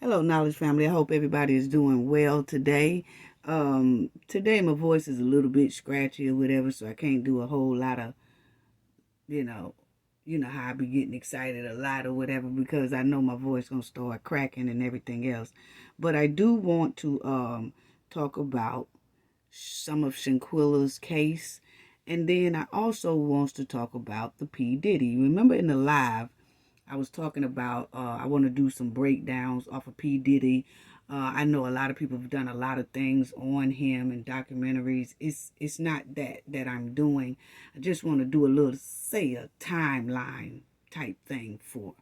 Hello, Knowledge Family. I hope everybody is doing well today. Today my voice is a little bit scratchy or whatever, so I can't do a whole lot of, you know, how I be getting excited a lot or whatever because I know my voice gonna start cracking and everything else. But I do want to talk about some of Shanquilla's case, and then I also wants to talk about the P Diddy. Remember in the live I was talking about I want to do some breakdowns off of P. Diddy. I know a lot of people have done a lot of things on him and documentaries. It's not that I'm doing. I just want to do a little, say, a timeline type thing for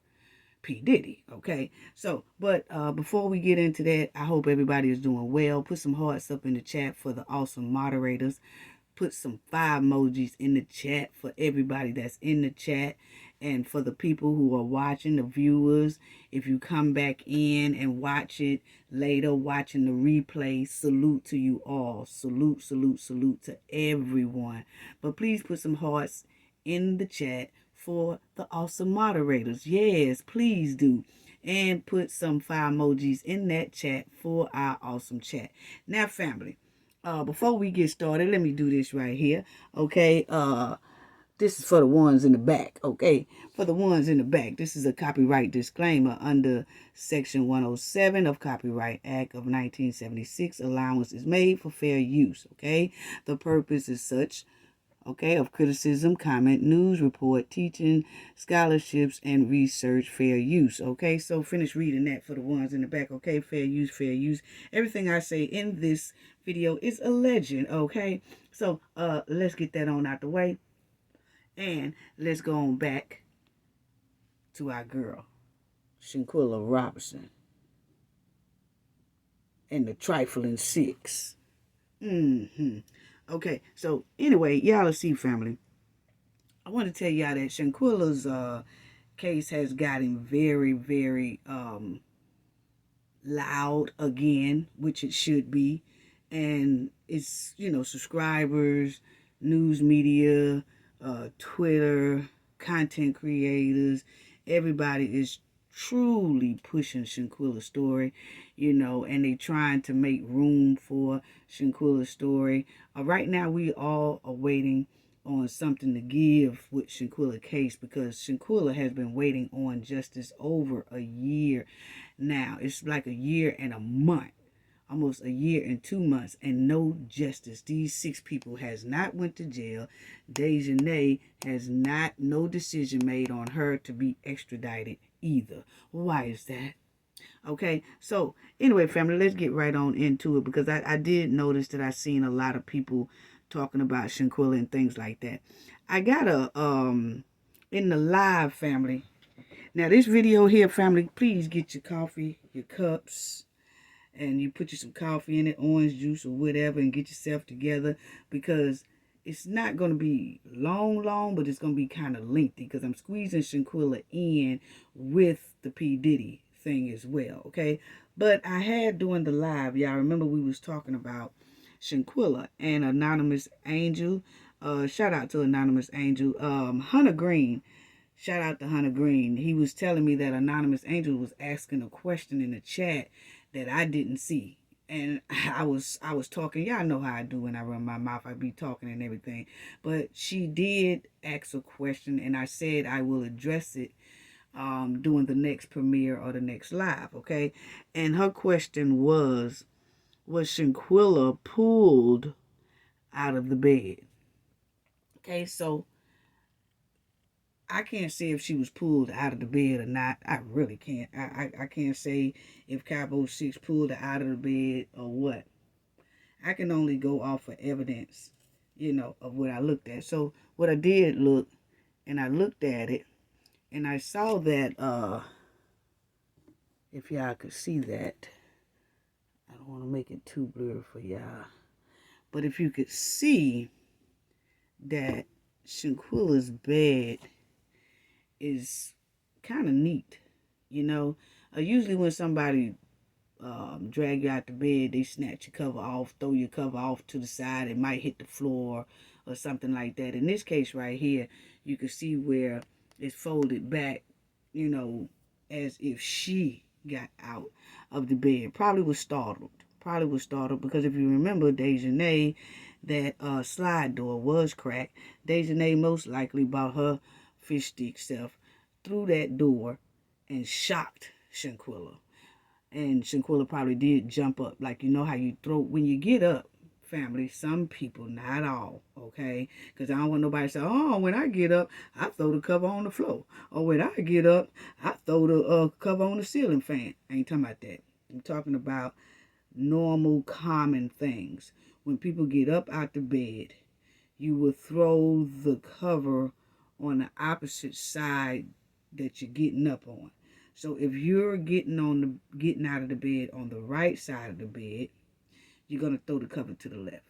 P. Diddy. Okay. So, but before we get into that, I hope everybody is doing well. Put some hearts up in the chat for the awesome moderators. Put some fire emojis in the chat for everybody that's in the chat, and for the people who are watching, the viewers. If you come back in and watch it later, watching the replay, salute to you all. Salute, salute, salute to everyone. But please put some hearts in the chat for the awesome moderators. Yes, please do. And put some fire emojis in that chat for our awesome chat. Now, family, before we get started, let me do this right here. Okay. This is for the ones in the back. Okay. For the ones in the back, this is a copyright disclaimer under Section 107 of Copyright Act of 1976. Allowance is made for fair use. Okay. The purpose is such, okay, of criticism, comment, news, report, teaching, scholarships, and research, fair use. Okay, so finish reading that for the ones in the back. Okay, fair use, fair use. Everything I say in this video is a legend. Okay, so let's get that on out the way, and let's go on back to our girl, Shanquilla Robinson, and the trifling six. Okay, so anyway, y'all see, family, I want to tell y'all that Shanquilla's case has gotten very, very loud again, which it should be. And it's, subscribers, news media, Twitter, content creators, everybody is truly pushing Shanquilla's story, and they trying to make room for Shanquilla's story. Right now, we all are waiting on something to give with Shanquilla case because Shanquilla has been waiting on justice over a year now. It's like a year and a month, almost a year and 2 months, and no justice. These 6 people has not went to jail. Dejanay has not, no decision made on her to be extradited either. Why is that? Okay, so anyway, family, let's get right on into it because I did notice that I seen a lot of people talking about Shanquilla and things like that. I got in the live, family. Now this video here, family, please get your coffee, your cups, and you put you some coffee in it, orange juice or whatever, and get yourself together because it's not going to be long, but it's going to be kind of lengthy because I'm squeezing Shanquilla in with the P. Diddy thing as well, okay? But I had during the live, y'all remember we was talking about Shanquilla and Anonymous Angel. Shout out to Anonymous Angel. Hunter Green. Shout out to Hunter Green. He was telling me that Anonymous Angel was asking a question in the chat that I didn't see. And I was talking. Y'all know how I do when I run my mouth. I be talking and everything. But she did ask a question, and I said I will address it during the next premiere or the next live, okay? And her question was Shanquilla pulled out of the bed? Okay, so I can't say if she was pulled out of the bed or not. I really can't. I can't say if Cabo 6 pulled her out of the bed or what. I can only go off of evidence, of what I looked at. So what I did look, and I looked at it, and I saw that, if y'all could see that, I don't want to make it too blurry for y'all, but if you could see that Shanquilla's bed is kind of neat, usually when somebody drag you out the bed, they snatch your cover off, throw your cover off to the side, it might hit the floor or something like that. In this case right here, you can see where it's folded back, as if she got out of the bed. Probably was startled. Probably was startled because if you remember, Dejanay, that slide door was cracked. Dejanay most likely brought her fish stick self through that door and shocked Shanquilla. And Shanquilla probably did jump up. Like, you know how you throw, when you get up, family, some people, not all, okay? Because I don't want nobody to say, oh, when I get up, I throw the cover on the floor. Or when I get up, I throw the cover on the ceiling fan. I ain't talking about that. I'm talking about normal, common things. When people get up out the bed, you will throw the cover on the opposite side that you're getting up on. So if you're getting out of the bed on the right side of the bed, you're gonna throw the cover to the left.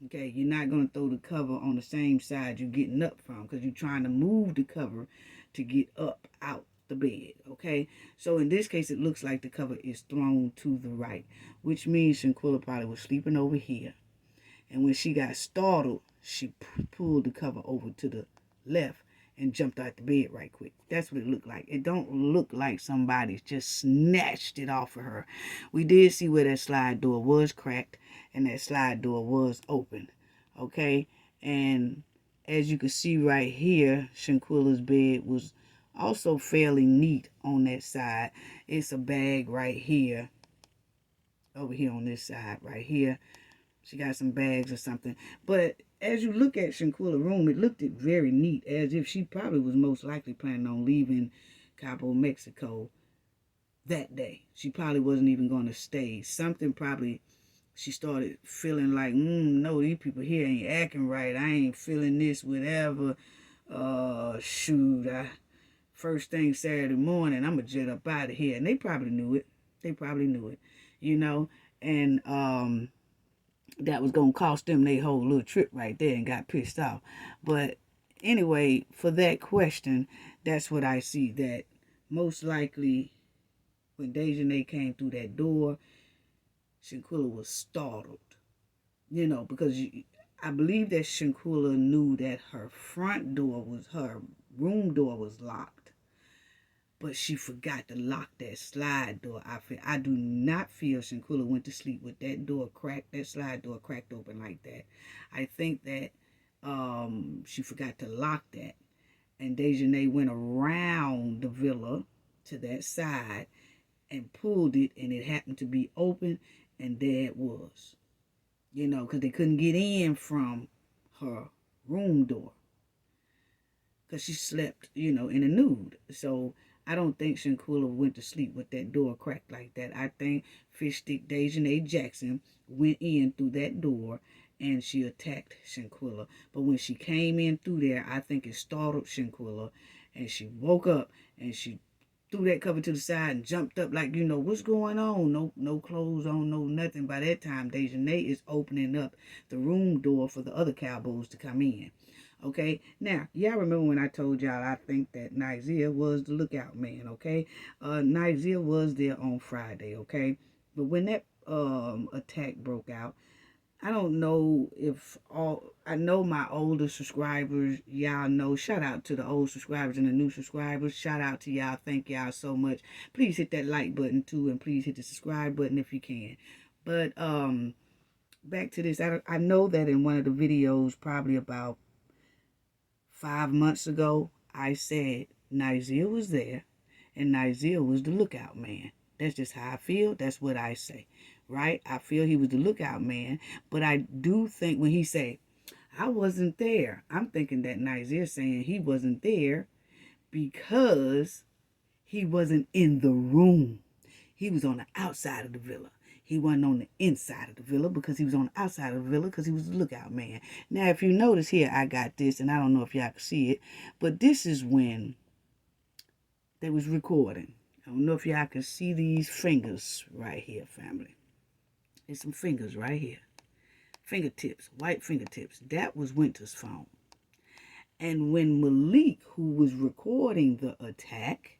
Okay, you're not gonna throw the cover on the same side you're getting up from because you're trying to move the cover to get up out the bed. Okay, so in this case, it looks like the cover is thrown to the right, which means Shanquilla probably was sleeping over here, and when she got startled, she pulled the cover over to the left and jumped out the bed right quick. That's what it looked like. It don't look like somebody just snatched it off of her. We did see where that slide door was cracked and that slide door was open. Okay? And as you can see right here, Shanquilla's bed was also fairly neat on that side. It's a bag right here. Over here on this side right here. She got some bags or something. But as you look at Shanquilla's room, it looked very neat, as if she probably was most likely planning on leaving Cabo, Mexico that day. She probably wasn't even going to stay. Something probably, she started feeling like, no, these people here ain't acting right. I ain't feeling this, whatever. Shoot, first thing Saturday morning, I'm going to jet up out of here. And they probably knew it. You know, and that was going to cost them their whole little trip right there and got pissed off. But anyway, for that question, that's what I see, that most likely when Dejanay came through that door, Shanquilla was startled. You know, because I believe that Shanquilla knew that her room door was locked. But she forgot to lock that slide door. I do not feel Shanquilla went to sleep with that slide door cracked open like that. I think that she forgot to lock that. And Dejanay went around the villa to that side and pulled it, and it happened to be open, and there it was. You know, because they couldn't get in from her room door. Because she slept, you know, in a nude. So I don't think Shanquilla went to sleep with that door cracked like that. I think Fish Stick Dejanay Jackson went in through that door and she attacked Shanquilla. But when she came in through there, I think it startled Shanquilla, and she woke up and she threw that cover to the side and jumped up like, you know, what's going on? No clothes on, no nothing. By that time, Dejanay is opening up the room door for the other cowboys to come in. Okay, now, y'all remember when I told y'all I think that Nizia was the lookout man, okay? Nizia was there on Friday, okay? But when that attack broke out, I don't know if I know my older subscribers, y'all know, shout out to the old subscribers and the new subscribers. Shout out to y'all. Thank y'all so much. Please hit that like button too, and please hit the subscribe button if you can. But back to this. I know that in one of the videos, probably about 5 months ago, I said Nizia was there and Nizia was the lookout man. That's just how I feel. That's what I say, right? I feel he was the lookout man, but I do think when he say, I wasn't there, I'm thinking that Nizia saying he wasn't there because he wasn't in the room. He was on the outside of the villa. He wasn't on the inside of the villa because he was on the outside of the villa because he was the lookout man. Now, if you notice here, I got this, and I don't know if y'all can see it, but this is when they was recording. I don't know if y'all can see these fingers right here, family. There's some fingers right here. Fingertips, white fingertips. That was Winter's phone. And when Malik, who was recording the attack,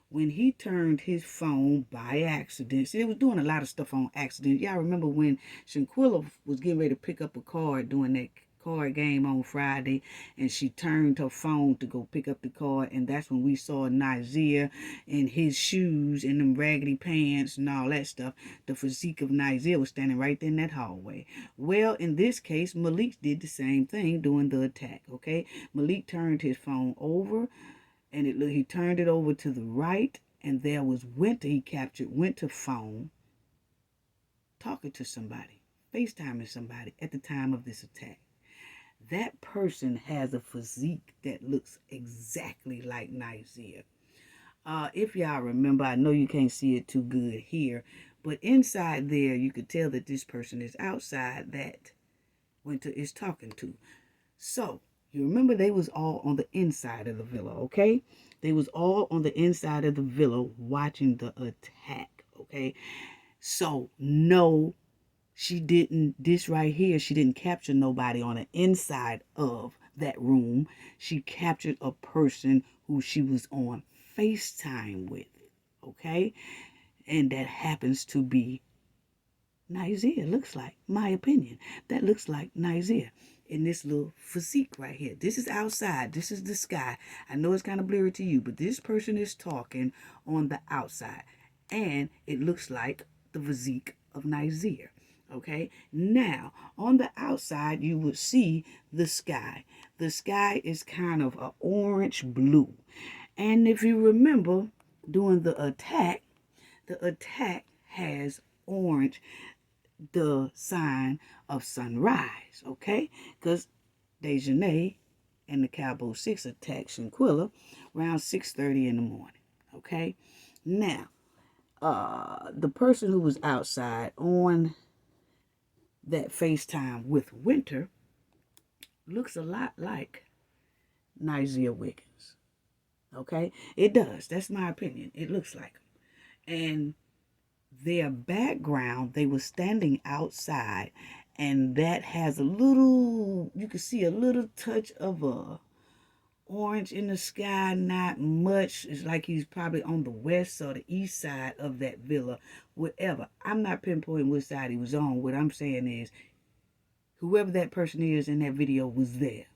when he turned his phone by accident, see, they was doing a lot of stuff on accident. Y'all remember when Shanquilla was getting ready to pick up a card during that card game on Friday, and she turned her phone to go pick up the card, and that's when we saw Nizer in his shoes and them raggedy pants and all that stuff. The physique of Nizer was standing right there in that hallway. Well, in this case, Malik did the same thing during the attack, okay? Malik turned his phone over, and he turned it over to the right, and there was Winter. He captured Winter phone talking to somebody, FaceTiming somebody at the time of this attack. That person has a physique that looks exactly like Nizer. If y'all remember, I know you can't see it too good here, but inside there, you could tell that this person is outside that Winter is talking to. So, you remember they was all on the inside of the villa, okay? They was all on the inside of the villa watching the attack, okay? So, no, she didn't, this right here, she didn't capture nobody on the inside of that room. She captured a person who she was on FaceTime with, okay? And that happens to be Nizer, looks like, my opinion. That looks like Nizer in this little physique right here. This is outside. This is the sky. I know it's kind of blurry to you, but this person is talking on the outside. And it looks like the physique of Nizer. Okay, now on the outside you would see the sky. The sky is kind of an orange blue. And if you remember, during the attack has orange, the sign of sunrise, okay? Because Dejanay and the Cowboy 6 attacked Shanquilla around 6:30 in the morning, okay? Now, the person who was outside on that FaceTime with Winter looks a lot like Nizer Wiggins, okay? It does. That's my opinion. It looks like him. And their background, they were standing outside, and that has a little, you can see a little touch of a orange in the sky, not much. It's like he's probably on the west or the east side of that villa, whatever. I'm not pinpointing which side he was on. What I'm saying is, whoever that person is in that video was there.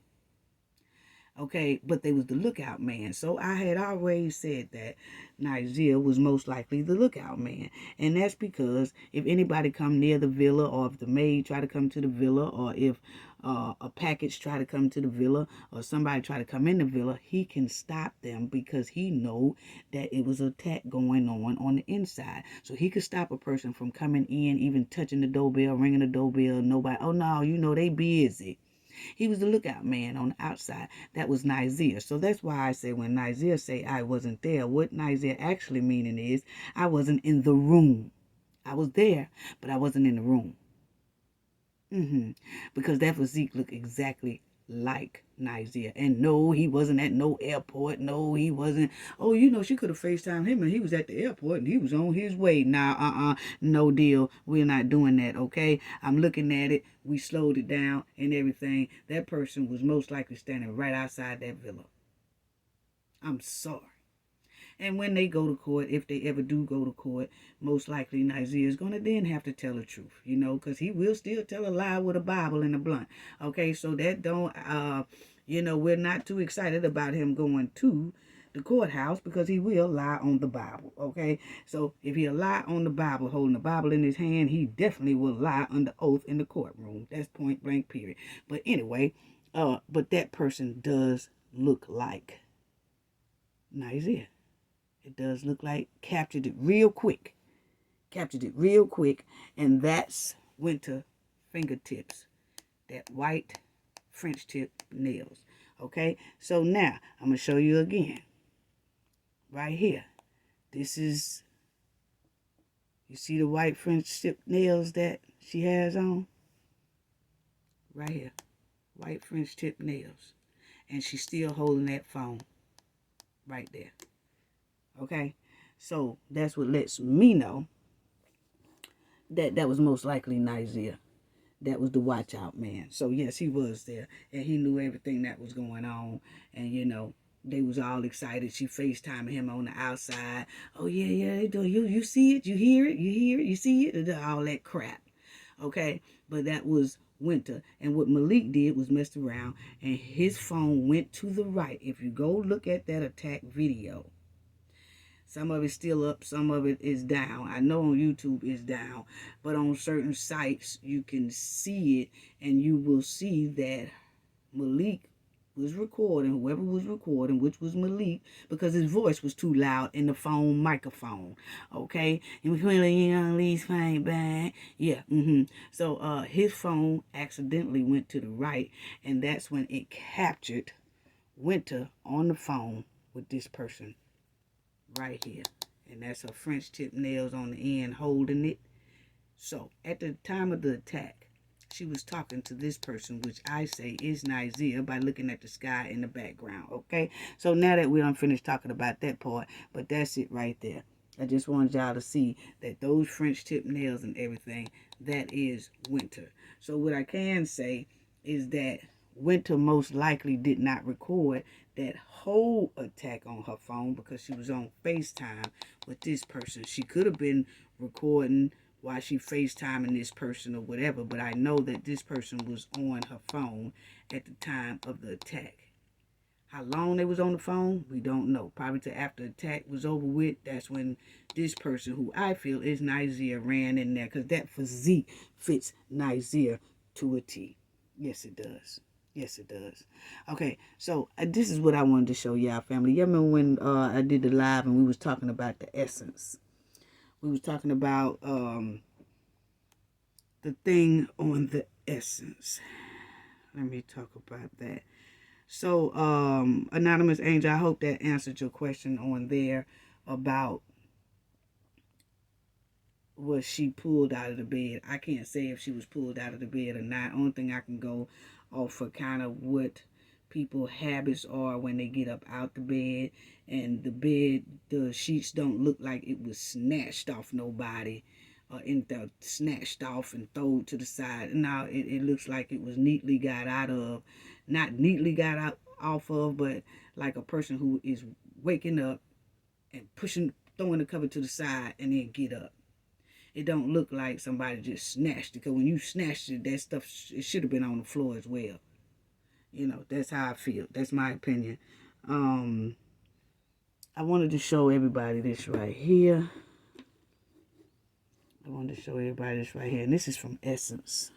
Okay, but they was the lookout man. So I had always said that Nizer was most likely the lookout man. And that's because if anybody come near the villa, or if the maid try to come to the villa, or if a package try to come to the villa, or somebody try to come in the villa, he can stop them because he know that it was an attack going on the inside. So he could stop a person from coming in, even touching the doorbell, ringing the doorbell, nobody, oh no, you know they busy. He was the lookout man on the outside. That was Nizer. So that's why I say when Nizer say I wasn't there, what Nizer actually meaning is I wasn't in the room. I was there, but I wasn't in the room. Because that physique looked exactly like Nizer. And no, he wasn't at no airport. No, he wasn't. Oh, you know, she could have FaceTimed him and he was at the airport and he was on his way. Nah, no deal. We're not doing that, okay? I'm looking at it. We slowed it down and everything. That person was most likely standing right outside that villa. I'm sorry. And when they go to court, if they ever do go to court, most likely Nizer is going to then have to tell the truth, you know, because he will still tell a lie with a Bible and a blunt. Okay, so that don't, you know, we're not too excited about him going to the courthouse because he will lie on the Bible, okay? So if he'll lie on the Bible, holding the Bible in his hand, he definitely will lie under oath in the courtroom. That's point blank, period. But anyway, but that person does look like Nizer. It does look like captured it real quick. And that's Winter fingertips. That white French tip nails. Okay, so now I'm going to show you again. Right here. This is, you see the white French tip nails that she has on? Right here. White French tip nails. And she's still holding that phone. Right there. Okay, so that's what lets me know that that was most likely Nizer. That was the watch out man. So yes, he was there and he knew everything that was going on. And you know, they was all excited. She FaceTiming him on the outside. Oh yeah, they do. You see it, you hear it, you see it, all that crap. Okay, but that was Winter. And what Malik did was messed around, and his phone went to the right. If you go look at that attack video, some of it's still up, some of it is down. I know on YouTube it's down, but on certain sites you can see it, and you will see that Malik was recording, whoever was recording, which was Malik, because his voice was too loud in the phone microphone. Okay? And we really least fight back. Yeah, So his phone accidentally went to the right, and that's when it captured Winter on the phone with this person right here. And that's her French tip nails on the end holding it. So at the time of the attack, she was talking to this person, which I say is Nigeria, by looking at the sky in the background. Okay, so now that we done finished talking about that part, but that's it right there. I just wanted y'all to see that those French tip nails and everything, that is Winter. So what I can say is that Winter most likely did not record that whole attack on her phone because she was on FaceTime with this person. She could have been recording while she FaceTiming this person or whatever, but I know that this person was on her phone at the time of the attack. How long they was on the phone, we don't know. Probably till after the attack was over with. That's when this person, who I feel is Nigeria, ran in there, because that physique fits Nigeria to a T. Yes, it does. Yes, it does. Okay, so this is what I wanted to show y'all, family. You remember when I did the live and we was talking about the essence? We was talking about the thing on the essence. Let me talk about that. So, Anonymous Angel, I hope that answered your question on there about was she pulled out of the bed. I can't say if she was pulled out of the bed or not. Only thing I can go off for kind of what people's habits are when they get up out the bed. And the bed, the sheets don't look like it was snatched off nobody. Snatched off and thrown to the side. Now it looks like it was neatly got out of. Not neatly got out off of, but like a person who is waking up and throwing the cover to the side and then get up. It don't look like somebody just snatched it, because when you snatched it, that stuff, it should have been on the floor as well. You know, that's how I feel. That's my opinion. I wanted to show everybody this right here. And this is from Essence.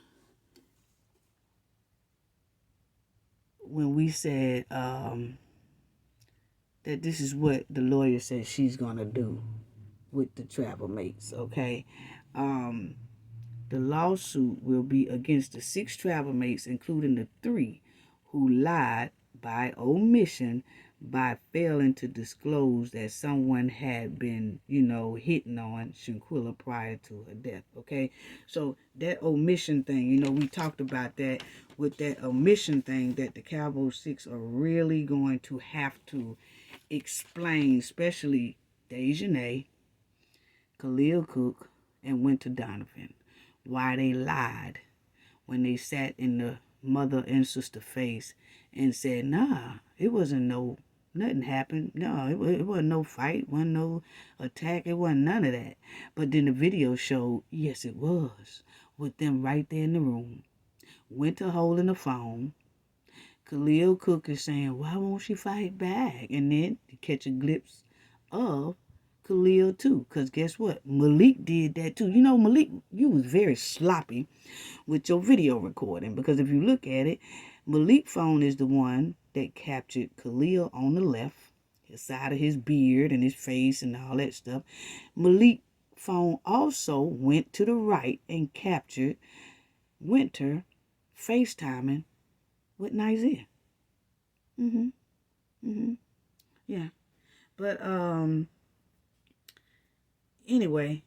When we said that this is what the lawyer says she's gonna do with the travel mates, okay? The lawsuit will be against the 6 travel mates, including the 3 who lied by omission by failing to disclose that someone had been, hitting on Shanquilla prior to her death, okay? So that omission thing, we talked about that. With that omission thing, that the Cowboy 6 are really going to have to explain, especially Dejanay, Khalil Cook, and Winter Donovan, why they lied when they sat in the mother and sister face and said, nah, it wasn't nothing happened. No, it wasn't no fight, wasn't no attack, it wasn't none of that. But then the video showed, yes, it was, with them right there in the room. Winter holding the phone. Khalil Cook is saying, why won't she fight back? And then you catch a glimpse of Khalil too, because guess what? Malik did that too. Malik, you was very sloppy with your video recording, because if you look at it, Malik's phone is the one that captured Khalil on the left, his side of his beard and his face and all that stuff. Malik's phone also went to the right and captured Winter FaceTiming with Nigeria. Yeah. But anyway,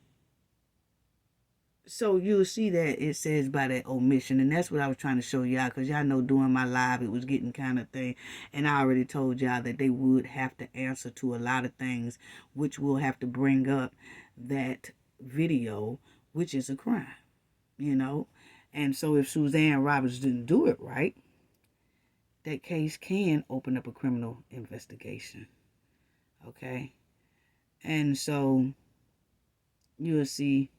so you'll see that it says by that omission, and that's what I was trying to show y'all, because y'all know during my live it was getting kind of thing, and I already told y'all that they would have to answer to a lot of things, which will have to bring up that video, which is a crime, and so if Suzanne Roberts didn't do it right, that case can open up a criminal investigation, okay? And so you'll see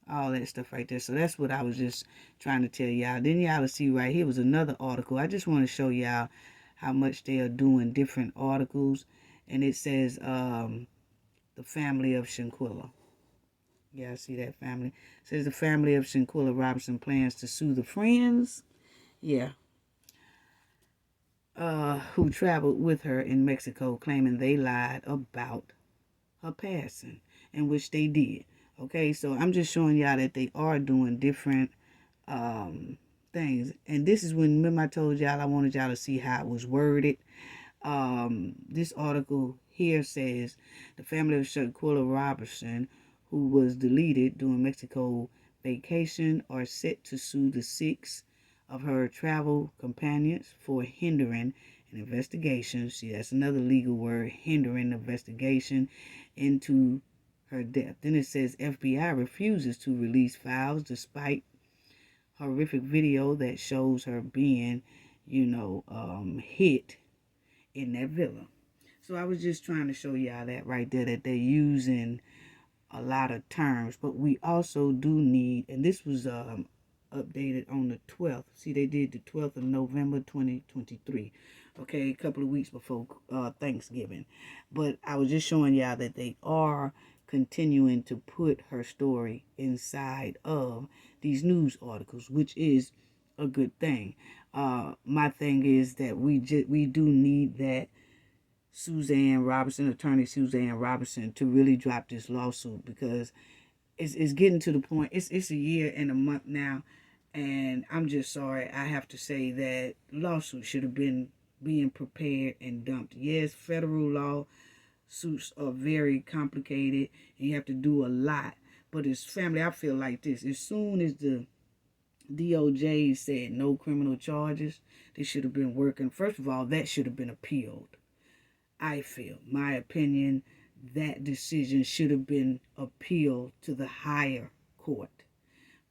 all that stuff right there. So that's what I was just trying to tell y'all. Then y'all will see right here was another article. I just want to show y'all how much they are doing different articles. And it says the family of Shanquilla. Yeah, I see that family. It says the family of Shanquilla Robinson plans to sue the friends. Yeah. Who traveled with her in Mexico, claiming they lied about her passing, in which they did. Okay, so I'm just showing y'all that they are doing different things. And this is when, remember I told y'all I wanted y'all to see how it was worded. This article here says the family of Shanquilla Robinson, who was deleted during Mexico vacation, are set to sue the 6 of her travel companions for hindering an investigation. See, that's another legal word, hindering investigation into her death. Then it says FBI refuses to release files despite horrific video that shows her being, hit in that villa. So I was just trying to show y'all that right there, that they're using a lot of terms, but we also do need, and this was updated on the 12th. See, they did the 12th of November 2023. Okay, a couple of weeks before Thanksgiving. But I was just showing y'all that they are continuing to put her story inside of these news articles, which is a good thing. My thing is that we do need that attorney Suzanne Robinson, to really drop this lawsuit, because it's getting to the point. It's a year and a month now, and I'm just sorry I have to say that lawsuit should have been being prepared and dumped. Yes, federal law suits are very complicated and you have to do a lot, but as family, I feel like this: as soon as the DOJ said no criminal charges, they should have been working. First of all, that should have been appealed. I feel, my opinion, that decision should have been appealed to the higher court.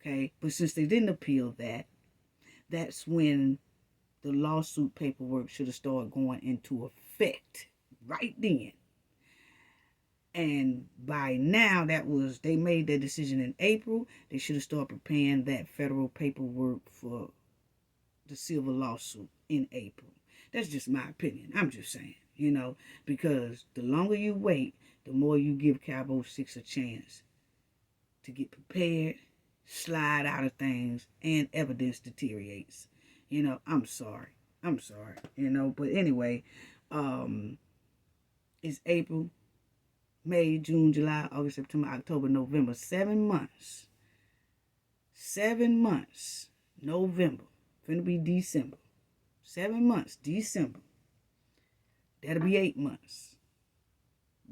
Okay, but since they didn't appeal that, that's when the lawsuit paperwork should have started going into effect right then. And by now, they made their decision in April. They should have started preparing that federal paperwork for the civil lawsuit in April. That's just my opinion. I'm just saying, because the longer you wait, the more you give Cabo 6 a chance to get prepared, slide out of things, and evidence deteriorates. I'm sorry. But anyway, it's April, May, June, July, August, September, October, November. 7 months. 7 months. November. Finna be December. 7 months. December. That'll be 8 months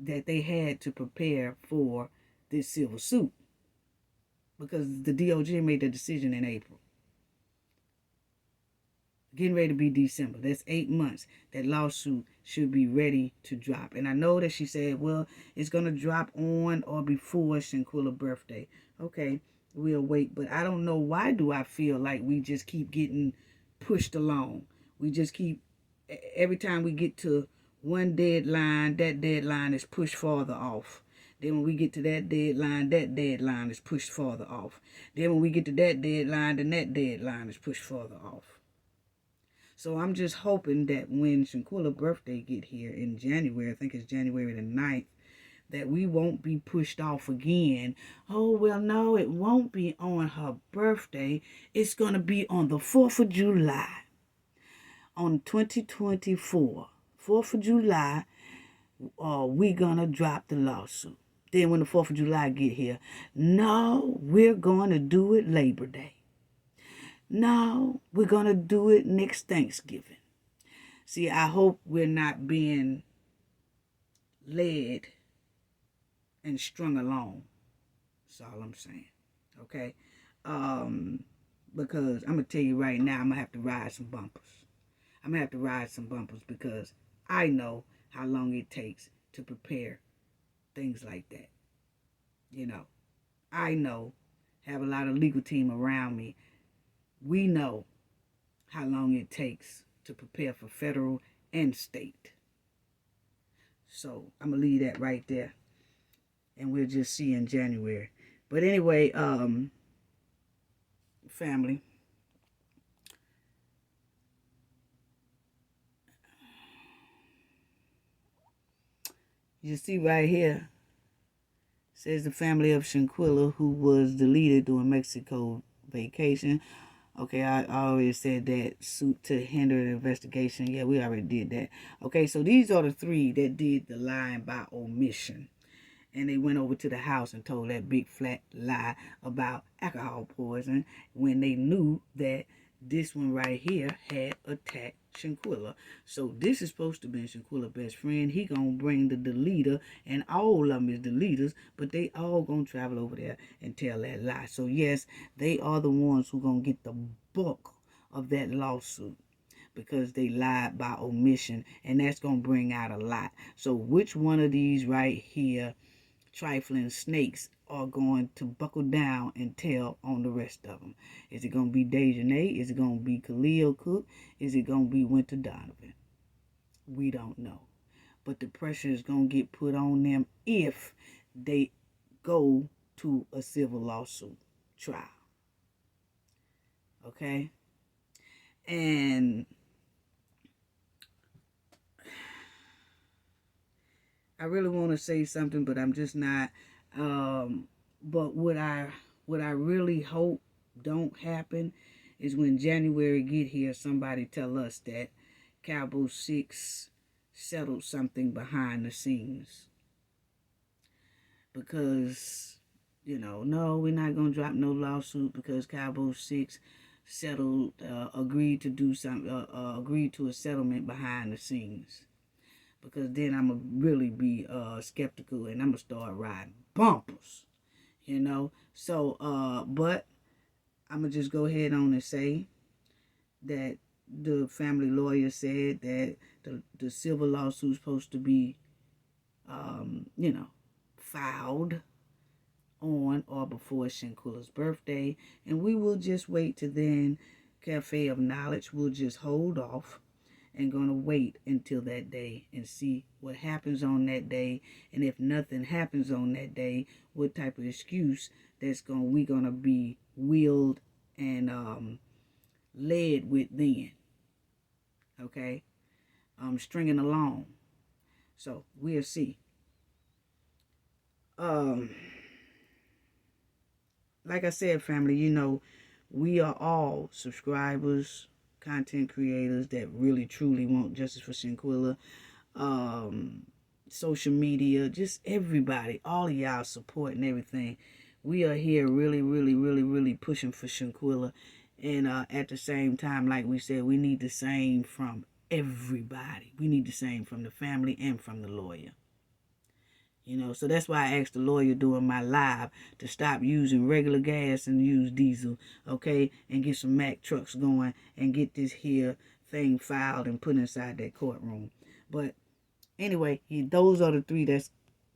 that they had to prepare for this civil suit, because the DOJ made the decision in April. Getting ready to be December. That's 8 months. That lawsuit should be ready to drop. And I know that she said, well, it's going to drop on or before Shanquilla's birthday. Okay, we'll wait. But I don't know, why do I feel like we just keep getting pushed along? We just keep, every time we get to one deadline, that deadline is pushed farther off. Then when we get to that deadline is pushed farther off. Then when we get to that deadline, then that deadline is pushed farther off. So I'm just hoping that when Shanquilla's birthday get here in January, I think it's January the 9th, that we won't be pushed off again. Oh, well, no, it won't be on her birthday. It's going to be on the 4th of July, on 2024. 4th of July, we going to drop the lawsuit. Then when the 4th of July get here, no, we're going to do it Labor Day. No, we're going to do it next Thanksgiving. See, I hope we're not being led and strung along. That's all I'm saying. Okay? Because I'm going to tell you right now, I'm going to have to ride some bumpers. Because I know how long it takes to prepare things like that. I know, have a lot of legal team around me. We know how long it takes to prepare for federal and state. So I'm going to leave that right there. And we'll just see in January. But anyway, family. You see right here, says the family of Shanquilla, who was deleted during Mexico vacation. Okay, I already said that. Suit to hinder the investigation. Yeah, we already did that. Okay, so these are the three that did the lying by omission. And they went over to the house and told that big flat lie about alcohol poisoning when they knew that this one right here had attacked Shanquilla. So this is supposed to be Shanquilla's best friend. He gonna bring the deleter, and all of them is deleters, but they all gonna travel over there and tell that lie. So yes, they are the ones who gonna get the bulk of that lawsuit, because they lied by omission, and that's gonna bring out a lot. So which one of these right here trifling snakes are going to buckle down and tell on the rest of them? Is it going to be Dejanay? Is it going to be Khalil Cook? Is it going to be Winter Donovan? We don't know. But the pressure is going to get put on them if they go to a civil lawsuit trial. Okay? And I really want to say something, but I'm just not. But what I really hope don't happen is when January get here, somebody tell us that Cowboy 6 settled something behind the scenes. Because, no, we're not going to drop no lawsuit because Cowboy 6 settled, agreed to do something, agreed to a settlement behind the scenes. Because then I'm going to really be skeptical, and I'm going to start riding bumpers, So, but I'm going to just go ahead on and say that the family lawyer said that the civil lawsuit's supposed to be, filed on or before Shanquilla's birthday. And we will just wait to then. Cafe of Knowledge will just hold off and going to wait until that day and see what happens on that day. And if nothing happens on that day, what type of excuse we're going to be wheeled and led with then. Okay? Stringing along. So we'll see. Like I said, family, we are all subscribers, content creators that really truly want justice for Shanquilla. Social media, just everybody, all of y'all support and everything. We are here really, really, really, really pushing for Shanquilla. And at the same time, like we said, we need the same from everybody. We need the same from the family and from the lawyer. So that's why I asked the lawyer during my live to stop using regular gas and use diesel, okay, and get some Mack trucks going and get this here thing filed and put inside that courtroom. But anyway, those are the three that's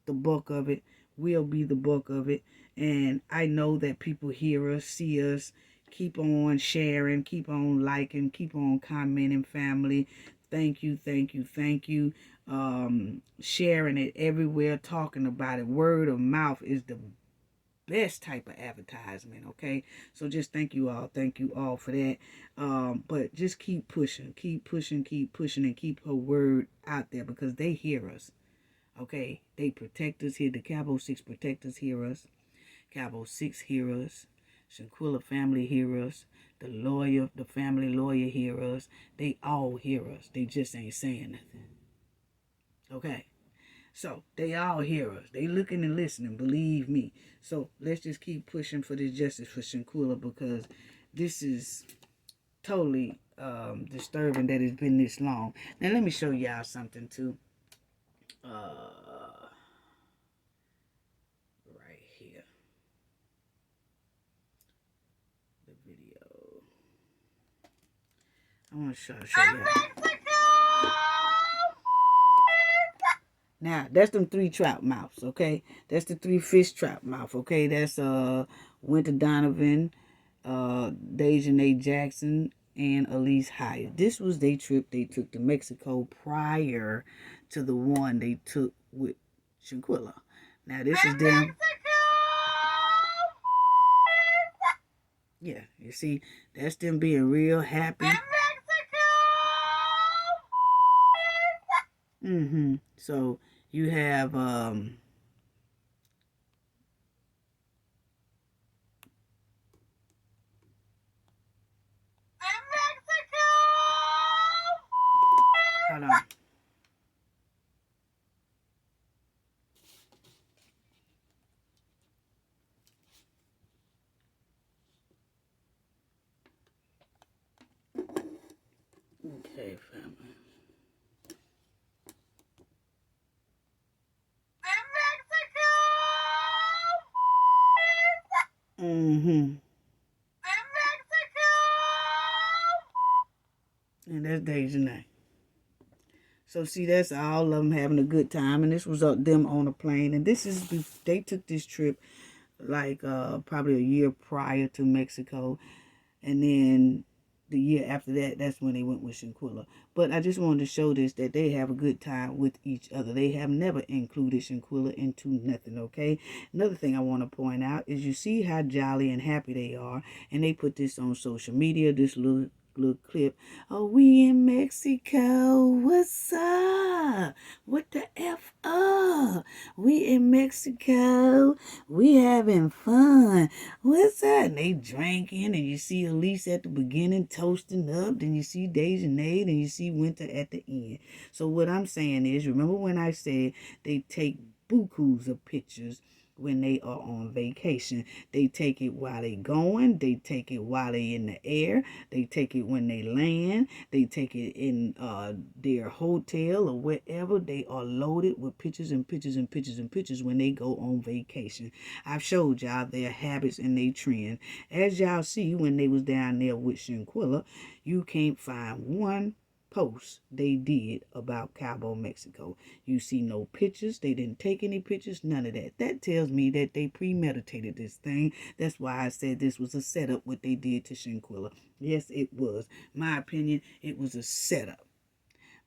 the bulk of it, will be the bulk of it. And I know that people hear us, see us, keep on sharing, keep on liking, keep on commenting, family. Thank you, thank you, thank you. Sharing it everywhere, talking about it. Word of mouth is the best type of advertisement, okay? So just thank you all for that. But just keep pushing, and keep her word out there, because they hear us, okay? They protect us here. The Cowboy 6 protectors hear us. Cowboy 6 hear us. Shanquilla family hear us. The family lawyer hear us. They all hear us. They just ain't saying nothing. Okay? So, they all hear us. They looking and listening, believe me. So, let's just keep pushing for this justice for Shanquilla, because this is totally disturbing that it's been this long. Now, let me show y'all something, too. Right here. The video. I want to show y'all. Now, that's them 3 trout mouths, okay? That's the 3 fish trout mouth, okay? That's Winter Donovan, Dejanay Jackson, and Elise Hyatt. This was their trip they took to Mexico prior to the one they took with Shanquilla. Now, this is them. Yeah, you see, that's them being real happy. So you have hold on. Okay, family. Mm-hmm. And that's Deja name. So see, that's all of them having a good time, and this was them on a plane, and this is they took this trip like probably a year prior to Mexico, and then the year after that, that's when they went with Shanquilla. But I just wanted to show this that they have a good time with each other. They have never included Shanquilla into nothing. Okay. Another thing I want to point out is you see how jolly and happy they are, and they put this on social media. This little clip. Oh, we in Mexico. What's up? What the F up? We in Mexico. We having fun. What's up? And they drinking, and you see Elise at the beginning toasting up. Then you see Dejanade, and you see Winter at the end. So what I'm saying is, remember when I said they take bukus of pictures when they are on vacation. They take it while they going. They take it while they in the air. They take it when they land. They take it in their hotel or wherever. They are loaded with pictures and pictures and pictures and pictures when they go on vacation. I've showed y'all their habits and their trend. As y'all see, when they was down there with Shanquilla, you can't find one post they did about Cabo, Mexico. You see no pictures. They didn't take any pictures. None of that. That tells me that they premeditated this thing. That's why I said this was a setup, what they did to Shanquilla. Yes, it was. My opinion, it was a setup.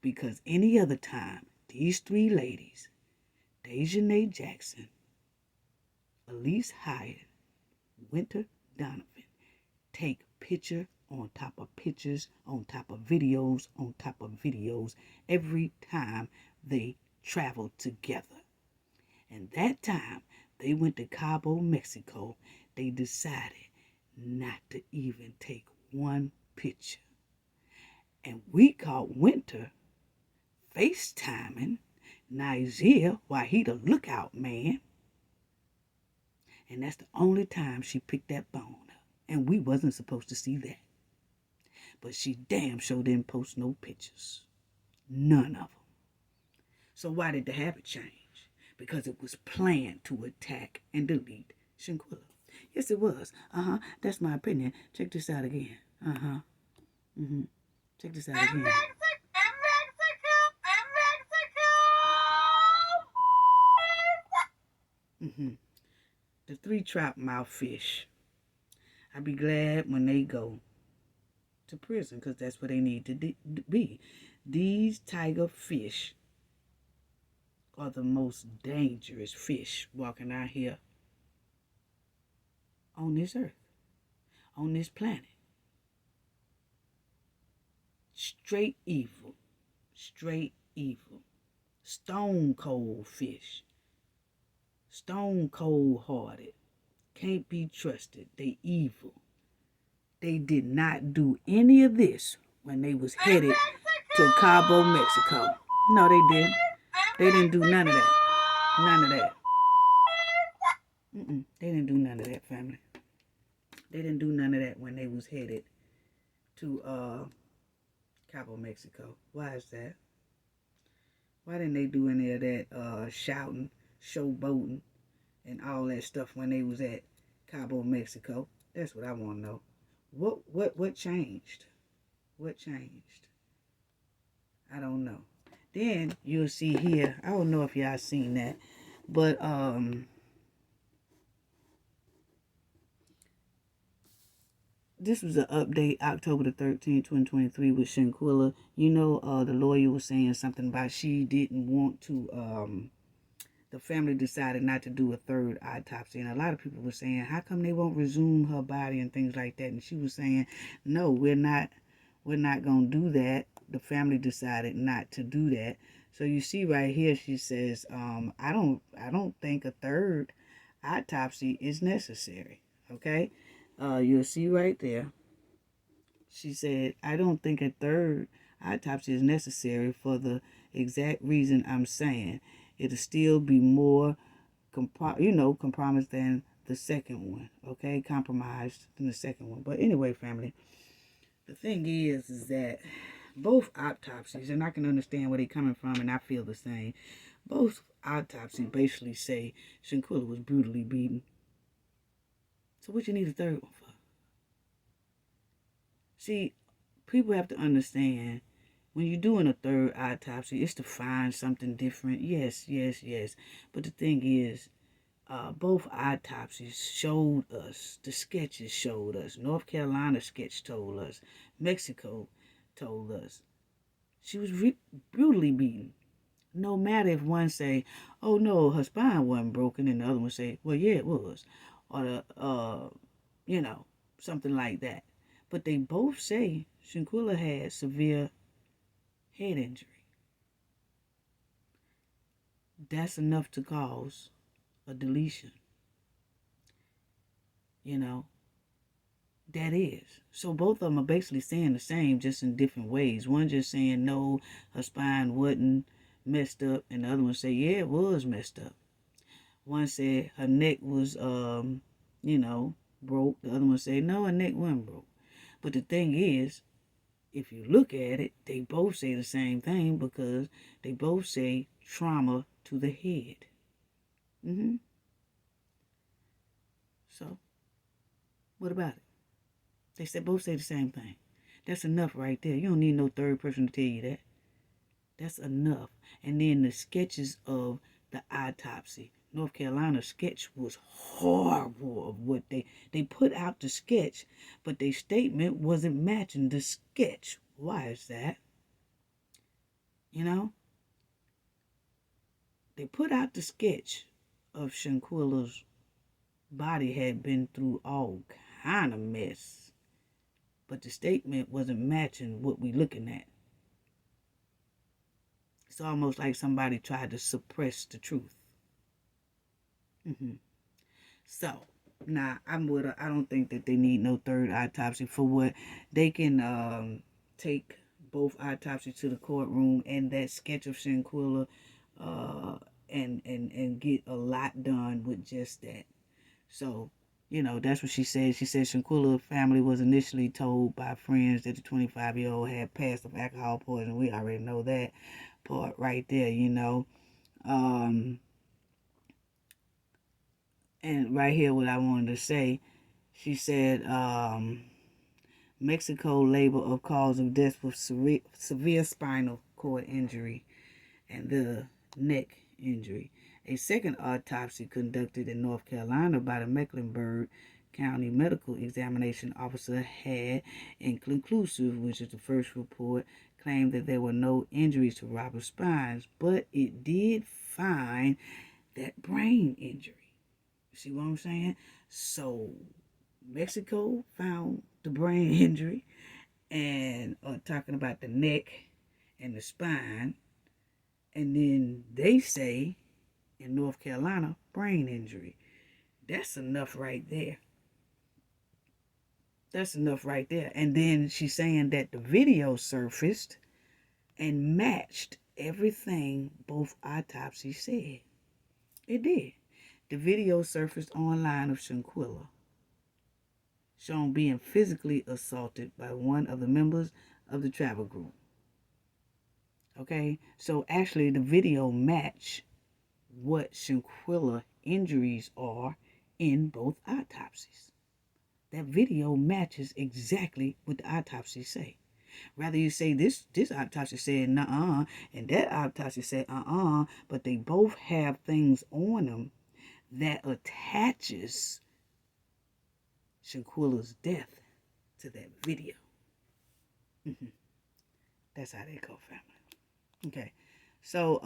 Because any other time, these three ladies, Dejanay Jackson, Elise Hyatt, Winter Donovan, take picture on top of pictures, on top of videos, on top of videos, every time they traveled together. And that time they went to Cabo, Mexico, they decided not to even take one picture. And we caught Winter FaceTiming Nigeria while he the lookout man. And that's the only time she picked that phone up. And we wasn't supposed to see that. But she damn sure didn't post no pictures. None of them. So why did the habit change? Because it was planned to attack and delete Shanquilla. Yes, it was. That's my opinion. Check this out again. Check this out again. The three trout mouth fish. I'd be glad when they go to prison because that's where they need to be. These tiger fish are the most dangerous fish walking out here on this earth, on this planet. Straight evil. Straight evil. Stone cold fish. Stone cold hearted. Can't be trusted. They evil. They did not do any of this when they was headed to Cabo, Mexico. No, they didn't. They didn't do none of that. None of that. They didn't do none of that, family. They didn't do none of that when they was headed to Cabo, Mexico. Why is that? Why didn't they do any of that shouting, showboating, and all that stuff when they was at Cabo, Mexico? That's what I want to know. What changed? What changed? I don't know. Then you'll see here, I don't know if y'all seen that, but this was an update October the 13th, 2023 with Shanquilla. You know, the lawyer was saying something about she didn't want to the family decided not to do a third autopsy. And a lot of people were saying, how come they won't resume her body and things like that? And she was saying, no, we're not going to do that. The family decided not to do that. So you see right here, she says, I don't think a third autopsy is necessary. Okay? You'll see right there. She said, I don't think a third autopsy is necessary for the exact reason I'm saying. It'll still be more, compromised than the second one. Okay? Compromised than the second one. But anyway, family, the thing is that both autopsies, and I can understand where they're coming from, and I feel the same. Both autopsies basically say Shanquilla was brutally beaten. So what you need a third one for? See, people have to understand, when you're doing a third autopsy, it's to find something different. Yes. But the thing is, both autopsies showed us, the sketches showed us, North Carolina sketch told us, Mexico told us, she was brutally beaten. No matter if one say, oh no, her spine wasn't broken, and the other one say, well, yeah, it was. Or, something like that. But they both say Shanquilla had severe head injury. That's enough to cause a deletion. That is. So both of them are basically saying the same, just in different ways. One just saying, no, her spine wasn't messed up, and the other one say, yeah, it was messed up. One said her neck was, broke. The other one said, no, her neck wasn't broke. But the thing is, if you look at it, they both say the same thing, because they both say trauma to the head. So, what about it? They both say the same thing. That's enough right there. You don't need no third person to tell you that. That's enough. And then the sketches of the autopsy. North Carolina sketch was horrible of what they put out the sketch, but their statement wasn't matching the sketch. Why is that? They put out the sketch of Shanquilla's body had been through all kind of mess, but the statement wasn't matching what we looking at. It's almost like somebody tried to suppress the truth. So, I don't think that they need no third autopsy. For what? They can take both autopsies to the courtroom and that sketch of Shanquilla and get a lot done with just that. So, that's what she said. She said Shanquilla's family was initially told by friends that the 25-year-old had passed of alcohol poisoning. We already know that part right there, And right here, what I wanted to say, she said, Mexico label of cause of death was severe spinal cord injury and the neck injury. A second autopsy conducted in North Carolina by the Mecklenburg County Medical Examination Officer had inconclusive, which is the first report, claimed that there were no injuries to Robert's spines, but it did find that brain injury. See what I'm saying? So Mexico found the brain injury and talking about the neck and the spine, and then they say in North Carolina, brain injury. That's enough right there. And then she's saying that the video surfaced and matched everything both autopsies said. It did. The video surfaced online of Shanquilla shown being physically assaulted by one of the members of the travel group. Okay, so actually the video matched what Shanquilla injuries are in both autopsies. That video matches exactly what the autopsies say. Rather you say this autopsy said nuh-uh, and that autopsy said but they both have things on them that attaches Shanquilla's death to that video. That's how they go, family. Okay, so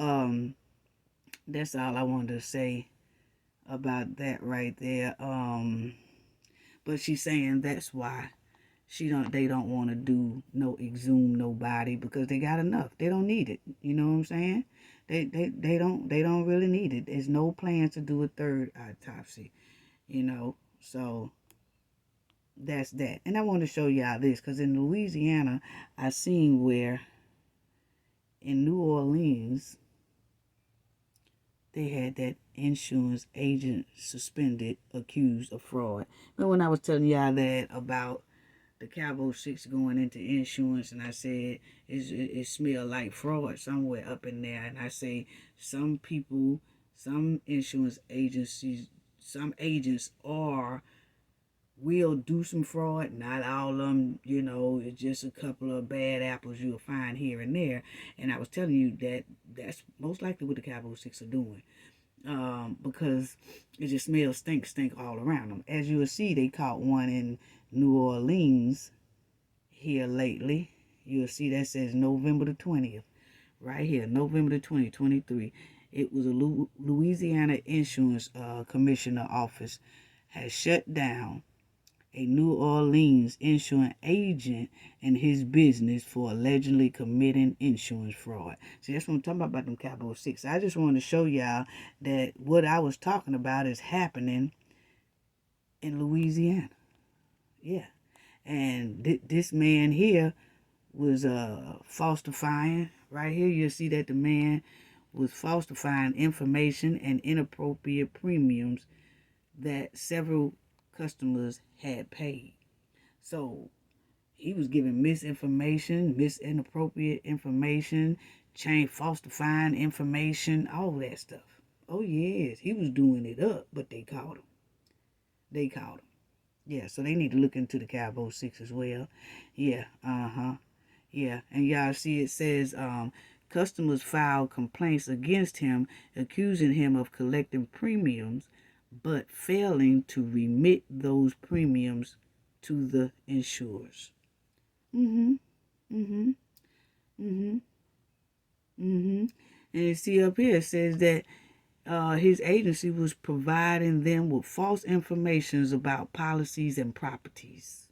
That's all I wanted to say about that right there. But she's saying that's why they don't want to do no exhume nobody because they got enough. They don't need it. You know what I'm saying? They don't really need it. There's no plans to do a third autopsy. So that's that. And I want to show y'all this because in Louisiana, I seen where in New Orleans they had that insurance agent suspended, accused of fraud. Remember when I was telling y'all that about the Cabo 6 going into insurance, and I said it smelled like fraud somewhere up in there. And I say some people, some insurance agencies, some agents will do some fraud. Not all of them, it's just a couple of bad apples you'll find here and there. And I was telling you that that's most likely what the Cabo 6 are doing. Because it just smells stink all around them. As you will see, they caught one in New Orleans here lately. You'll see that says November the 20th. Right here, November the 20th, 2023. It was a Louisiana Insurance Commissioner office has shut down a New Orleans insurance agent and his business for allegedly committing insurance fraud. See, that's what I'm talking about them Cabo 6. I just wanted to show y'all that what I was talking about is happening in Louisiana. Yeah. And this man here was falsifying. Right here, you'll see that the man was falsifying information and inappropriate premiums that several customers had paid. So he was giving misinformation, inappropriate information, falsifying information, all that stuff. Oh yes, he was doing it up, but they caught him. Yeah, so they need to look into the Cabo 6 as well. Yeah, yeah, and y'all see it says customers filed complaints against him, accusing him of collecting premiums but failing to remit those premiums to the insurers. Mm-hmm. Mm-hmm. Mm-hmm. Mm-hmm. And you see up here it says that his agency was providing them with false information about policies and properties.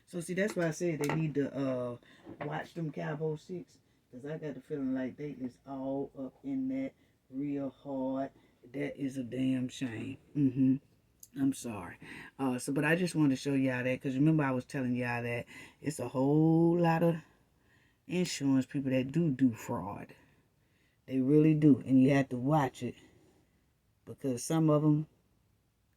So see, that's why I said they need to watch them Cabo 6, because I got the feeling like they is all up in that real hard. That is a damn shame. I'm sorry. But I just wanted to show y'all that, because remember I was telling y'all that it's a whole lot of insurance people that do fraud. They really do, and you have to watch it, because some of them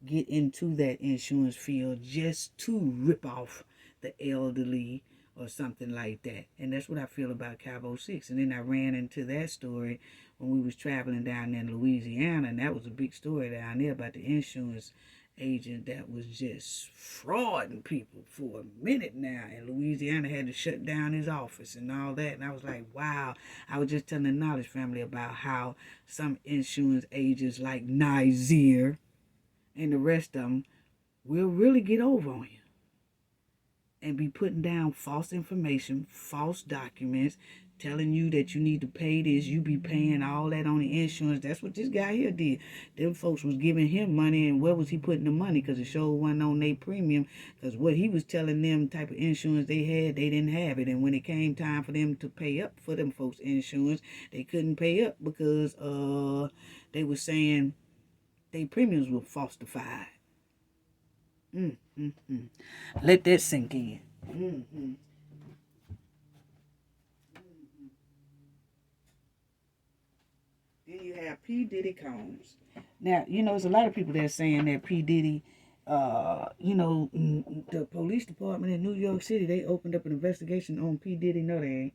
get into that insurance field just to rip off the elderly or something like that. And that's what I feel about Cabo 6. And then I ran into that story when we was traveling down in Louisiana, and that was a big story down there about the insurance agent that was just frauding people for a minute now, and Louisiana had to shut down his office and all that. And I was like, wow. I was just telling the Knowledge family about how some insurance agents like Nizer and the rest of them will really get over on you and be putting down false information, false documents, telling you that you need to pay this. You be paying all that on the insurance. That's what this guy here did. Them folks was giving him money, and where was he putting the money? Because it sure wasn't on their premium, because what he was telling them type of insurance they had, they didn't have it. And when it came time for them to pay up for them folks' insurance, they couldn't pay up because they were saying their premiums were falsified. Let that sink in. Then you have P. Diddy Combs. Now, there's a lot of people that are saying that P. Diddy, the police department in New York City, they opened up an investigation on P. Diddy. No, they ain't.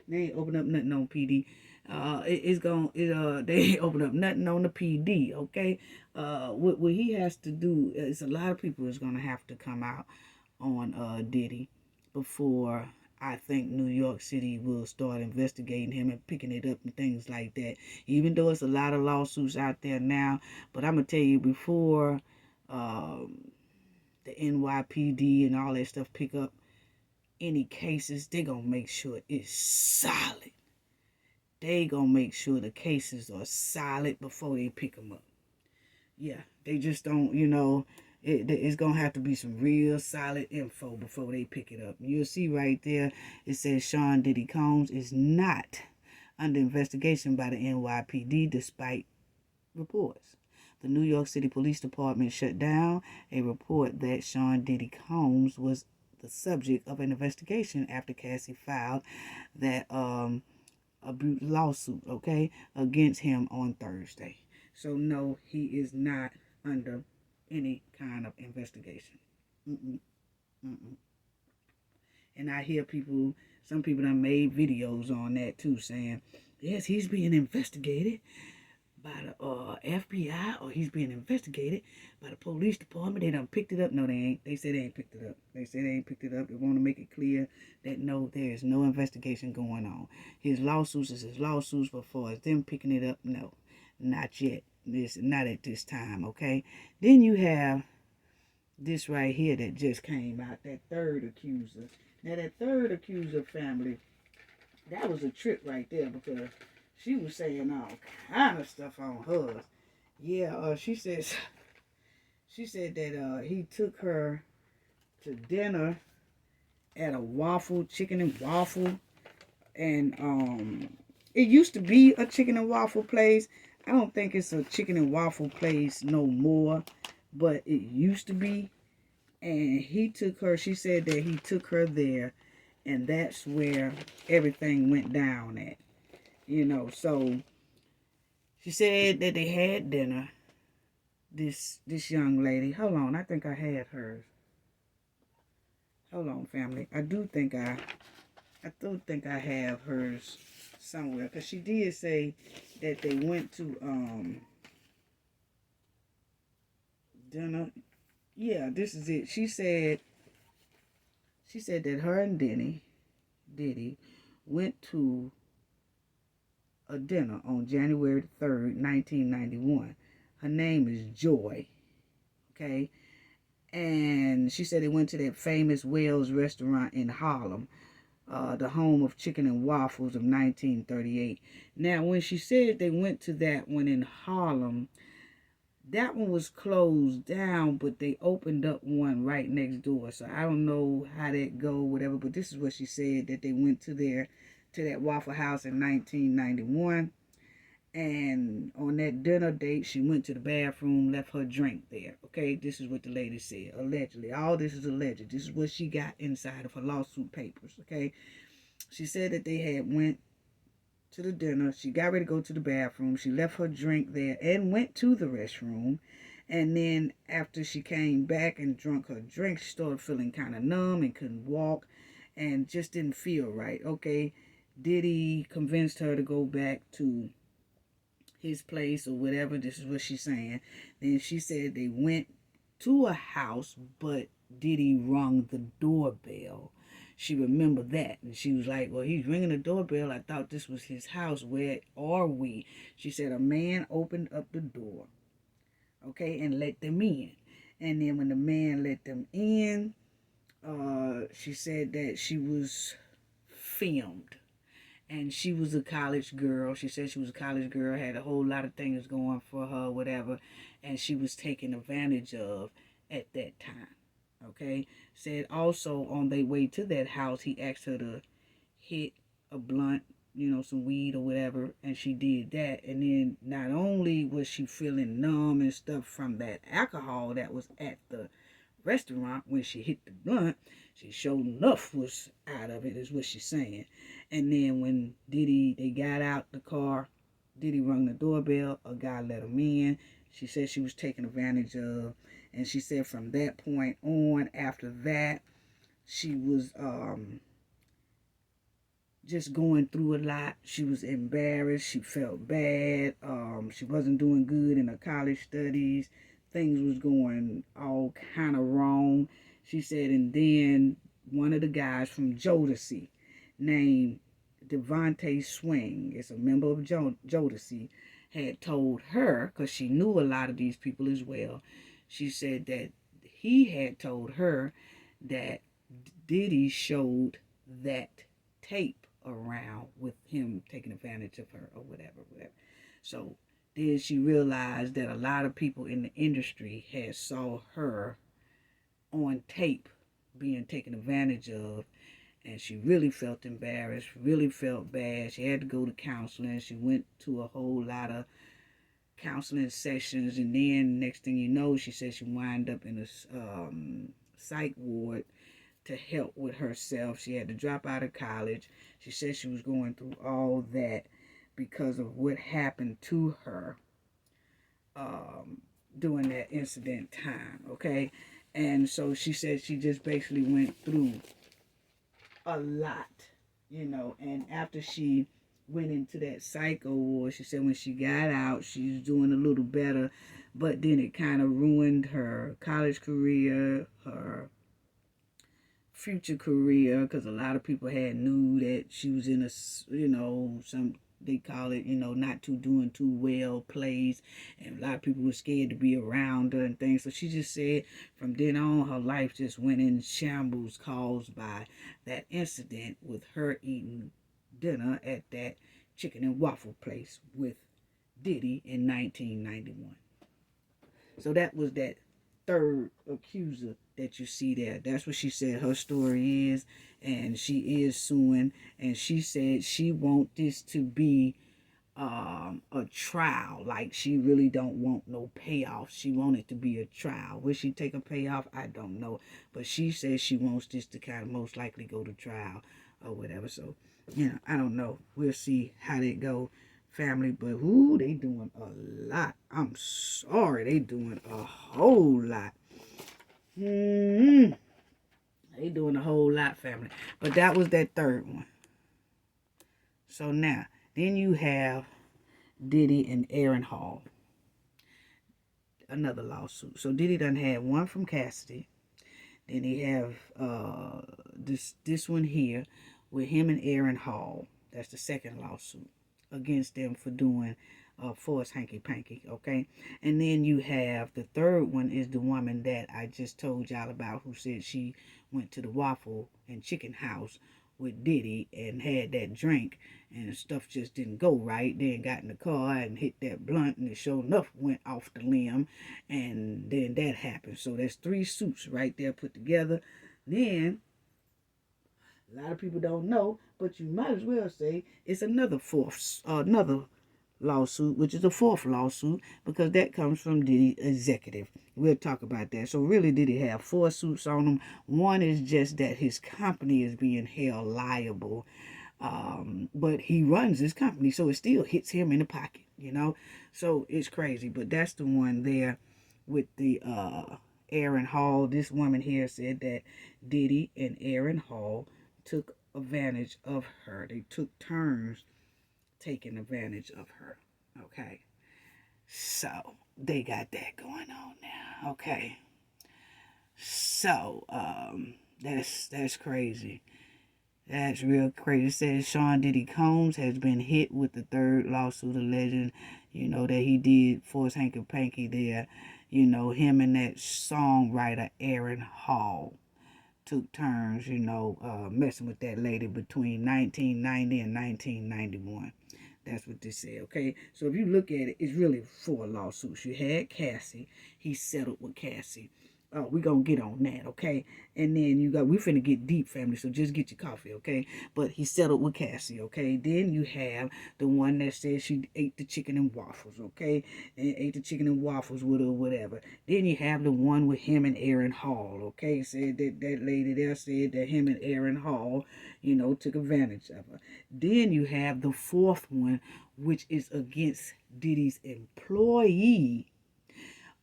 They ain't opened up nothing on PD. They ain't opened up nothing on the PD. Okay, what he has to do is a lot of people is gonna have to come out on Diddy before I think New York City will start investigating him and picking it up and things like that. Even though it's a lot of lawsuits out there now, but I'm gonna tell you before the NYPD and all that stuff pick up any cases, they're gonna make sure it's solid. they gonna make sure the cases are solid before they pick them up. Yeah, they just don't, it's gonna have to be some real solid info before they pick it up. You'll see right there, it says Sean Diddy Combs is not under investigation by the NYPD despite reports. The New York City Police Department shut down a report that Sean Diddy Combs was the subject of an investigation after Cassie filed that a lawsuit, against him on Thursday. So no, he is not under any kind of investigation. Mm-mm, mm-mm. And I hear some people done made videos on that too, saying, yes, he's being investigated by the FBI, or he's being investigated by the police department. They done picked it up. No, they ain't. They said they ain't picked it up. They said they ain't picked it up. They want to make it clear that no, there is no investigation going on. His lawsuits is his lawsuits, but for as them picking it up, no, not yet. Not at this time, okay? Then you have this right here that just came out, that third accuser. Now, that third accuser family, that was a trip right there, because she was saying all kind of stuff on hers. Yeah, she said that he took her to dinner at a chicken and waffle, and it used to be a chicken and waffle place. I don't think it's a chicken and waffle place no more, but it used to be. And he took her, she said that he took her there, and that's where everything went down at. So she said that they had dinner. This young lady. Hold on, I think I had hers. Hold on, family. I do think I have hers somewhere, because she did say that they went to dinner. Yeah, this is it. She said that her and Diddy went to a dinner on January 3rd, 1991. Her name is Joy. Okay? And she said they went to that famous Wells restaurant in Harlem, the home of chicken and waffles of 1938. Now, when she said they went to that one in Harlem, that one was closed down, but they opened up one right next door. So I don't know how that go, whatever, but this is what she said, that they went to that Waffle House in 1991. And on that dinner date, she went to the bathroom, left her drink there. Okay, this is what the lady said, allegedly. All this is alleged. This is what she got inside of her lawsuit papers, okay? She said that they had went to the dinner. She got ready to go to the bathroom. She left her drink there and went to the restroom. And then after she came back and drunk her drink, she started feeling kind of numb and couldn't walk and just didn't feel right. Okay, Diddy convinced her to go back to his place or whatever. This is what she's saying. Then she said they went to a house, but Diddy rung the doorbell. She remembered that, and she was like, well, he's ringing the doorbell. I thought this was his house. Where are we? She said a man opened up the door, okay, and let them in. And then when the man let them in, she said that she was filmed. And she was a college girl. She said she was a college girl, had a whole lot of things going for her, whatever. And she was taken advantage of at that time. Okay? Said also on their way to that house, he asked her to hit a blunt, some weed or whatever. And she did that. And then not only was she feeling numb and stuff from that alcohol that was at the restaurant when she hit the blunt, she sure enough was out of it, is what she's saying. And then when they got out the car, Diddy rung the doorbell, a guy let him in. She said she was taken advantage of. And she said from that point on, after that, she was just going through a lot. She was embarrassed. She felt bad. She wasn't doing good in her college studies. Things was going all kind of wrong. She said, and then one of the guys from Jodeci named Devontae Swing, is a member of Jodeci, had told her, because she knew a lot of these people as well, she said that he had told her that Diddy showed that tape around with him taking advantage of her or whatever. So then she realized that a lot of people in the industry had saw her on tape being taken advantage of, and she really felt embarrassed, really felt bad. She had to go to counseling. She went to a whole lot of counseling sessions, and then next thing you know, she said she wound up in a psych ward to help with herself. She had to drop out of college. She said she was going through all that because of what happened to her during that incident time, okay? And so she said she just basically went through a lot, and after she went into that psycho ward, she said when she got out, she's doing a little better, but then it kind of ruined her college career, her future career, because a lot of people had knew that she was in a, some, they call it, not too doing too well plays, and a lot of people were scared to be around her and things. So she just said from then on, her life just went in shambles caused by that incident with her eating dinner at that chicken and waffle place with Diddy in 1991. So that was that third accuser that you see there. That's what she said her story is, and she is suing, and she said she wants this to be a trial. Like, she really don't want no payoff. She want it to be a trial. Will she take a payoff? I don't know, but she says she wants this to kind of most likely go to trial or whatever. So I don't know. We'll see how that go, family. But ooh, they doing a lot. I'm sorry, they doing a whole lot. They doing a whole lot, family. But that was that third one. So now, then you have Diddy and Aaron Hall. Another lawsuit. So Diddy done had one from Cassie. Then he have this one here with him and Aaron Hall. That's the second lawsuit against them for doing forced hanky-panky, okay? And then you have the third one is the woman that I just told y'all about, who said she went to the Waffle and Chicken House with Diddy and had that drink and stuff just didn't go right. Then got in the car and hit that blunt, and it sure enough went off the limb, and then that happened. So that's 3 suits right there put together. Then a lot of people don't know, but you might as well say it's another lawsuit, which is the 4th lawsuit, because that comes from Diddy executive. We'll talk about that. So really, Diddy have 4 suits on him. One is just that his company is being held liable, but he runs his company, so it still hits him in the pocket, So it's crazy, but that's the one there with the Aaron Hall. This woman here said that Diddy and Aaron Hall took advantage of her. They took turns taking advantage of her. Okay, so they got that going on now. Okay, so that's crazy. That's real crazy. It says Sean Diddy Combs has been hit with the 3rd lawsuit alleging, that he did force hanky-panky there. Him and that songwriter Aaron Hall took turns, messing with that lady between 1990 and 1991. That's what they say, okay? So if you look at it, it's really 4 lawsuits. You had Cassie. He settled with Cassie. We're going to get on that, okay? And then we finna get deep, family, so just get your coffee, okay? But he settled with Cassie, okay? Then you have the one that said she ate the chicken and waffles, okay? And ate the chicken and waffles with her or whatever. Then you have the one with him and Aaron Hall, okay? Said that lady there said that him and Aaron Hall, took advantage of her. Then you have the 4th one, which is against Diddy's employee,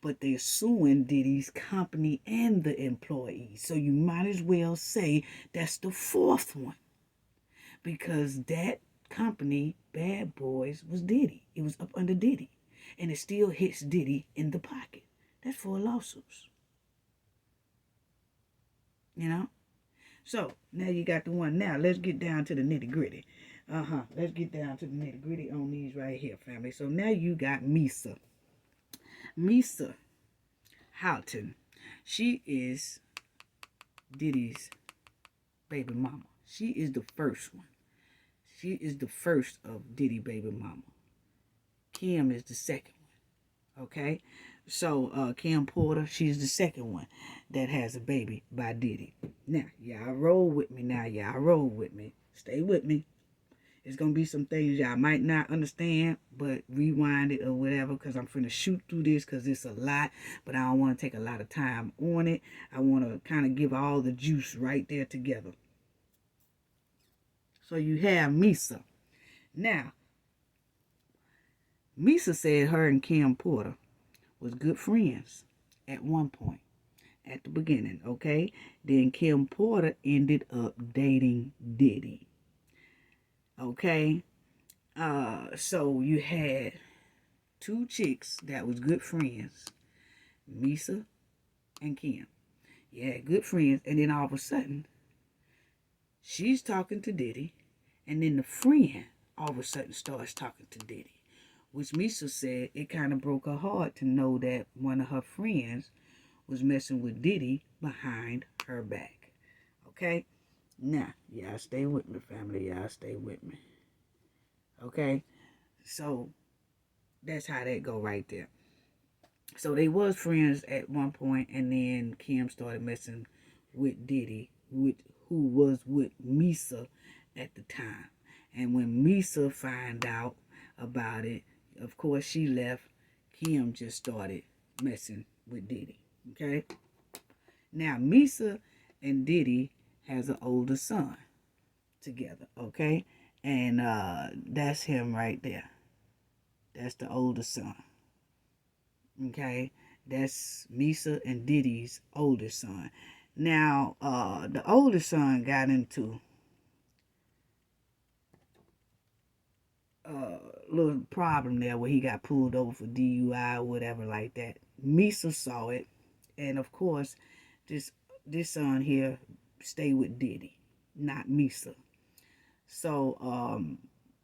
but they're suing Diddy's company and the employees. So you might as well say that's the 4th one, because that company, Bad Boys, was Diddy. It was up under Diddy, and it still hits Diddy in the pocket. That's 4 lawsuits. So now you got the one. Now let's get down to the nitty-gritty. Let's get down to the nitty-gritty on these right here, family. So now you got Misa Houghton. She is Diddy's baby mama. She is the first one She is the first of Diddy baby mama. Kim is the second one. Okay? So Kim Porter, she's the second one that has a baby by Diddy. Now, y'all roll with me now. Y'all roll with me. Stay with me. It's going to be some things y'all might not understand, but rewind it or whatever, because I'm finna shoot through this because it's a lot, but I don't want to take a lot of time on it. I want to kind of give all the juice right there together. So you have Misa. Now, Misa said her and Kim Porter was good friends at one point, at the beginning, okay? Then Kim Porter ended up dating Diddy. Okay, so you had two chicks that was good friends, Misa and Kim. Yeah, good friends, and then all of a sudden, she's talking to Diddy, and then the friend all of a sudden starts talking to Diddy, which Misa said it kind of broke her heart to know that one of her friends was messing with Diddy behind her back. Okay? Now, y'all stay with me, family. Y'all stay with me. Okay? So, that's how that go right there. So, they was friends at one point, and then Kim started messing with Diddy, who was with Misa at the time. And when Misa found out about it, of course, she left. Kim just started messing with Diddy. Okay? Now, Misa and Diddy has an older son together, okay? And that's him right there. That's the older son. Okay? That's Misa and Diddy's oldest son. Now, the older son got into a little problem there where he got pulled over for DUI or whatever like that. Misa saw it, and of course, this son here stayed with Diddy, not Misa. So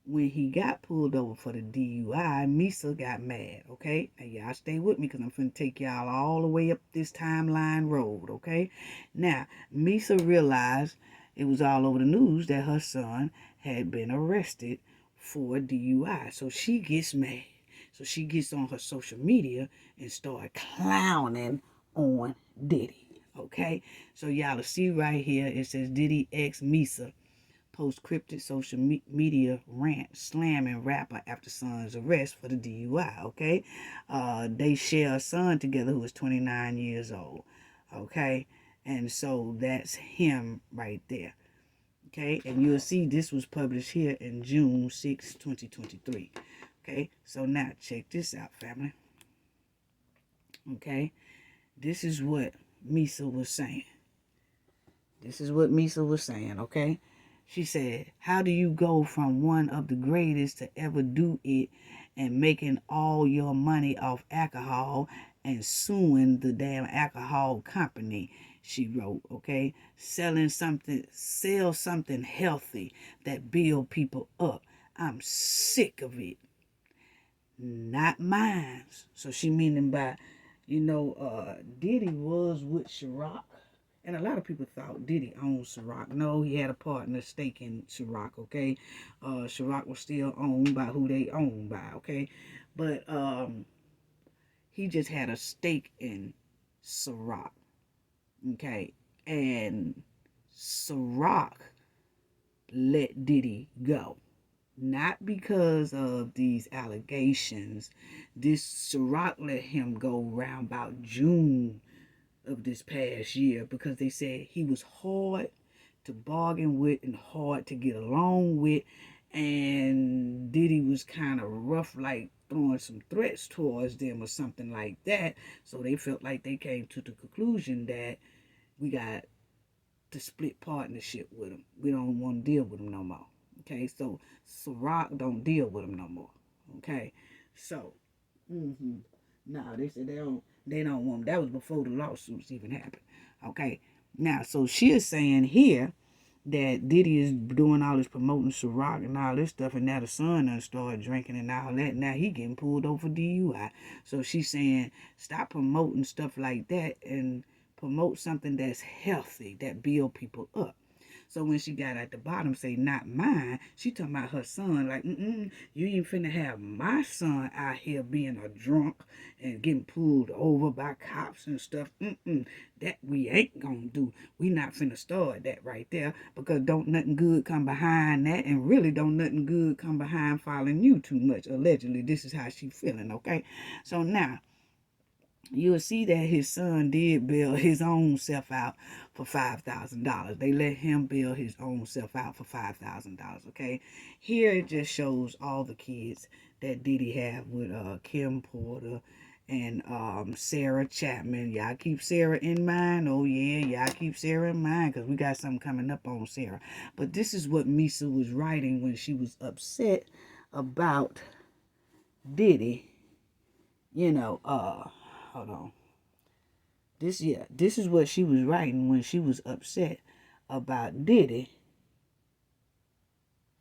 when he got pulled over for the DUI, Misa got mad, okay? Now y'all stay with me because I'm finna take y'all all the way up this timeline road, okay? Now, Misa realized it was all over the news that her son had been arrested for DUI. So she gets mad. So she gets on her social media and start clowning on Diddy. Okay, so y'all will see right here, it says Diddy X Misa post cryptic social media rant slamming rapper after son's arrest for the DUI. Okay, they share a son together who is 29 years old. Okay, and so that's him right there. Okay, and you'll see this was published here in June 6, 2023. Okay, so now check this out, family. Okay, this is what Misa was saying. This is what Misa was saying, okay? She said, how do you go from one of the greatest to ever do it and making all your money off alcohol and suing the damn alcohol company? She wrote, okay? Sell something healthy that build people up. I'm sick of it. Not mine. So she meaning by, Diddy was with Cîroc. And a lot of people thought Diddy owned Cîroc. No, he had a partner stake in Cîroc, okay? Cîroc was still owned by who they owned by, okay? But he just had a stake in Cîroc, okay? And Cîroc let Diddy go. Not because of these allegations. This Cîroc let him go around about June of this past year because they said he was hard to bargain with and hard to get along with, and Diddy was kind of rough, like throwing some threats towards them or something like that. So they felt like they came to the conclusion that we got to split partnership with him. We don't want to deal with him no more. Okay, so Cîroc don't deal with him no more. Okay, so no, they said they don't want him. That was before the lawsuits even happened. Okay, now so she is saying here that Diddy is doing all this promoting Cîroc and all this stuff, and now the son done started drinking and all that. Now he getting pulled over for DUI. So she's saying stop promoting stuff like that and promote something that's healthy, that build people up. So when she got at the bottom, say, not mine, she talking about her son, like, you ain't finna have my son out here being a drunk and getting pulled over by cops and stuff. That we ain't gonna do. We not finna start that right there, because don't nothing good come behind that, and really don't nothing good come behind following you too much. Allegedly, this is how she feeling, okay? So now, you'll see that his son did bail his own self out for $5,000. They let him bail his own self out for $5,000, okay? Here it just shows all the kids that Diddy have with Kim Porter and Sarah Chapman. Y'all keep Sarah in mind. Oh, yeah, y'all keep Sarah in mind, because we got something coming up on Sarah. But this is what Misa was writing when she was upset about Diddy. Hold on. This is what she was writing when she was upset about Diddy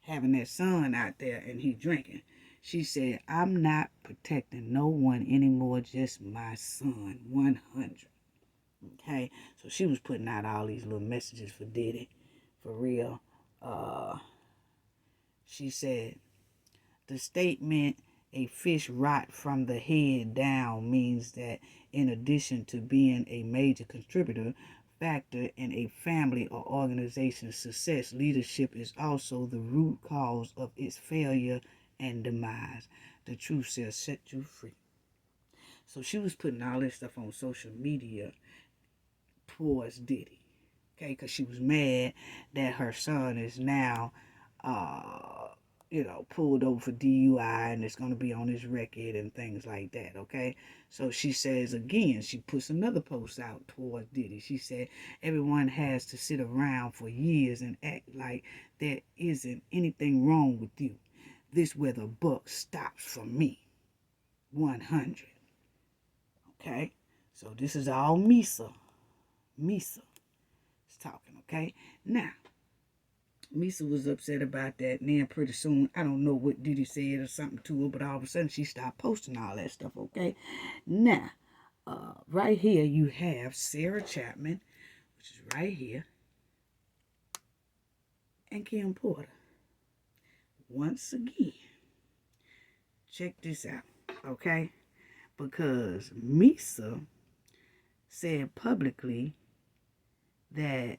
having that son out there and he drinking. She said, I'm not protecting no one anymore, just my son, 100. Okay, so she was putting out all these little messages for Diddy, for real. She said, the statement, a fish rot from the head down, means that in addition to being a major contributor factor in a family or organization's success, leadership is also the root cause of its failure and demise. The truth shall set you free. So she was putting all this stuff on social media towards Diddy, okay, because she was mad that her son is now pulled over for DUI, and it's going to be on his record and things like that, okay? So she says again, she puts another post out towards Diddy. She said, everyone has to sit around for years and act like there isn't anything wrong with you. This where the buck stops for me. 100. Okay? So this is all Misa. Misa is talking, okay? Now, Misa was upset about that, and then pretty soon, I don't know what Diddy said or something to her, but all of a sudden she stopped posting all that stuff, okay? Now, right here you have Sarah Chapman, which is right here, and Kim Porter. Once again, check this out, okay? Because Misa said publicly that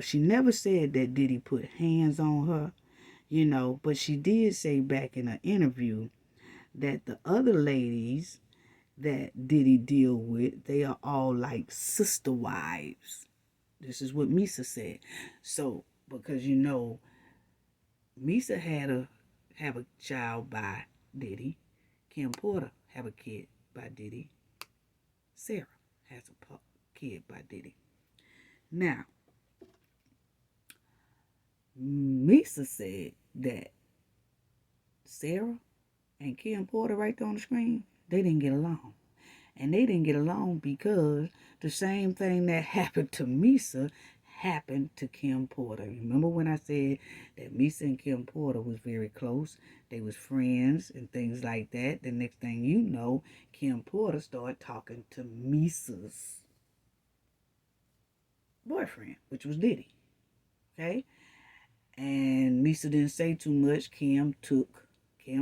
she never said that Diddy put hands on her, but she did say back in an interview that the other ladies that Diddy deal with, they are all like sister wives. This is what Misa said. So, because Misa have a child by Diddy, Kim Porter have a kid by Diddy, Sarah has a kid by Diddy. Now, Misa said that Sarah and Kim Porter right there on the screen, they didn't get along. And they didn't get along because the same thing that happened to Misa happened to Kim Porter. Remember when I said that Misa and Kim Porter was very close? They was friends and things like that. The next thing you know, Kim Porter started talking to Misa's boyfriend, which was Diddy. Okay? And Misa didn't say too much. Kim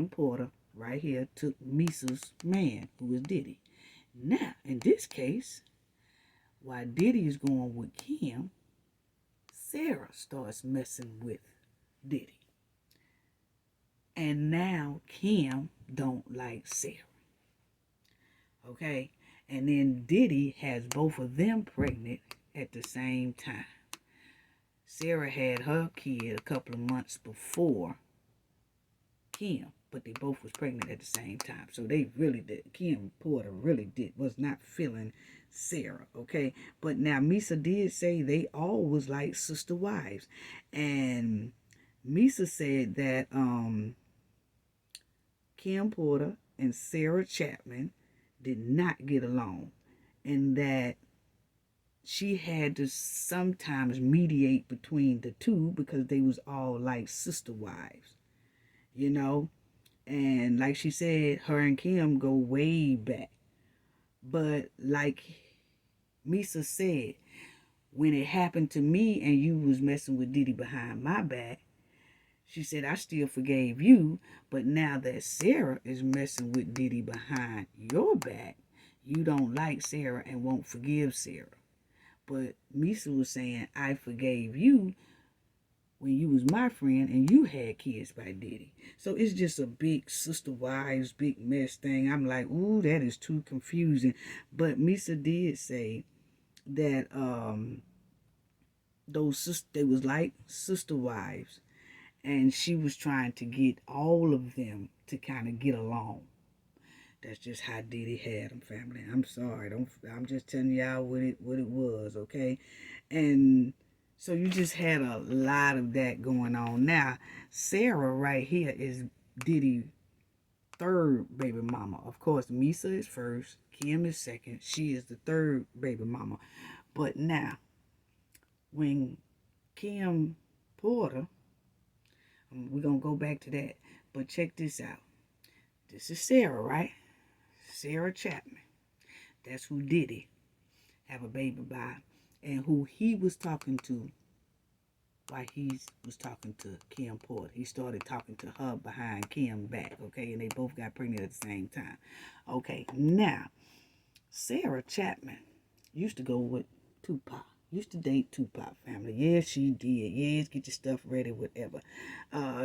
Porter, right here, took Misa's man, who was Diddy. Now, in this case, while Diddy is going with Kim, Sarah starts messing with Diddy. And now Kim don't like Sarah. Okay? And then Diddy has both of them pregnant at the same time. Sarah had her kid a couple of months before Kim, but they both was pregnant at the same time. So they really did. Kim Porter really was not feeling Sarah, okay? But now Misa did say they all was like sister wives. And Misa said that Kim Porter and Sarah Chapman did not get along, and that she had to sometimes mediate between the two because they was all like sister wives, and like she said, her and Kim go way back. But like Misa said, when it happened to me and you was messing with Diddy behind my back, she said, I still forgave you, but now that Sarah is messing with Diddy behind your back, you don't like Sarah and won't forgive Sarah. But Misa was saying, I forgave you when you was my friend and you had kids by Diddy. So it's just a big sister wives, big mess thing. I'm like, ooh, that is too confusing. But Misa did say that they was like sister wives, and she was trying to get all of them to kind of get along. That's just how Diddy had them, family. I'm sorry. I'm just telling y'all what it was, okay? And so you just had a lot of that going on. Now, Sarah right here is Diddy's third baby mama. Of course, Misa is first, Kim is second. She is the third baby mama. But now, when Kim Porter, we're going to go back to that. But check this out. This is Sarah, right? Sarah Chapman. That's who Diddy have a baby by, and who he was talking to while he was talking to Kim Porter. He started talking to her behind Kim back, okay? And they both got pregnant at the same time. Okay, now, Sarah Chapman used to go with Tupac. Used to date Tupac, family. Yes, she did. Yes, get your stuff ready, whatever.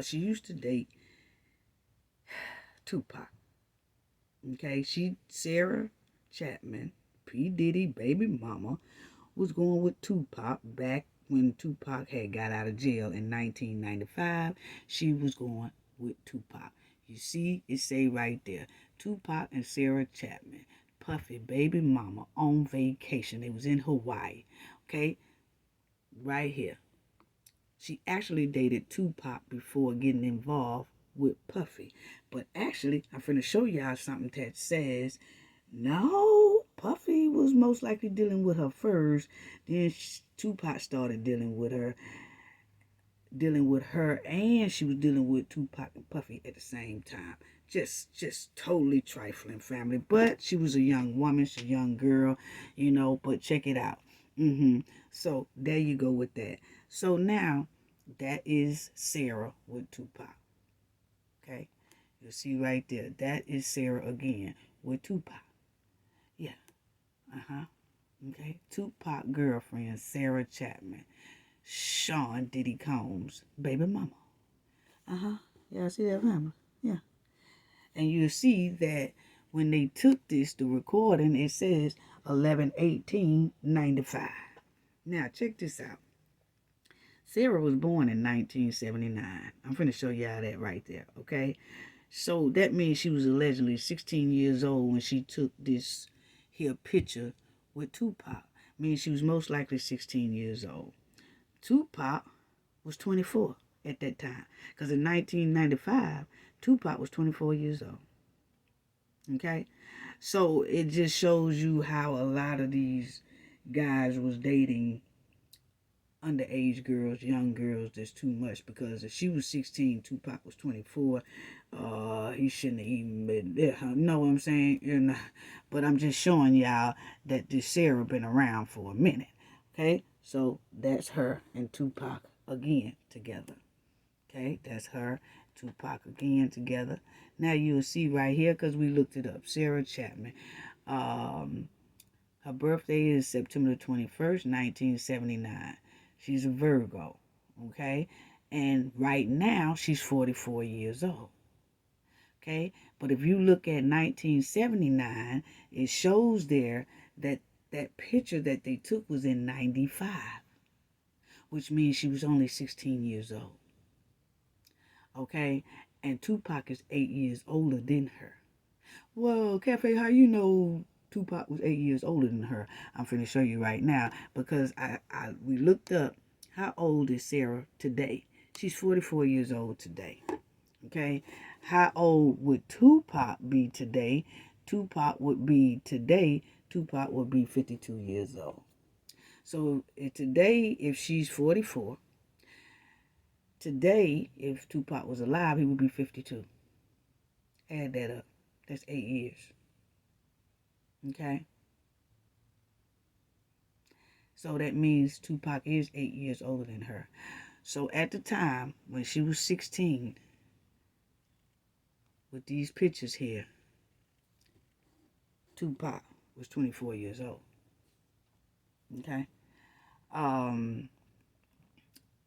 She used to date Tupac. Okay, Sarah Chapman, P. Diddy baby mama, was going with Tupac back when Tupac had got out of jail in 1995. She was going with Tupac. You see, it say right there, Tupac and Sarah Chapman, Puffy baby mama, on vacation. They was in Hawaii. Okay, right here. She actually dated Tupac before getting involved with Puffy. But actually, I'm finna show y'all something that says, no, Puffy was most likely dealing with her first. Then Tupac started dealing with her, and she was dealing with Tupac and Puffy at the same time. Just totally trifling, family. But she was a young woman, she's a young girl, but check it out. So there you go with that. So now, that is Sarah with Tupac. Okay, you see right there. That is Sarah again with Tupac. Yeah. Okay. Tupac girlfriend Sarah Chapman, Sean Diddy Combs baby mama. Yeah, see that family. Yeah. And you see that when they took the recording, it says 11/18/95. Now check this out. Sarah was born in 1979. I'm going to show y'all that right there, okay? So that means she was allegedly 16 years old when she took this here picture with Tupac. Means she was most likely 16 years old. Tupac was 24 at that time. Because in 1995, Tupac was 24 years old. Okay? So it just shows you how a lot of these guys was dating underage girls, young girls. That's too much, because if she was 16, Tupac was 24. He shouldn't have even been there. Know what I'm saying? But I'm just showing y'all that this Sarah been around for a minute. Okay, so that's her and Tupac again together. Okay, that's her, Tupac again together. Now you'll see right here, because we looked it up. Sarah Chapman. Her birthday is September 21st, 1979. She's a Virgo, okay? And right now, she's 44 years old, okay? But if you look at 1979, it shows there that that picture that they took was in 95, which means she was only 16 years old, okay? And Tupac is 8 years older than her. Well, Cafe, how you know Tupac was 8 years older than her? I'm finna show you right now, because we looked up how old is Sarah today. She's 44 years old today. Okay, how old would Tupac be today? Tupac would be 52 years old. So today, if she's 44, today, if Tupac was alive, he would be 52. Add that up. That's 8 years. Okay. So that means Tupac is 8 years older than her. So at the time when she was 16, with these pictures here, Tupac was 24 years old. Okay?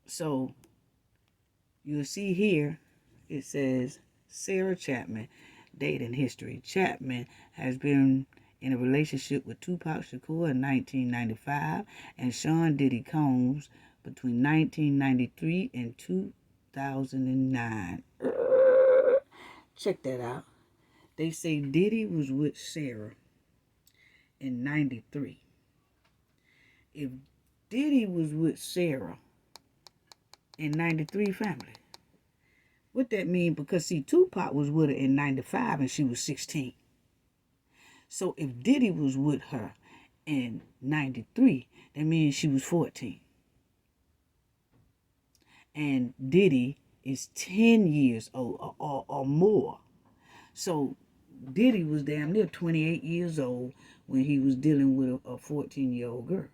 So you'll see here, it says Sarah Chapman, dating history. Chapman has been in a relationship with Tupac Shakur in 1995 and Sean Diddy Combs between 1993 and 2009. Check that out. They say Diddy was with Sarah in 93. If Diddy was with Sarah in 93, family, what that mean? Because see, Tupac was with her in 95 and she was 16. So if Diddy was with her in 93, that means she was 14. And Diddy is 10 years old or more. So Diddy was damn near 28 years old when he was dealing with a 14-year-old girl.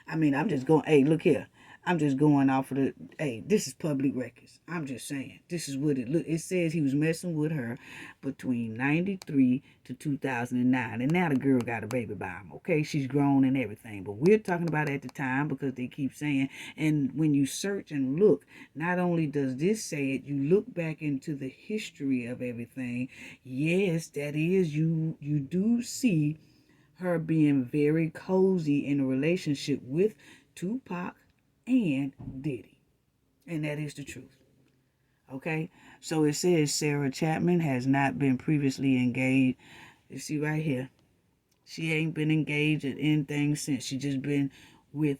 I mean, I'm just going, hey, look here. I'm just going off of hey, this is public records. I'm just saying. This is what it look. It says he was messing with her between 93 to 2009. And now the girl got a baby by him, okay? She's grown and everything. But we're talking about at the time because they keep saying, and when you search and look, not only does this say it, you look back into the history of everything. Yes, that is, you do see her being very cozy in a relationship with Tupac and Diddy. And that is the truth. Okay? So it says Sarah Chapman has not been previously engaged. You see right here. She ain't been engaged in anything since. She just been with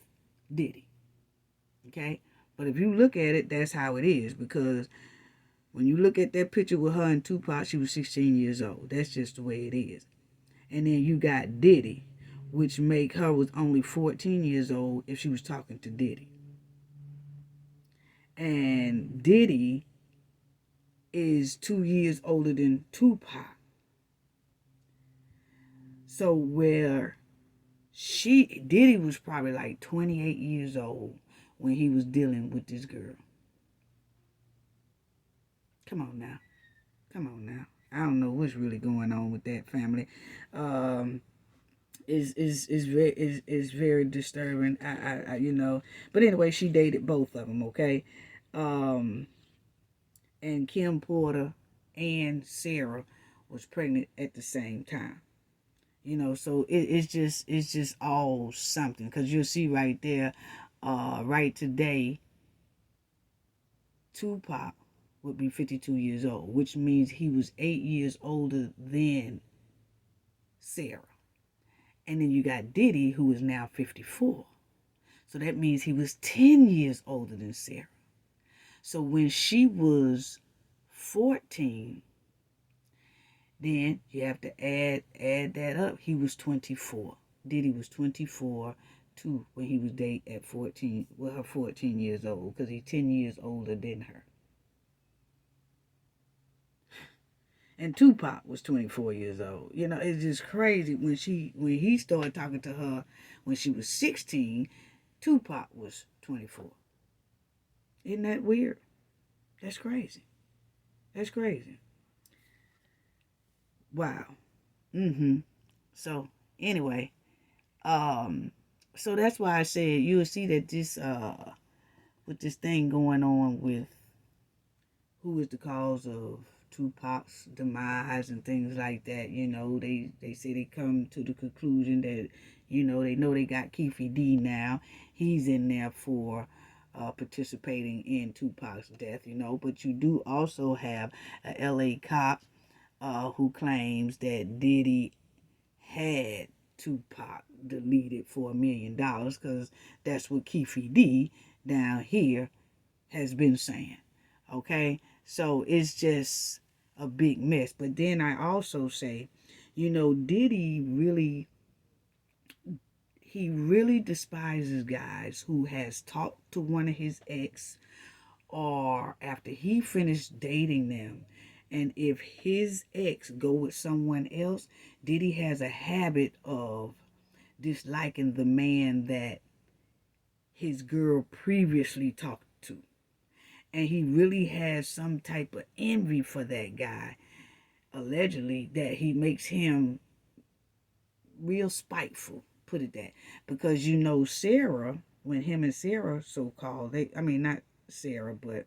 Diddy. Okay? But if you look at it, that's how it is. Because when you look at that picture with her and Tupac, she was 16 years old. That's just the way it is. And then you got Diddy, which make her was only 14 years old if she was talking to Diddy. And Diddy is 2 years older than Tupac. So where Diddy was probably like 28 years old when he was dealing with this girl. Come on now. Come on now. I don't know what's really going on with that family. Is very disturbing. I you know. But anyway, she dated both of them, okay? And Kim Porter and Sarah was pregnant at the same time. You know, so it's just all something. Because you'll see right there, right today, Tupac would be 52 years old, which means he was 8 years older than Sarah. And then you got Diddy, who is now 54. So that means he was 10 years older than Sarah. So when she was 14, then you have to add that up. He was 24. Diddy was 24 too when he was dating at 14, well, her 14 years old, because he's 10 years older than her. And Tupac was 24 years old. You know, it's just crazy when he started talking to her when she was 16, Tupac was 24. Isn't that weird? That's crazy. That's crazy. Wow. So anyway, so that's why I said you'll see that this with this thing going on with who is the cause of Tupac's demise and things like that, you know, they say they come to the conclusion that, you know they got Keefe D now. He's in there for participating in Tupac's death, you know, but you do also have a LA cop who claims that Diddy had Tupac deleted for $1 million, because that's what Keefe D down here has been saying. Okay, so it's just a big mess. But then I also say, you know, Diddy really despises guys who has talked to one of his ex, or after he finished dating them, and if his ex go with someone else, Diddy has a habit of disliking the man that his girl previously talked to. And he really has some type of envy for that guy, allegedly, that he makes him real spiteful, put it that. Because Sarah, when him and Sarah so-called, not Sarah, but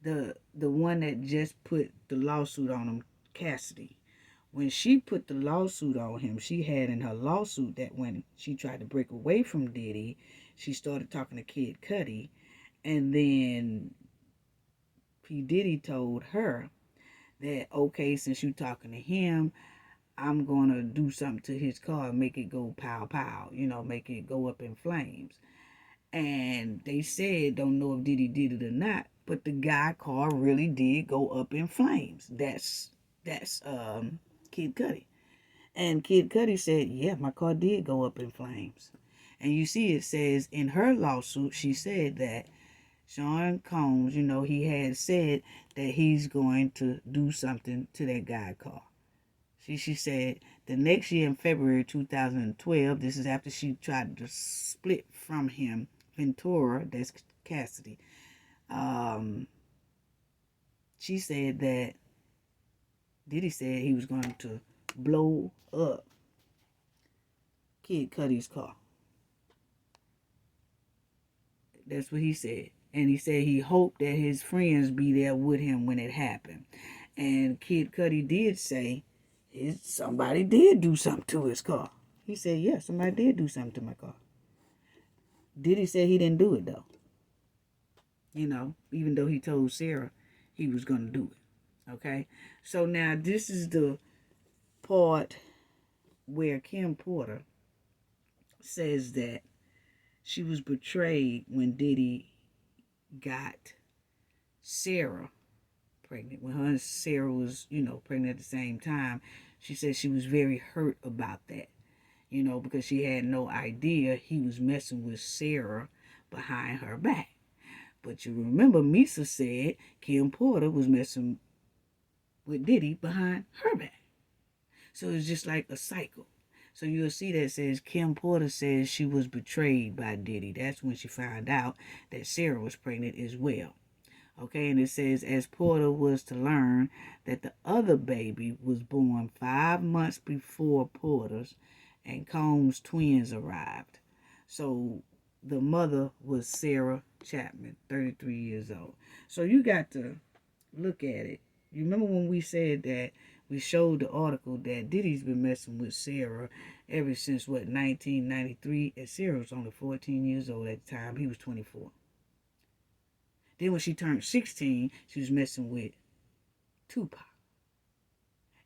the one that just put the lawsuit on him, Cassie. When she put the lawsuit on him, she had in her lawsuit that when she tried to break away from Diddy, she started talking to Kid Cudi, and then P. Diddy told her that, okay, since you talking to him, I'm going to do something to his car and make it go pow pow, make it go up in flames. And they said, don't know if Diddy did it or not, but the guy car really did go up in flames. That's Kid Cudi. And Kid Cudi said, yeah, my car did go up in flames. And you see it says in her lawsuit, she said that Sean Combs, he had said that he's going to do something to that guy car. She said the next year in February 2012, this is after she tried to split from him, Ventura, that's Cassidy. She said that Diddy said he was going to blow up Kid Cudi's car. That's what he said. And he said he hoped that his friends be there with him when it happened. And Kid Cudi did say somebody did do something to his car. He said, yeah, somebody did do something to my car. Diddy said he didn't do it, though. Even though he told Sarah he was going to do it. Okay? So now this is the part where Kim Porter says that she was betrayed when Diddy got Sarah pregnant. When her and Sarah was, pregnant at the same time, she said she was very hurt about that, because she had no idea he was messing with Sarah behind her back. But you remember Misa said Kim Porter was messing with Diddy behind her back. So it's just like a cycle. So you'll see that says Kim Porter says she was betrayed by Diddy. That's when she found out that Sarah was pregnant as well. Okay, and it says as Porter was to learn that the other baby was born 5 months before Porter's and Combs' twins arrived. So the mother was Sarah Chapman, 33 years old. So you got to look at it. You remember when we said that we showed the article that Diddy's been messing with Sarah ever since, 1993? And Sarah was only 14 years old at the time. He was 24. Then when she turned 16, she was messing with Tupac.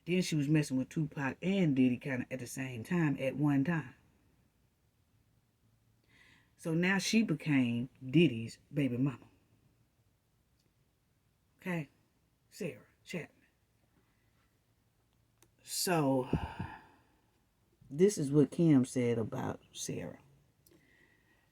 Then she was messing with Tupac and Diddy kind of at the same time, at one time. So now she became Diddy's baby mama. Okay? Sarah Chapman. So, this is what Kim said about Sarah.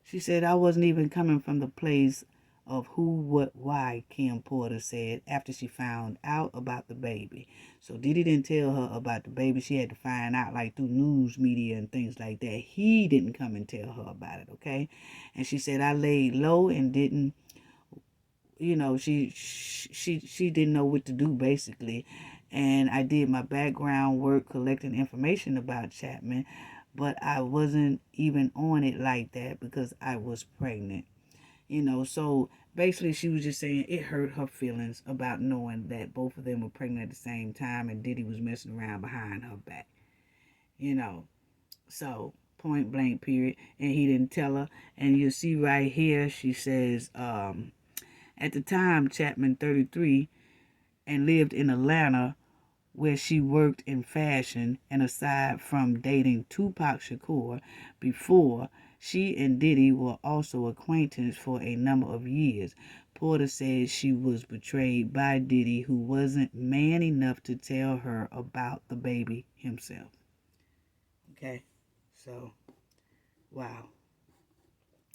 She said, I wasn't even coming from the place of who, what, why, Kim Porter said after she found out about the baby. So Diddy didn't tell her about the baby. She had to find out like through news media and things like that. He didn't come and tell her about it, okay? And she said, I laid low and didn't, she didn't know what to do basically. And I did my background work collecting information about Chapman, but I wasn't even on it like that because I was pregnant. So basically she was just saying it hurt her feelings about knowing that both of them were pregnant at the same time and Diddy was messing around behind her back. So point blank period. And he didn't tell her. And you see right here, she says, at the time, Chapman, 33, and lived in Atlanta where she worked in fashion, and aside from dating Tupac Shakur before, she and Diddy were also acquaintances for a number of years. Porter said she was betrayed by Diddy, who wasn't man enough to tell her about the baby himself. Okay, so, wow.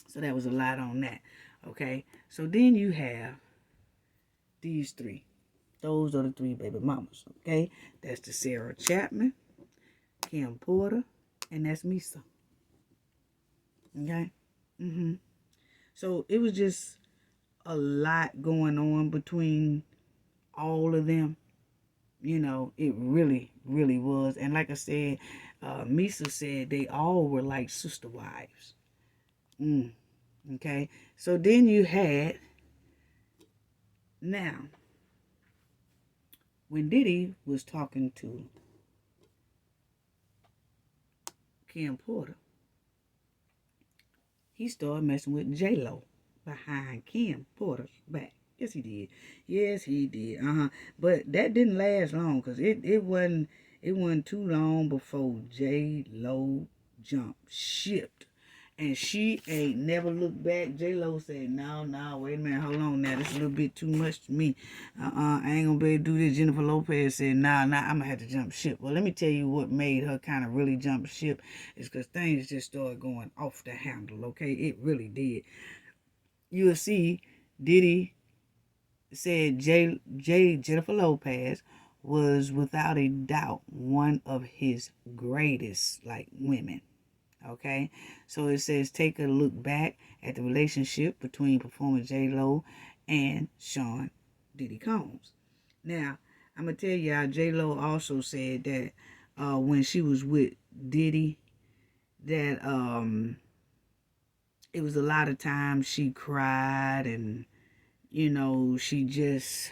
So that was a lot on that. Okay, so then you have these three. Those are the three baby mamas, okay? That's the Sarah Chapman, Kim Porter, and that's Misa. Okay? So it was just a lot going on between all of them. It really, really was. And like I said, Misa said they all were like sister wives. Okay? So then you had, now, when Diddy was talking to Kim Porter, he started messing with J-Lo behind Kim Porter's back. Yes, he did. Yes, he did. But that didn't last long, because it wasn't too long before J-Lo jumped ship. And she ain't never looked back. J-Lo said, no, wait a minute, hold on now. This is a little bit too much to me. I ain't gonna be able to do this. Jennifer Lopez said, nah, I'm gonna have to jump ship. Well, let me tell you what made her kind of really jump ship is because things just started going off the handle, okay? It really did. You'll see Diddy said Jennifer Lopez was without a doubt one of his greatest, women. Okay, so it says take a look back at the relationship between performer J-Lo and Sean Diddy Combs. Now, I'm gonna tell y'all, J-Lo also said that when she was with Diddy, that it was a lot of times she cried, and she just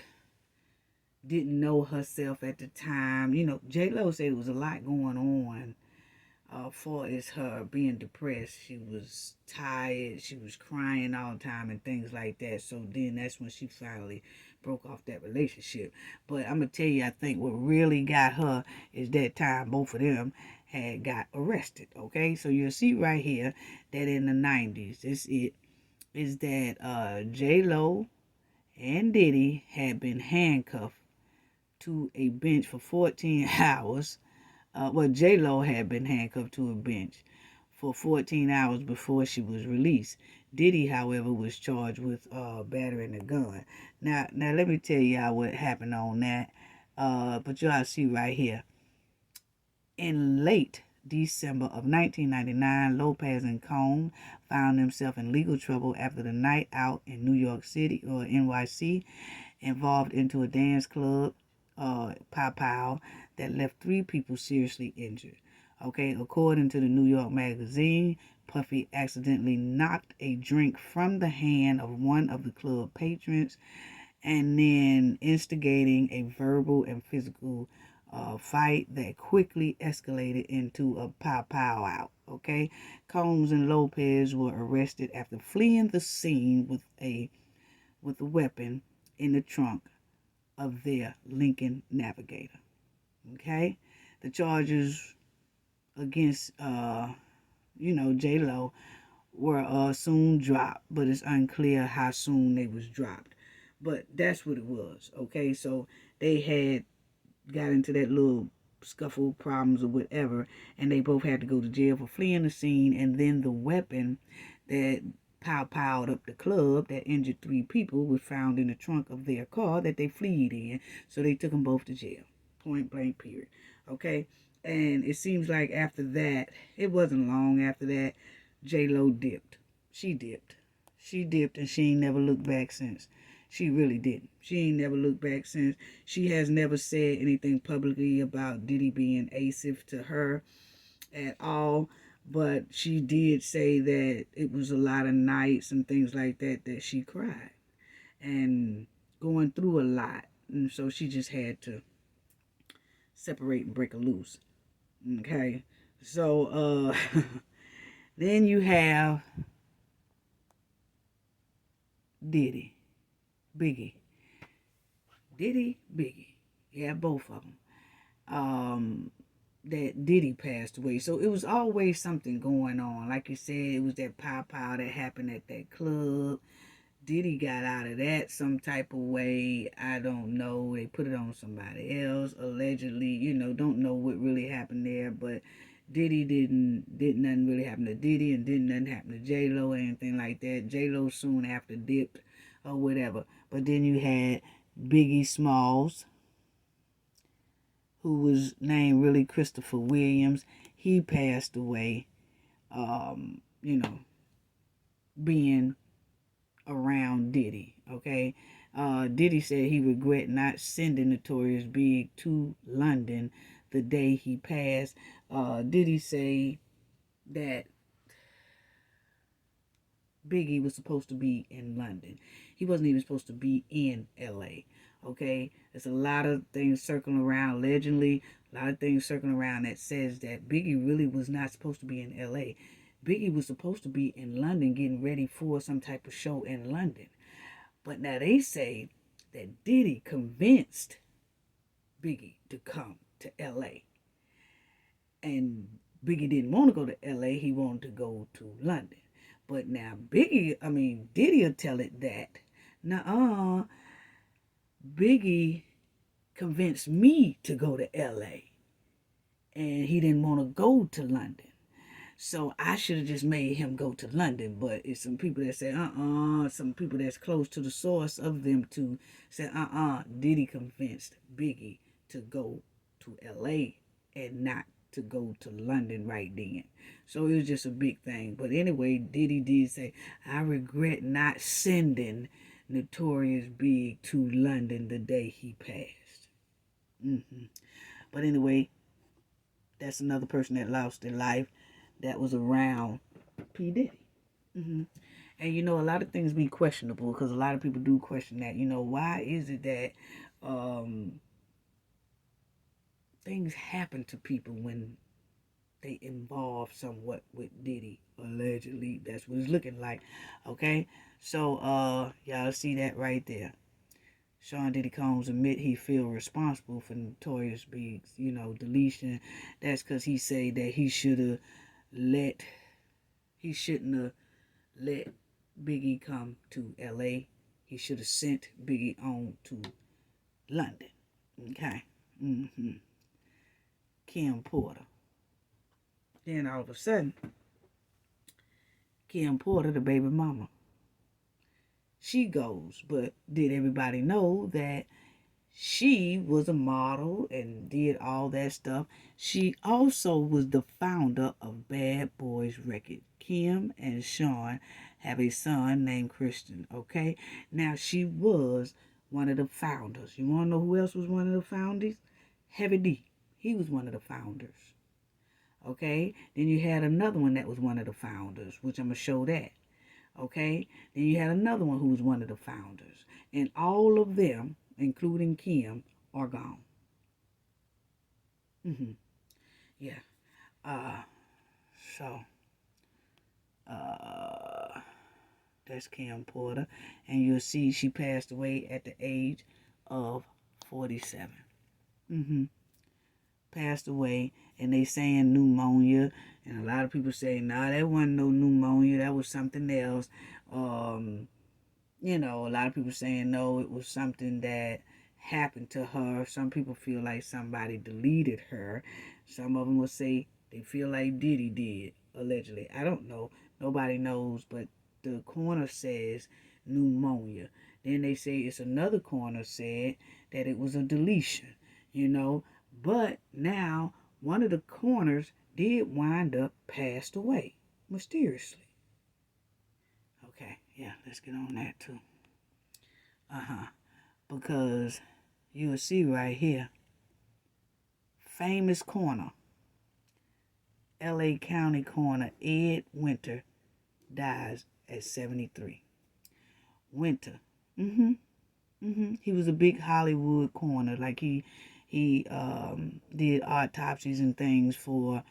didn't know herself at the time. J-Lo said it was a lot going on. For as her being depressed, she was tired, she was crying all the time and things like that. So then that's when she finally broke off that relationship. But I'm gonna tell you, I think what really got her is that time both of them had got arrested. Okay, so you'll see right here that in the 90s, is that J-Lo and Diddy had been handcuffed to a bench for 14 hours. J-Lo had been handcuffed to a bench for 14 hours before she was released. Diddy, however, was charged with battering a gun. Now, let me tell y'all what happened on that. But y'all see right here. In late December of 1999, Lopez and Combs found themselves in legal trouble after the night out in New York City, or NYC, involved into a dance club, pow, that left 3 people seriously injured. Okay, according to the New York Magazine, Puffy accidentally knocked a drink from the hand of one of the club patrons, and then instigating a verbal and physical fight that quickly escalated into a pow out. Okay, Combs and Lopez were arrested after fleeing the scene with a weapon in the trunk of their Lincoln Navigator. Okay, the charges against J-Lo were soon dropped, but it's unclear how soon they was dropped. But that's what it was. Okay, so they had got into that little scuffle, problems or whatever, and they both had to go to jail for fleeing the scene. And then the weapon that powed up the club that injured 3 people was found in the trunk of their car that they fled in. So they took them both to jail. Point blank, period. Okay? And it seems like after that, it wasn't long after that, J-Lo dipped. She dipped and she ain't never looked back since. She really didn't. She ain't never looked back since. She has never said anything publicly about Diddy being abusive to her at all. But she did say that it was a lot of nights and things like that that she cried and going through a lot. And so she just had to separate and break her loose. Okay. So then you have Diddy. Biggie. Yeah, both of them. That Diddy passed away. So it was always something going on. Like you said, it was that pow that happened at that club. Diddy got out of that some type of way. I don't know. They put it on somebody else. Allegedly, don't know what really happened there. But Diddy didn't nothing really happen to Diddy, and didn't nothing happen to J-Lo or anything like that. J-Lo soon after dipped or whatever. But then you had Biggie Smalls, who was named really Christopher Williams, he passed away, you know, being around Diddy, okay? Diddy said he regret not sending Notorious Big to London the day he passed. Diddy say that Biggie was supposed to be in London. He wasn't even supposed to be in LA. Okay? There's a lot of things circling around, allegedly, a lot of things circling around that says that Biggie really was not supposed to be in LA. Biggie was supposed to be in London getting ready for some type of show in London. But now they say that Diddy convinced Biggie to come to LA. And Biggie didn't want to go to LA, he wanted to go to London. But now Diddy will tell it that, nuh-uh, Biggie convinced me to go to LA. And he didn't want to go to London. So I should have just made him go to London. But it's some people that say, some people that's close to the source of them to say, Diddy convinced Biggie to go to LA and not to go to London right then. So it was just a big thing. But anyway, Diddy did say, I regret not sending Notorious Big to London the day he passed. But anyway, that's another person that lost their life that was around P. Diddy. And you know, a lot of things be questionable because a lot of people do question that. You know, why is it that things happen to people when they involve somewhat with Diddy? Allegedly, that's what it's looking like. Okay, so y'all see that right there. Sean Diddy Combs admit he feel responsible for Notorious Big's, deletion. That's because he say that he shouldn't have let Biggie come to LA. He should have sent Biggie on to London. Okay. Kim Porter. Then all of a sudden, Kim Porter, the baby mama, she goes. But did everybody know that she was a model and did all that stuff? She also was the founder of Bad Boys Records. Kim and Sean have a son named Christian, okay? Now, she was one of the founders. You want to know who else was one of the founders? Heavy D. He was one of the founders, okay? Then you had another one that was one of the founders, which I'm going to show that, okay? Then you had another one who was one of the founders. And all of them, including Kim, are gone. Yeah. That's Kim Porter. And you'll see she passed away at the age of 47. Passed away, and they saying pneumonia. And a lot of people say, nah, that wasn't no pneumonia. That was something else. A lot of people saying, no, it was something that happened to her. Some people feel like somebody deleted her. Some of them will say they feel like Diddy did, allegedly. I don't know. Nobody knows, but the coroner says pneumonia. Then they say it's another coroner said that it was a deletion, But now, one of the coroners did wind up passed away, mysteriously. Okay, yeah, let's get on that too. Because you'll see right here, famous coroner, L.A. County Coroner Ed Winter dies at 73. Winter. He was a big Hollywood coroner. Like he did autopsies and things for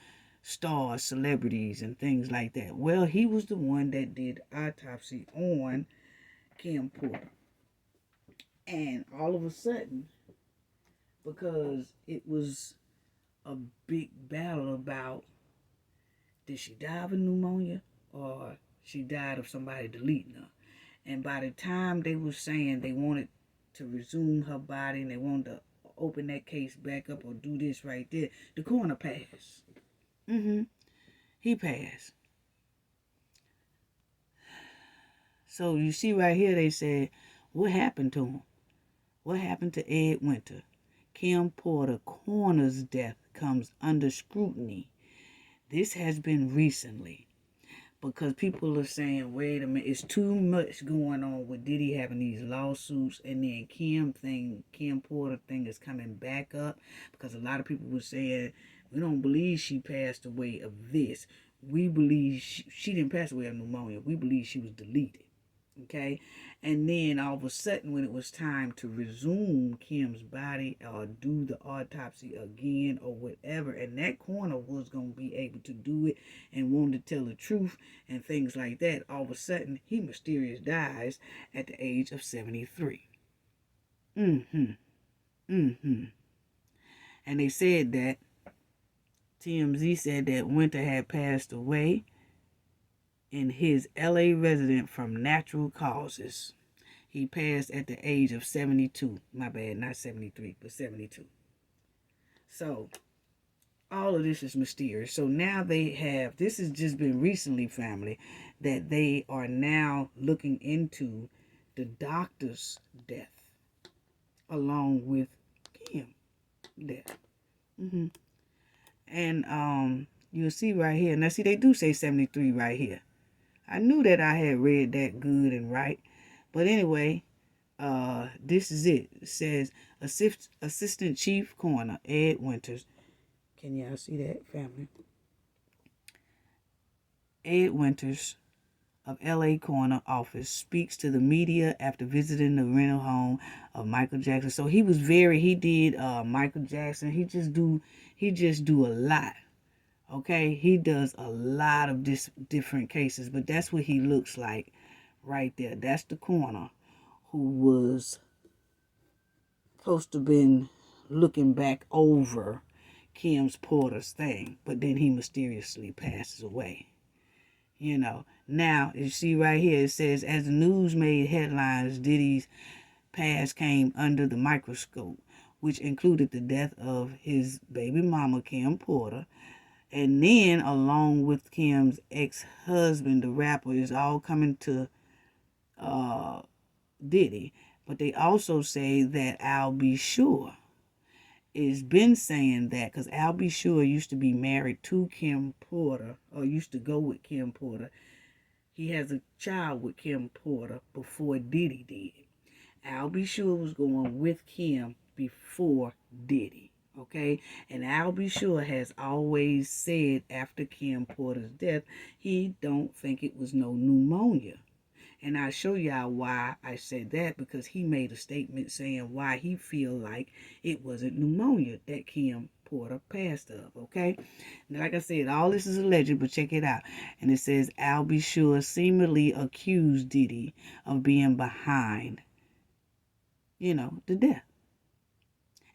stars, celebrities, and things like that. Well, he was the one that did autopsy on Kim Porter. And all of a sudden, because it was a big battle about did she die of a pneumonia or she died of somebody deleting her. And by the time they were saying they wanted to resume her body and they wanted to open that case back up or do this right there, the coroner passed. He passed. So you see right here, they said, what happened to him? What happened to Ed Winter? Kim Porter coroner's death comes under scrutiny. This has been recently because people are saying, wait a minute, it's too much going on with Diddy having these lawsuits, and then Kim Porter thing is coming back up because a lot of people were saying, we don't believe she passed away of this. We believe she didn't pass away of pneumonia. We believe she was deleted. Okay, and then all of a sudden, when it was time to resume Kim's body or do the autopsy again or whatever, and that coroner was going to be able to do it and wanted to tell the truth and things like that, all of a sudden, he mysteriously dies at the age of 73. And they said that, TMZ said that Winter had passed away in his LA residence from natural causes. He passed at the age of 72. My bad, not 73, but 72. So, all of this is mysterious. So now they have, this has just been recently, family, that they are now looking into the doctor's death along with Kim's death. And you'll see right here. Now, see, they do say 73 right here. I knew that I had read that good and right. But anyway, this is it. It says, Assistant Chief Coroner Ed Winters. Can y'all see that, family? Ed Winters of LA Coroner Office speaks to the media after visiting the rental home of Michael Jackson. So he did Michael Jackson. He just do a lot. Okay, he does a lot of different cases, but that's what he looks like right there. That's the coroner who was supposed to have been looking back over Kim's Porter's thing, but then he mysteriously passes away. You know, now you see right here, it says, as the news made headlines, Diddy's past came under the microscope, which included the death of his baby mama, Kim Porter. And then, along with Kim's ex-husband, the rapper, is all coming to Diddy. But they also say that Al B. Sure has been saying that, because Al B. Sure used to be married to Kim Porter, or used to go with Kim Porter. He has a child with Kim Porter before Diddy did. Al B. Sure was going with Kim before Diddy. Okay, and Al B. Sure has always said after Kim Porter's death, he don't think it was no pneumonia. And I'll show y'all why I said that, because he made a statement saying why he feel like it wasn't pneumonia that Kim Porter passed of, okay? Now, like I said, all this is alleged, but check it out. And it says, Al B. Sure seemingly accused Diddy of being behind, the death.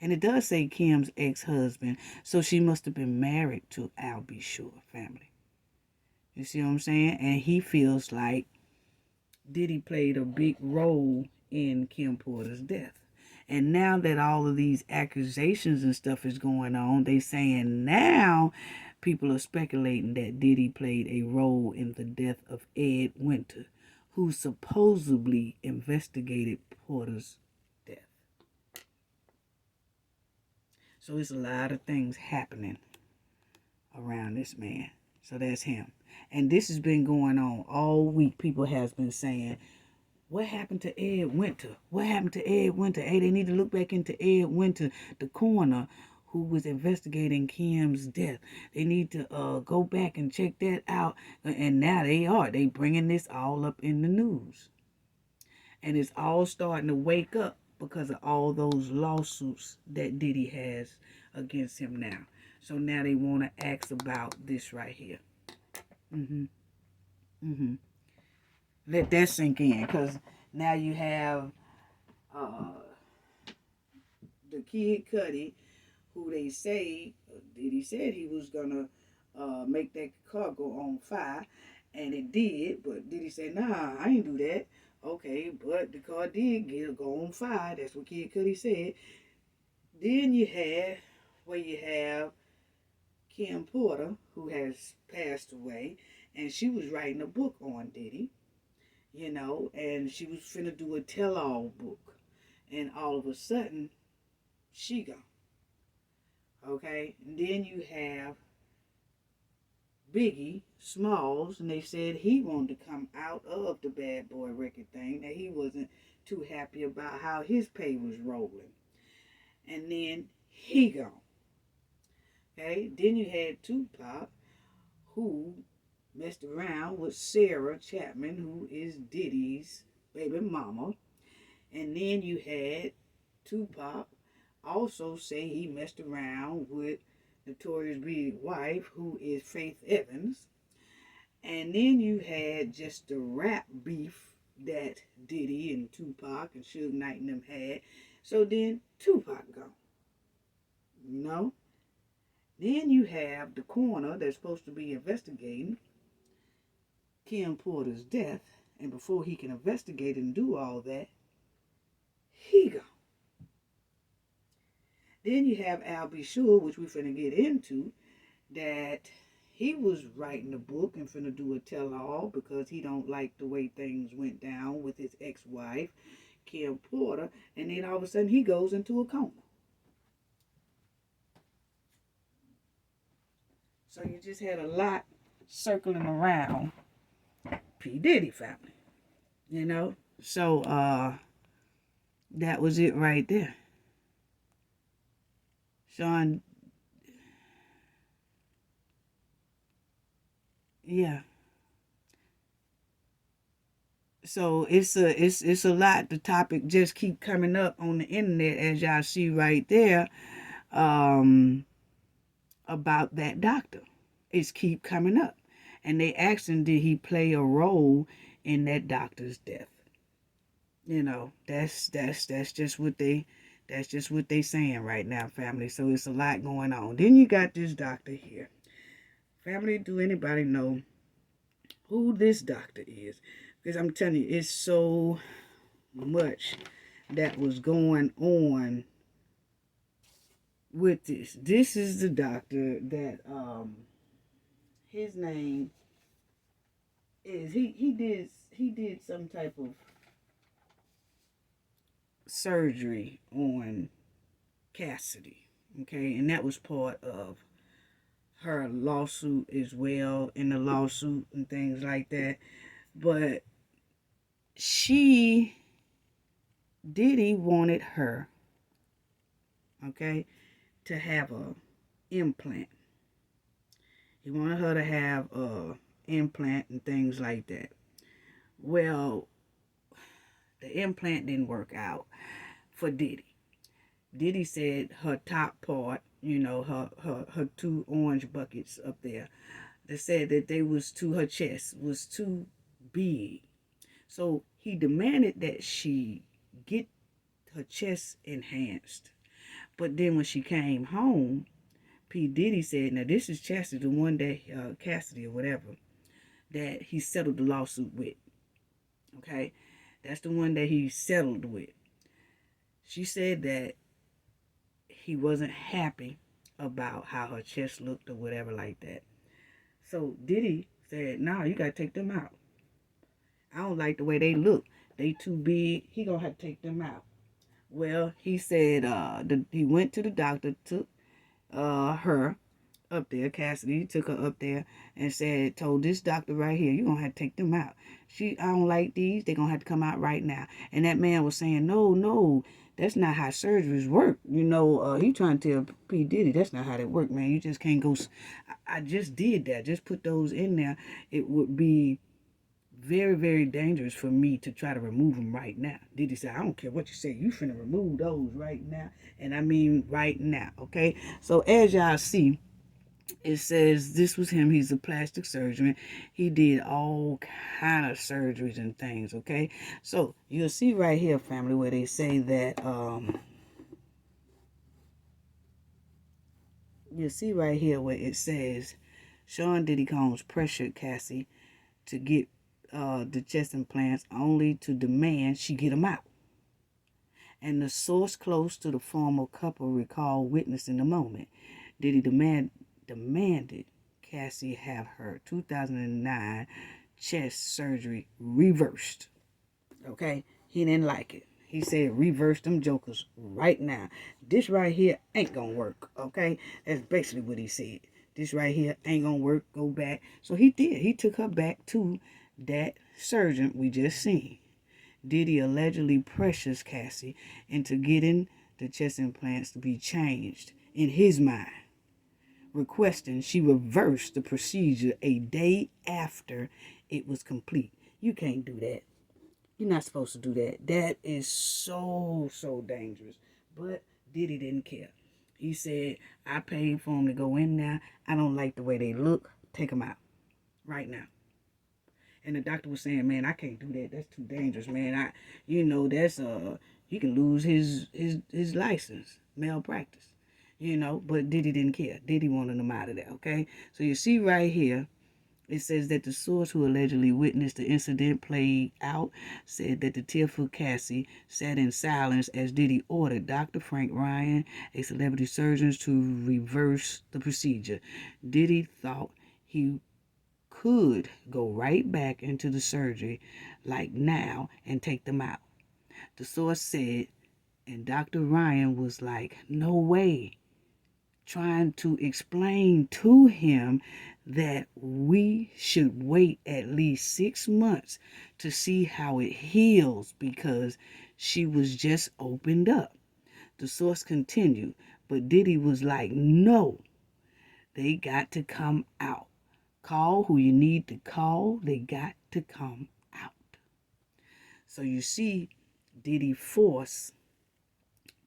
And it does say Kim's ex-husband, so she must have been married to Al B. Sure family. You see what I'm saying? And he feels like Diddy played a big role in Kim Porter's death. And now that all of these accusations and stuff is going on, they saying now people are speculating that Diddy played a role in the death of Ed Winter, who supposedly investigated Porter's death. So it's a lot of things happening around this man. So that's him. And this has been going on all week. People has been saying, what happened to Ed Winter? What happened to Ed Winter? Hey, they need to look back into Ed Winter, the coroner who was investigating Kim's death. They need to go back and check that out. And now they are. They bringing this all up in the news. And it's all starting to wake up because of all those lawsuits that Diddy has against him now. So now they want to ask about this right here. Let that sink in, because now you have the Kid Cudi, who they say, Diddy said he was going to make that car go on fire, and it did, but Diddy said, nah, I ain't do that. Okay, but the car did go on fire. That's what Kid Cudi said. Then you have Kim Porter, who has passed away, and she was writing a book on Diddy, and she was finna do a tell-all book, and all of a sudden, she gone. Okay, and then you have Biggie Smalls, and they said he wanted to come out of the Bad Boy record thing, that he wasn't too happy about how his pay was rolling. And then he gone. Okay, then you had Tupac, who messed around with Sarah Chapman, who is Diddy's baby mama. And then you had Tupac also say he messed around with Notorious B.I.G wife, who is Faith Evans. And then you had just the rap beef that Diddy and Tupac and Suge Knight and them had. So then Tupac gone. You know? Then you have the coroner that's supposed to be investigating Kim Porter's death. And before he can investigate and do all that, he gone. Then you have Al B. Sure, which we're finna get into, that he was writing a book and finna do a tell-all because he don't like the way things went down with his ex-wife, Kim Porter, and then all of a sudden he goes into a coma. So you just had a lot circling around P. Diddy family, you know? So, that was it right there. Sean, yeah. So it's a lot. The topic just keep coming up on the internet, as y'all see right there, about that doctor. It's keep coming up, and they asking, did he play a role in that doctor's death? You know, that's just what they saying right now, family. So it's a lot going on. Then you got this doctor here. Family, do anybody know who this doctor is? Because I'm telling you, it's so much that was going on with this. This is the doctor that his name is he did some type of surgery on Cassie, okay, and that was part of her lawsuit as well, in the lawsuit and things like that. But Diddy wanted her, okay, to have a implant. He wanted her to have a implant and things like that. Well, the implant didn't work out for Diddy. Diddy said her top part, you know, her two orange buckets up there, they said that they was to her chest was too big. So he demanded that she get her chest enhanced. But then when she came home, P. Diddy said, now this is Chastity, the one that, Cassidy or whatever, that he settled the lawsuit with. Okay? That's the one that he settled with. She said that he wasn't happy about how her chest looked or whatever like that. So Diddy said, nah, you gotta take them out. I don't like the way they look. They too big. He gonna have to take them out. Well, he said he went to the doctor, took her up there, Cassidy, took her up there and told this doctor right here, you're gonna have to take them out. I don't like these, they're gonna have to come out right now. And that man was saying, no, that's not how surgeries work. You know, he trying to tell P. Diddy, that's not how that work, man. You just can't go. I just did that. Just put those in there. It would be very, very dangerous for me to try to remove them right now. Diddy said, I don't care what you say. You finna remove those right now. And I mean right now, okay? So as y'all see, it says this was him. He's a plastic surgeon. He did all kind of surgeries and things, okay? So you'll see right here, family, where they say that, you'll see right here where it says, Sean Diddy Combs pressured Cassie to get the chest implants only to demand she get them out. And the source close to the former couple recalled witnessing the moment. Diddy demanded Cassie have her 2009 chest surgery reversed. Okay? He didn't like it. He said, reverse them jokers right now. This right here ain't gonna work, okay? That's basically what he said. This right here ain't gonna work. Go back. So he did. He took her back to that surgeon we just seen. Diddy allegedly pressures Cassie into getting the chest implants to be changed in his mind, requesting she reverse the procedure a day after it was complete. You can't do that. You're not supposed to do that. That is so, so dangerous. But Diddy didn't care. He said, I paid for them to go in there. I don't like the way they look. Take them out right now. And the doctor was saying, man, I can't do that. That's too dangerous, man. That's he can lose his license, malpractice. But Diddy didn't care. Diddy wanted him out of there, okay? So you see right here, it says that the source who allegedly witnessed the incident played out said that the tearful Cassie sat in silence as Diddy ordered Dr. Frank Ryan, a celebrity surgeon, to reverse the procedure. Diddy thought he could go right back into the surgery like now and take them out. The source said, and Dr. Ryan was like, no way, trying to explain to him that we should wait at least 6 months to see how it heals because she was just opened up. The source continued, but Diddy was like, no, they got to come out. Call who you need to call. They got to come out. So you see, Diddy forced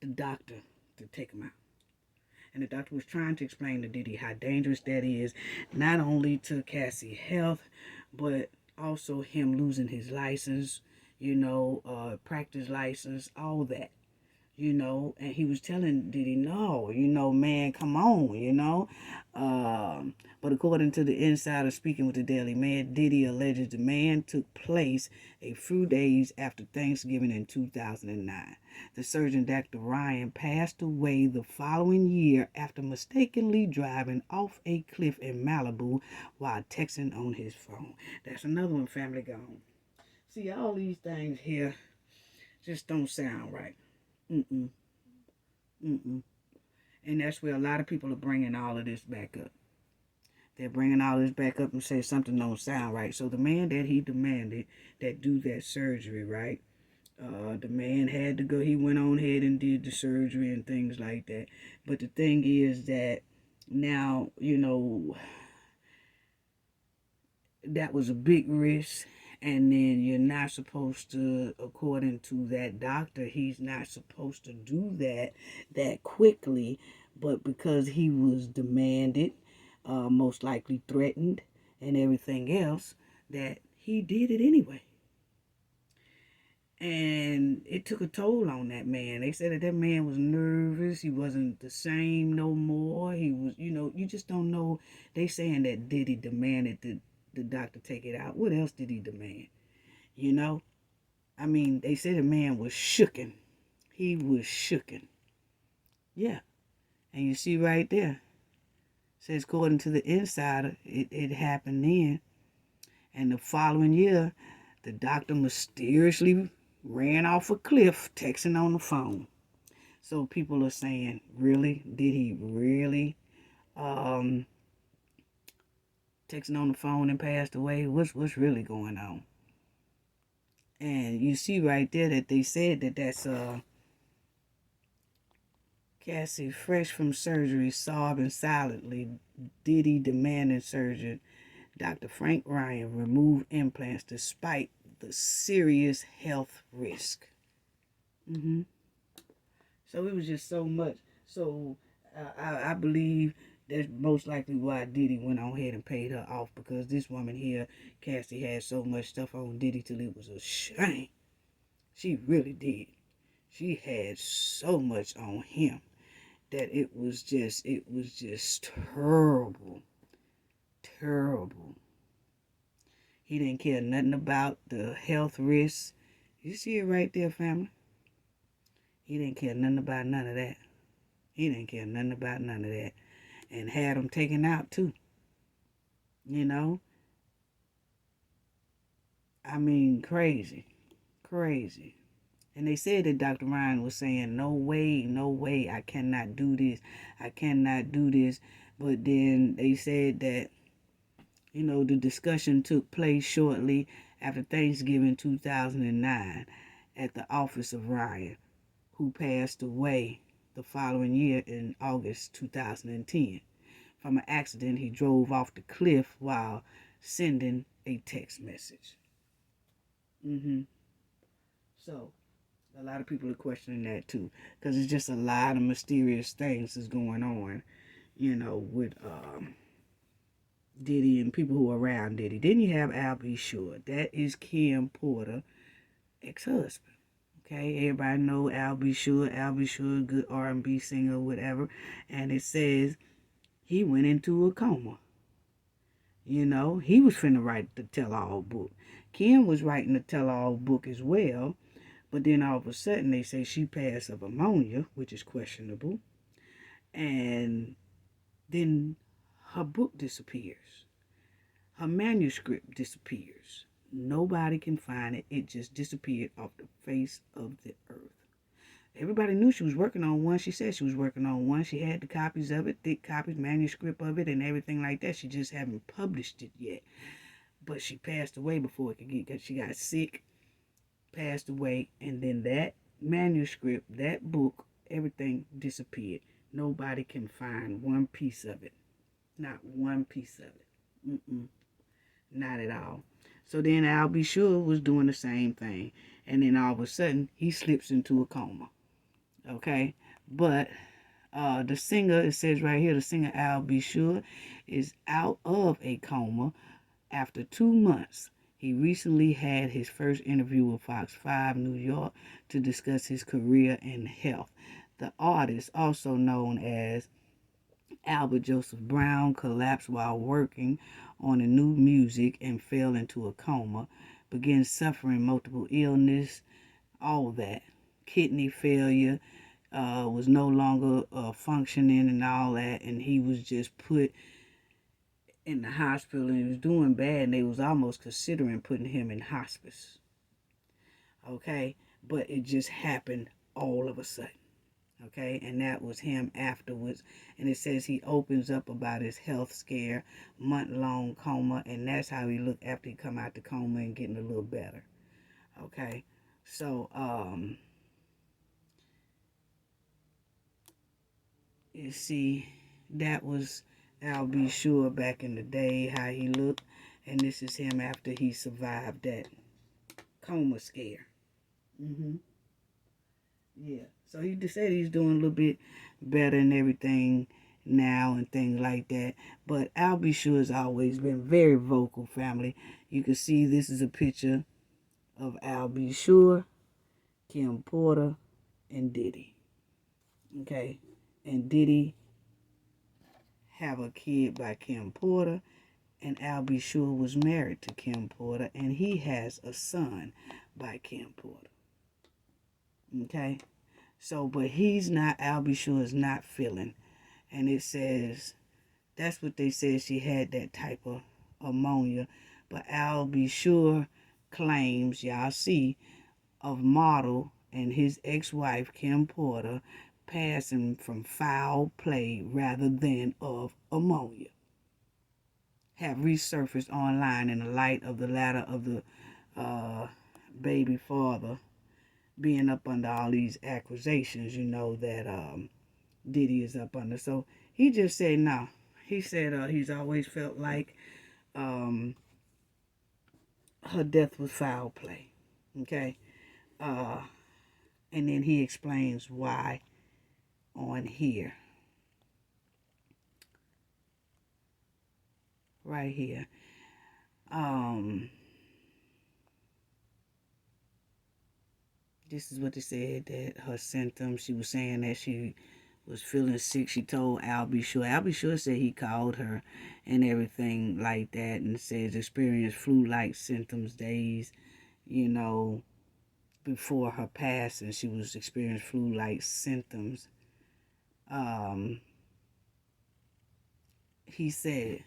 the doctor to take him out. And the doctor was trying to explain to Diddy how dangerous that is, not only to Cassie's health, but also him losing his license, practice license, all that. And he was telling Diddy, no, man, come on, but according to the insider speaking with the Daily Mail, Diddy alleges the man took place a few days after Thanksgiving in 2009. The surgeon, Dr. Ryan, passed away the following year after mistakenly driving off a cliff in Malibu while texting on his phone. That's another one, family gone. See, all these things here just don't sound right. Mm-mm. Mm-mm. And that's where a lot of people are bringing all of this back up. They're bringing all this back up and say something don't sound right. So the man that he demanded that do that surgery, right? The man had to go. He went on ahead and did the surgery and things like that. But the thing is that now, that was a big risk. And then you're not supposed to, according to that doctor, he's not supposed to do that quickly. But because he was demanded, most likely threatened, and everything else, that he did it anyway. And it took a toll on that man. They said that man was nervous. He wasn't the same no more. He was, you just don't know. They saying that Diddy demanded the doctor take it out. What else did he demand? They said the man was shooken. He was shooken. Yeah. And you see right there. Says according to the insider, it happened then. And the following year, the doctor mysteriously ran off a cliff texting on the phone. So people are saying, really? Did he really texting on the phone and passed away? What's really going on? And you see right there that they said that's Cassie, fresh from surgery, sobbing silently. Diddy demanding surgeon Dr. Frank Ryan remove implants despite the serious health risk. So it was just so much. So I believe that's most likely why Diddy went on ahead and paid her off, because this woman here, Cassie, had so much stuff on Diddy till it was a shame. She really did. She had so much on him that it was just terrible. Terrible. He didn't care nothing about the health risks. You see it right there, family. He didn't care nothing about none of that. He didn't care nothing about none of that. And had them taken out too. Crazy. Crazy. And they said that Dr. Ryan was saying, no way, no way, I cannot do this. I cannot do this. But then they said that, the discussion took place shortly after Thanksgiving 2009 at the office of Ryan, who passed away the following year in August 2010. From an accident, he drove off the cliff while sending a text message. So, a lot of people are questioning that too, because it's just a lot of mysterious things that's going on, with Diddy and people who are around Diddy. Then you have Al B. Sure. That is Kim Porter, ex-husband. Okay, everybody know Al B. Sure. Al B. Sure, good R&B singer, whatever. And it says he went into a coma. He was finna write the tell-all book. Kim was writing the tell-all book as well. But then all of a sudden they say she passed of ammonia, which is questionable. And then her book disappears. Her manuscript disappears. Nobody can find it. It just disappeared off the face of the earth. Everybody knew she was working on one. She said she was working on one. She had the copies of it, thick copies, manuscript of it, and everything like that. She just haven't published it yet. But she passed away before it could get, because she got sick, passed away, and then that manuscript, that book, everything disappeared. Nobody can find one piece of it. Not one piece of it. Not at all. So then Al B. Sure was doing the same thing. And then all of a sudden, he slips into a coma. Okay? But the singer, it says right here, the singer Al B. Sure is out of a coma after 2 months. He recently had his first interview with Fox 5 New York to discuss his career and health. The artist, also known as Albert Joseph Brown, collapsed while working on a new music and fell into a coma, began suffering multiple illness, all that. Kidney failure, was no longer functioning and all that, and he was just put in the hospital, and he was doing bad, and they was almost considering putting him in hospice. Okay? But it just happened all of a sudden. Okay? And that was him afterwards. And it says he opens up about his health scare, month-long coma, and that's how he looked after he come out the coma and getting a little better. Okay? So, you see, that was Al B. Sure back in the day, how he looked. And this is him after he survived that coma scare. Yeah. So he just said he's doing a little bit better and everything now and things like that. But Al B. Sure has always been very vocal, family. You can see this is a picture of Al B. Sure, Kim Porter, and Diddy. Okay. And Diddy have a kid by Kim Porter, and Al B. Sure was married to Kim Porter, and he has a son by Kim Porter. Okay? So, but he's not, Al B. Sure is not feeling. And it says, that's what they said, she had that type of ammonia. But Al B. Sure claims, y'all see, of model and his ex-wife, Kim Porter, passing from foul play rather than of ammonia, have resurfaced online in the light of the latter of the baby father being up under all these accusations, that Diddy is up under. So he just said no. He said he's always felt like her death was foul play. Okay? And then he explains why on here. Right here. This is what they said, that her symptoms, she was saying that she was feeling sick. She told Al B. Sure. Al B. Sure said he called her and everything like that, and says experienced flu-like symptoms days, before her passing. She was experiencing flu-like symptoms. He said,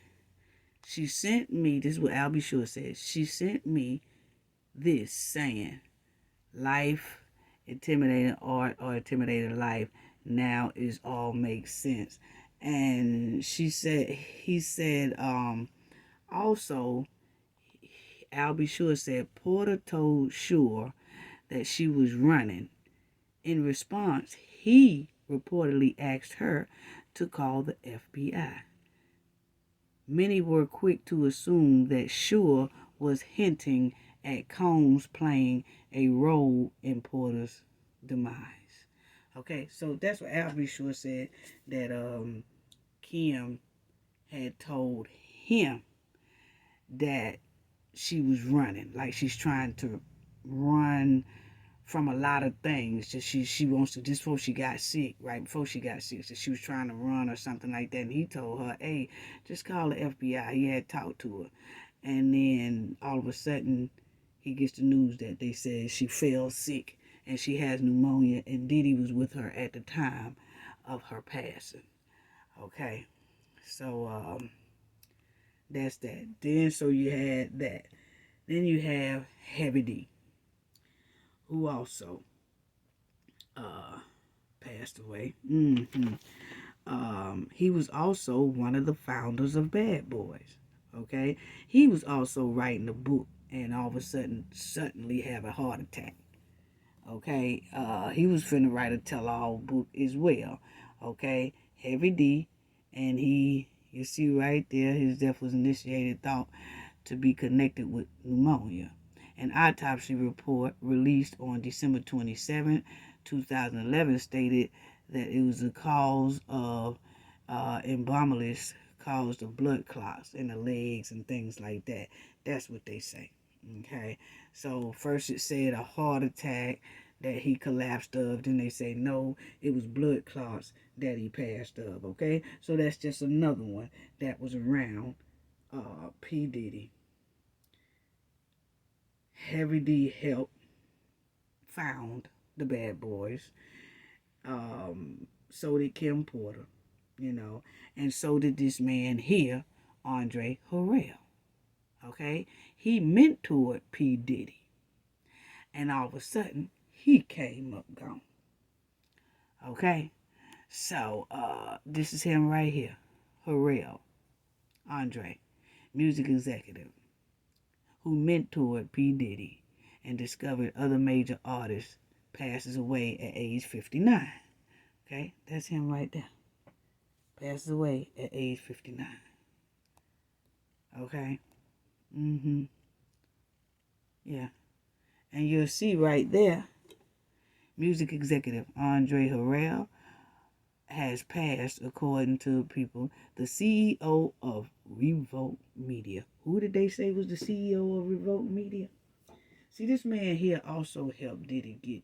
she sent me, this is what Al B. Sure said, she sent me this saying, life intimidating art or intimidating life. Now is all makes sense. And he said, also, I'll be sure said Porter told Sure that she was running. In response, he reportedly asked her to call the FBI. Many were quick to assume that Sure was hinting at Combs playing a role in Porter's demise. Okay, so that's what Albie Sure said, that Kim had told him that she was running, like she's trying to run from a lot of things. Just she wants to, just before she got sick, right before she got sick, so she was trying to run or something like that. And he told her, "Hey, just call the FBI." He had talked to her, and then all of a sudden, he gets the news that they said she fell sick and she has pneumonia, and Diddy was with her at the time of her passing. Okay, so that's that. Then so you had that. Then you have Heavy D, who also passed away. He was also one of the founders of Bad Boys. Okay, he was also writing a book, and all of a sudden, suddenly have a heart attack. Okay, he was finna write a tell-all book as well. Okay, Heavy D, and you see right there, his death was initiated, thought to be connected with pneumonia. An autopsy report released on December 27, 2011 stated that it was the cause of embolism, caused of blood clots in the legs and things like that. That's what they say. Okay, so first it said a heart attack that he collapsed of, then they say no, it was blood clots that he passed of. Okay, so that's just another one that was around P. Diddy. Heavy D helped found the Bad Boys. So did Kim Porter, and so did this man here, Andre Harrell. Okay, he mentored P. Diddy, and all of a sudden he came up gone. Okay, so this is him right here, Harrell, Andre, music executive, who mentored P. Diddy and discovered other major artists, passes away at age 59. Okay, that's him right there. Passes away at age 59. Okay. Yeah. And you'll see right there, music executive Andre Harrell has passed, according to people, the CEO of Revolt Media. Who did they say was the CEO of Revolt Media? See, this man here also helped Diddy get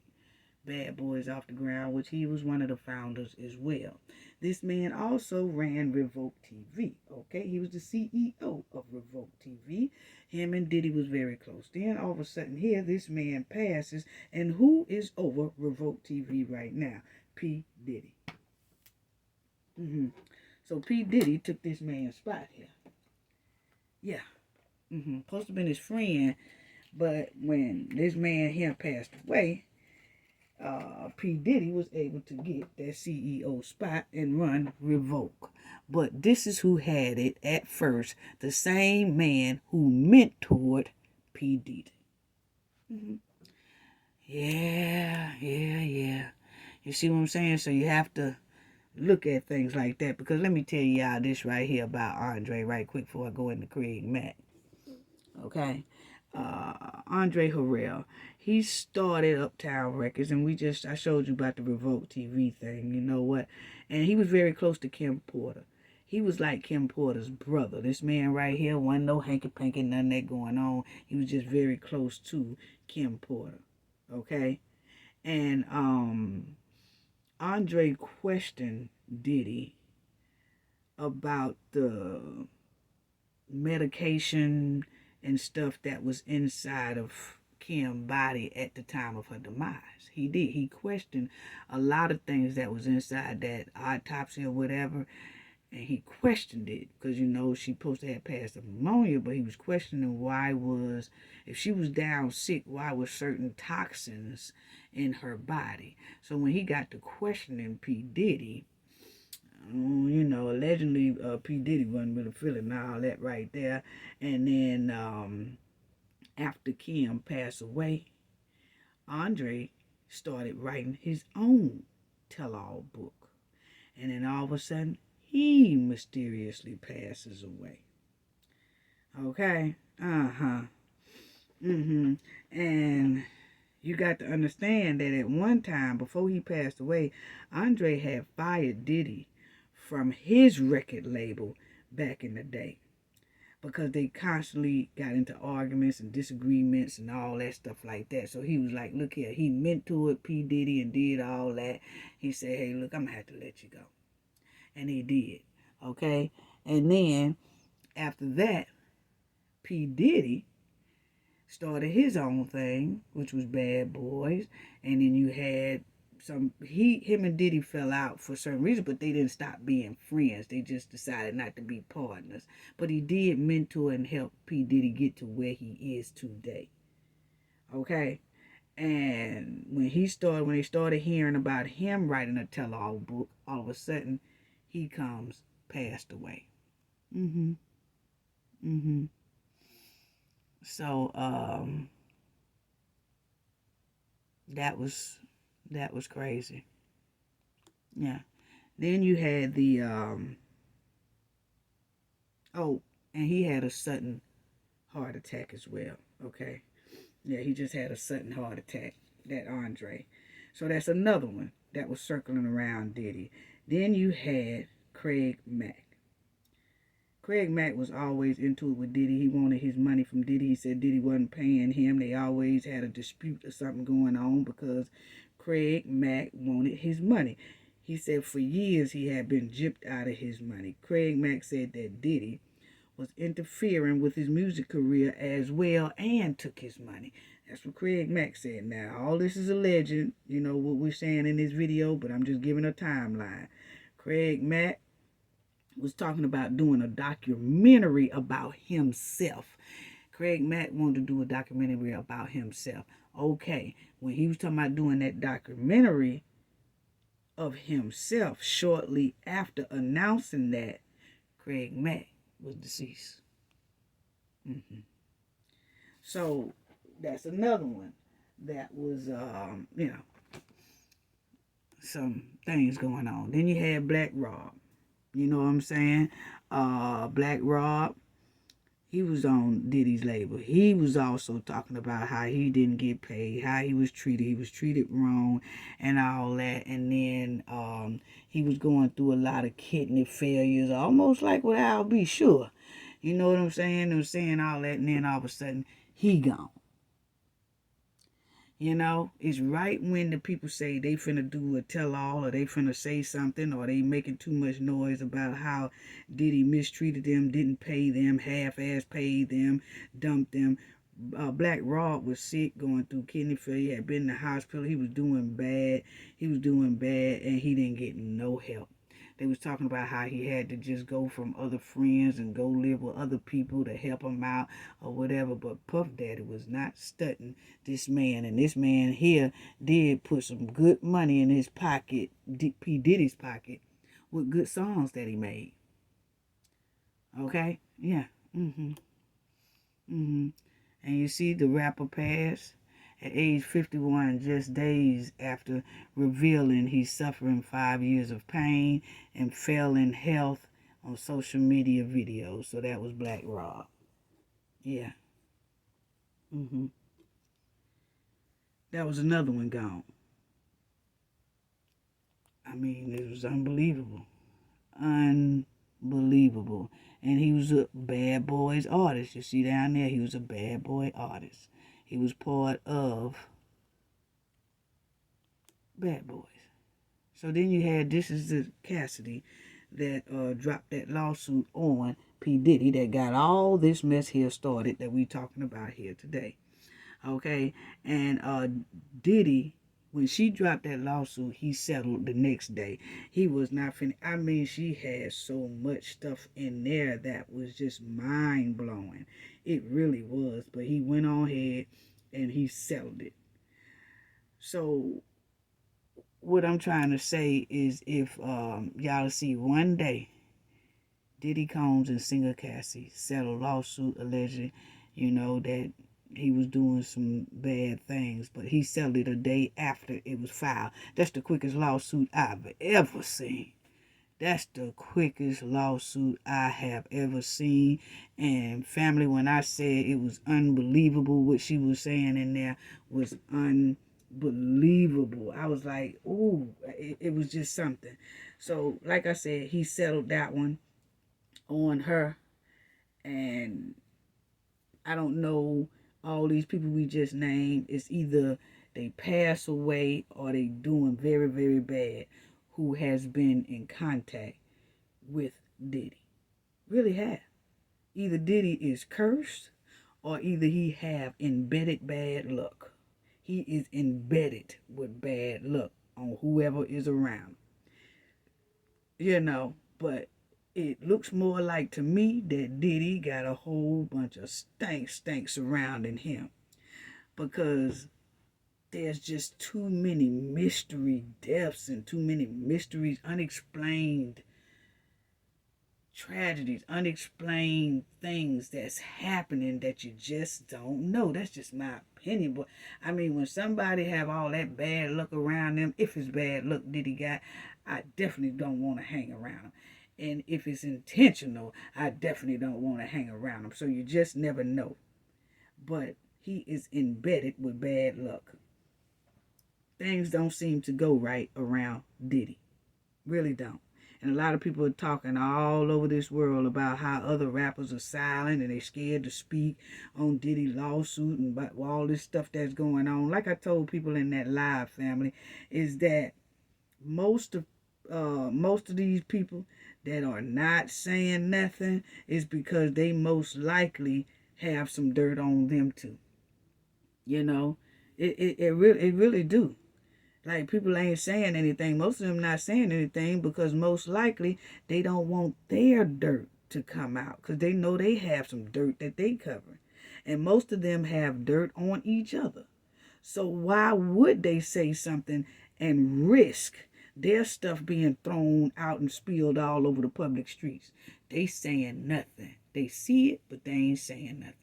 Bad Boys off the ground, which he was one of the founders as well. This man also ran Revolt TV. Okay, he was the CEO of Revolt TV. Him and Diddy was very close. Then all of a sudden here, this man passes, and who is over Revolt TV right now? P. Diddy. So P. Diddy took this man's spot here. Yeah. Supposed to have been his friend, but when this man here passed away, P. Diddy was able to get that CEO spot and run Revoke. But this is who had it at first, the same man who mentored P. Diddy. Yeah. You see what I'm saying? So you have to look at things like that, because let me tell y'all this right here about Andre right quick before I go into Craig Mack. Okay, Andre Harrell, he started Uptown Records, and I showed you about the Revolt TV thing, you know what, and he was very close to Kim Porter. He was like Kim Porter's brother. This man right here wasn't no hanky-panky, none of that going on. He was just very close to Kim Porter. Okay, and Andre questioned Diddy about the medication and stuff that was inside of Kim's body at the time of her demise. He did. He questioned a lot of things that was inside that autopsy or whatever. And he questioned it because, you know, she supposed to have passed the pneumonia, but he was questioning if she was down sick, why was certain toxins in her body. So when he got to questioning P. Diddy, you know, allegedly P. Diddy wasn't really feeling all that right there. And then after Kim passed away, Andre started writing his own tell-all book. And then all of a sudden, he mysteriously passes away. Okay? And you got to understand that at one time, before he passed away, Andre had fired Diddy from his record label back in the day, because they constantly got into arguments and disagreements and all that stuff like that. So he was like, look here, he mentored P. Diddy and did all that. He said, hey, look, I'm going to have to let you go. And he did. Okay? And then, after that, P. Diddy started his own thing, which was Bad Boys. And then you had him and Diddy fell out for certain reasons, but they didn't stop being friends. They just decided not to be partners. But he did mentor and help P. Diddy get to where he is today. Okay? And when they started hearing about him writing a tell-all book, all of a sudden, he passed away. So, that was crazy. Yeah. Then you had the, and he had a sudden heart attack as well. Okay. Yeah, he just had a sudden heart attack, that Andre. So that's another one that was circling around Diddy. Then you had Craig Mack. Craig Mack was always into it with Diddy. He wanted his money from Diddy. He said Diddy wasn't paying him. They always had a dispute or something going on because Craig Mack wanted his money. He said for years he had been gypped out of his money. Craig Mack said that Diddy was interfering with his music career as well and took his money. That's what Craig Mack said. Now, all this is alleged, you know, what we're saying in this video, but I'm just giving a timeline. Craig Mack was talking about doing a documentary about himself. Craig Mack wanted to do a documentary about himself. Okay, when he was talking about doing that documentary of himself, shortly after announcing that, Craig Mack was deceased. So that's another one that was, you know, some things going on. Then you had Black Rob. You know what I'm saying? Black Rob, he was on Diddy's label. He was also talking about how he didn't get paid, how he was treated. He was treated wrong and all that. And then he was going through a lot of kidney failures, almost like with Al B. Sure. You know what I'm saying? They were saying all that, and then all of a sudden, he gone. You know, it's right when the people say they finna do a tell-all or they finna say something or they making too much noise about how Diddy mistreated them, didn't pay them, half-ass paid them, dumped them. Black Rob was sick, going through kidney failure, he had been in the hospital, he was doing bad, and he didn't get no help. They was talking about how he had to just go from other friends and go live with other people to help him out or whatever. But Puff Daddy was not studying this man. And this man here did put some good money in his pocket, P. Diddy's pocket, with good songs that he made. Okay? Yeah. And you see the rapper passed at age 51, just days after revealing he's suffering 5 years of pain and failing health on social media videos. So that was Black Rob. Yeah. That was another one gone. I mean, it was unbelievable. Unbelievable. And he was a Bad Boys artist. You see down there, he was a Bad Boy artist. He was part of Bad Boys. So then you had, this is the Cassie that dropped that lawsuit on P. Diddy that got all this mess here started that we talking about here today. Okay? And Diddy When she dropped that lawsuit, he settled the next day. He was not finished. I mean, she had so much stuff in there that was just mind-blowing. It really was. But he went on ahead and he settled it. So what I'm trying to say is, if y'all see one day Diddy Combs and singer Cassie settled a lawsuit alleging, that he was doing some bad things, but he settled it a day after it was filed. That's the quickest lawsuit I've ever seen. That's the quickest lawsuit I have ever seen. And family, when I said it was unbelievable, what she was saying in there was unbelievable. I was like, ooh, it was just something. So, like I said, he settled that one on her. And I don't know, all these people we just named, it's either they pass away or they doing very, very bad, who has been in contact with Diddy. Really have. Either Diddy is cursed or either he have embedded bad luck. He is embedded with bad luck on whoever is around. But it looks more like to me that Diddy got a whole bunch of stank surrounding him, because there's just too many mystery deaths and too many mysteries, unexplained tragedies, unexplained things that's happening that you just don't know. That's just my opinion. But I mean, when somebody have all that bad luck around them, if it's bad luck Diddy got, I definitely don't want to hang around him. And if it's intentional, I definitely don't want to hang around him. So you just never know. But he is embedded with bad luck. Things don't seem to go right around Diddy. Really don't. And a lot of people are talking all over this world about how other rappers are silent and they scared to speak on Diddy lawsuit and about all this stuff that's going on. Like I told people in that live, family, is that most of these people that are not saying nothing is because they most likely have some dirt on them too. It really do. Like, people ain't saying anything. Most of them not saying anything because most likely they don't want their dirt to come out, because they know they have some dirt that they cover. And most of them have dirt on each other. So why would they say something and risk their stuff being thrown out and spilled all over the public streets? They saying nothing. They see it, but they ain't saying nothing.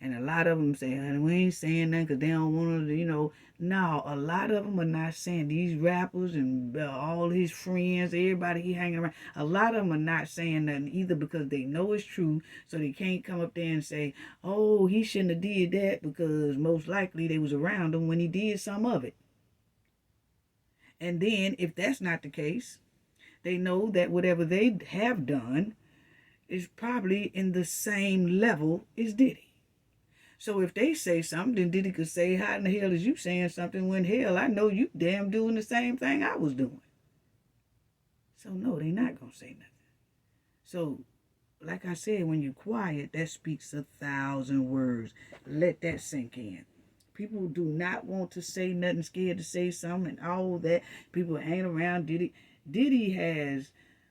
And a lot of them say, honey, we ain't saying nothing because they don't want to, No, a lot of them are not saying. These rappers and all his friends, everybody he hanging around, a lot of them are not saying nothing either because they know it's true. So they can't come up there and say, oh, he shouldn't have did that, because most likely they was around him when he did some of it. And then if that's not the case, they know that whatever they have done is probably in the same level as Diddy. So if they say something, then Diddy could say, how in the hell is you saying something when, hell, I know you damn doing the same thing I was doing. So no, they not going to say nothing. So, like I said, when you're quiet, that speaks 1,000 words. Let that sink in. People do not want to say nothing, scared to say something and all that. People hang around Diddy. Diddy has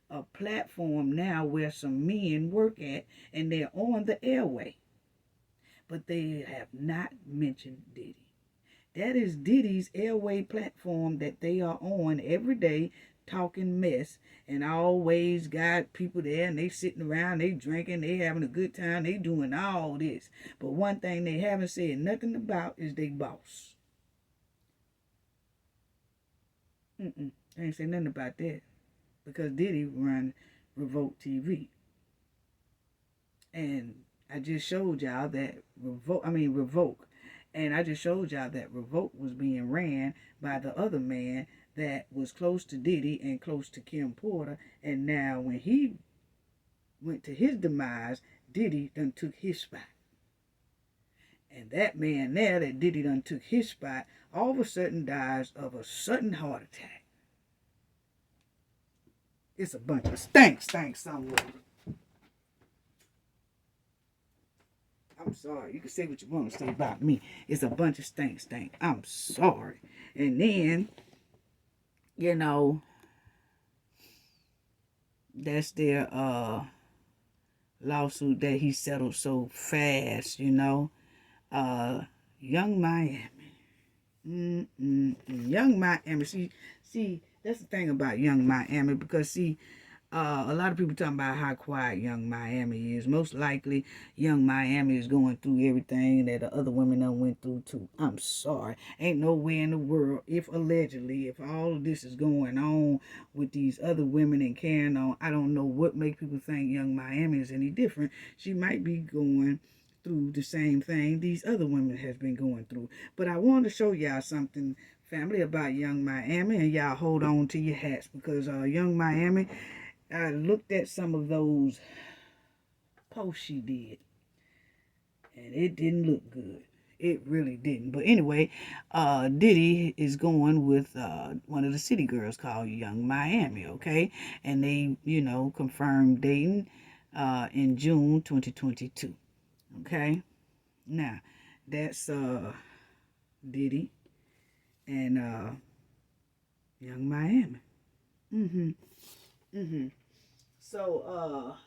a platform now where some men work at, and they're on the airway. But they have not mentioned Diddy. That is Diddy's airway platform that they are on every day, talking mess, and always got people there, and they sitting around, they drinking, they having a good time, they doing all this. But one thing they haven't said nothing about is they boss. They ain't say nothing about that, because Diddy run Revolt TV. And I just showed y'all that Revoke. And I just showed y'all that Revoke was being ran by the other man that was close to Diddy and close to Kim Porter. And now when he went to his demise, Diddy done took his spot. And that man there that Diddy done took his spot, all of a sudden dies of a sudden heart attack. It's a bunch of stank somewhere. I'm sorry. You can say what you want to say about me. It's a bunch of stink. I'm sorry. And then, you know, that's their lawsuit that he settled so fast, you know. Young Miami. Young Miami. See, that's the thing about Young Miami, because see, a lot of people talking about how quiet Young Miami is. Most likely, Young Miami is going through everything that the other women done went through too. I'm sorry. Ain't nowhere in the world, if allegedly, if all of this is going on with these other women and carrying on, I don't know what makes people think Young Miami is any different. She might be going through the same thing these other women has been going through. But I wanted to show y'all something, family, about Young Miami, and y'all hold on to your hats, because Young Miami, I looked at some of those posts she did, and it didn't look good. It really didn't. But anyway, Diddy is going with one of the city girls called Young Miami, okay? And they, confirmed dating in June 2022, okay? Now, that's Diddy and Young Miami. So,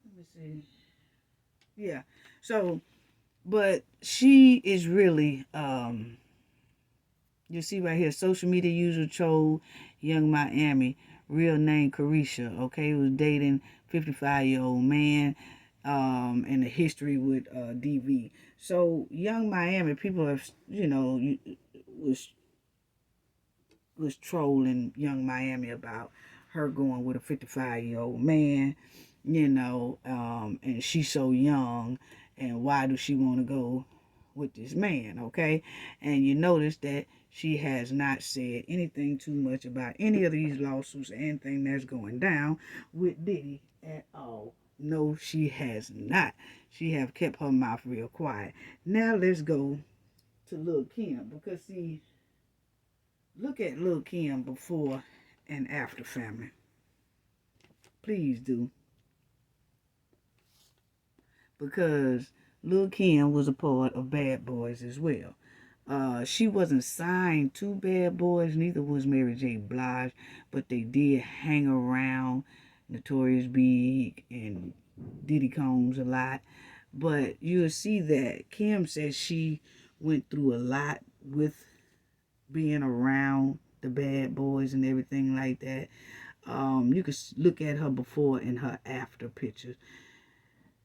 let me see. Yeah. So, but she is really, you see right here, social media user troll Young Miami, real name Carisha, okay, was dating 55-year-old man, and the history with DV. So, Young Miami, people have, was trolling Young Miami about her going with a 55-year-old man, and she's so young, and why does she want to go with this man, okay? And you notice that she has not said anything too much about any of these lawsuits or anything that's going down with Diddy at all. No, she has not. She have kept her mouth real quiet. Now let's go to Lil Kim, because see, look at Lil Kim before and after, family. Please do. Because Lil Kim was a part of Bad Boys as well. She wasn't signed to Bad Boys, neither was Mary J. Blige, but they did hang around Notorious B.I.G and Diddy Combs a lot. But you'll see that Kim says she went through a lot with being around the Bad Boys and everything like that. You can look at her before and her after pictures.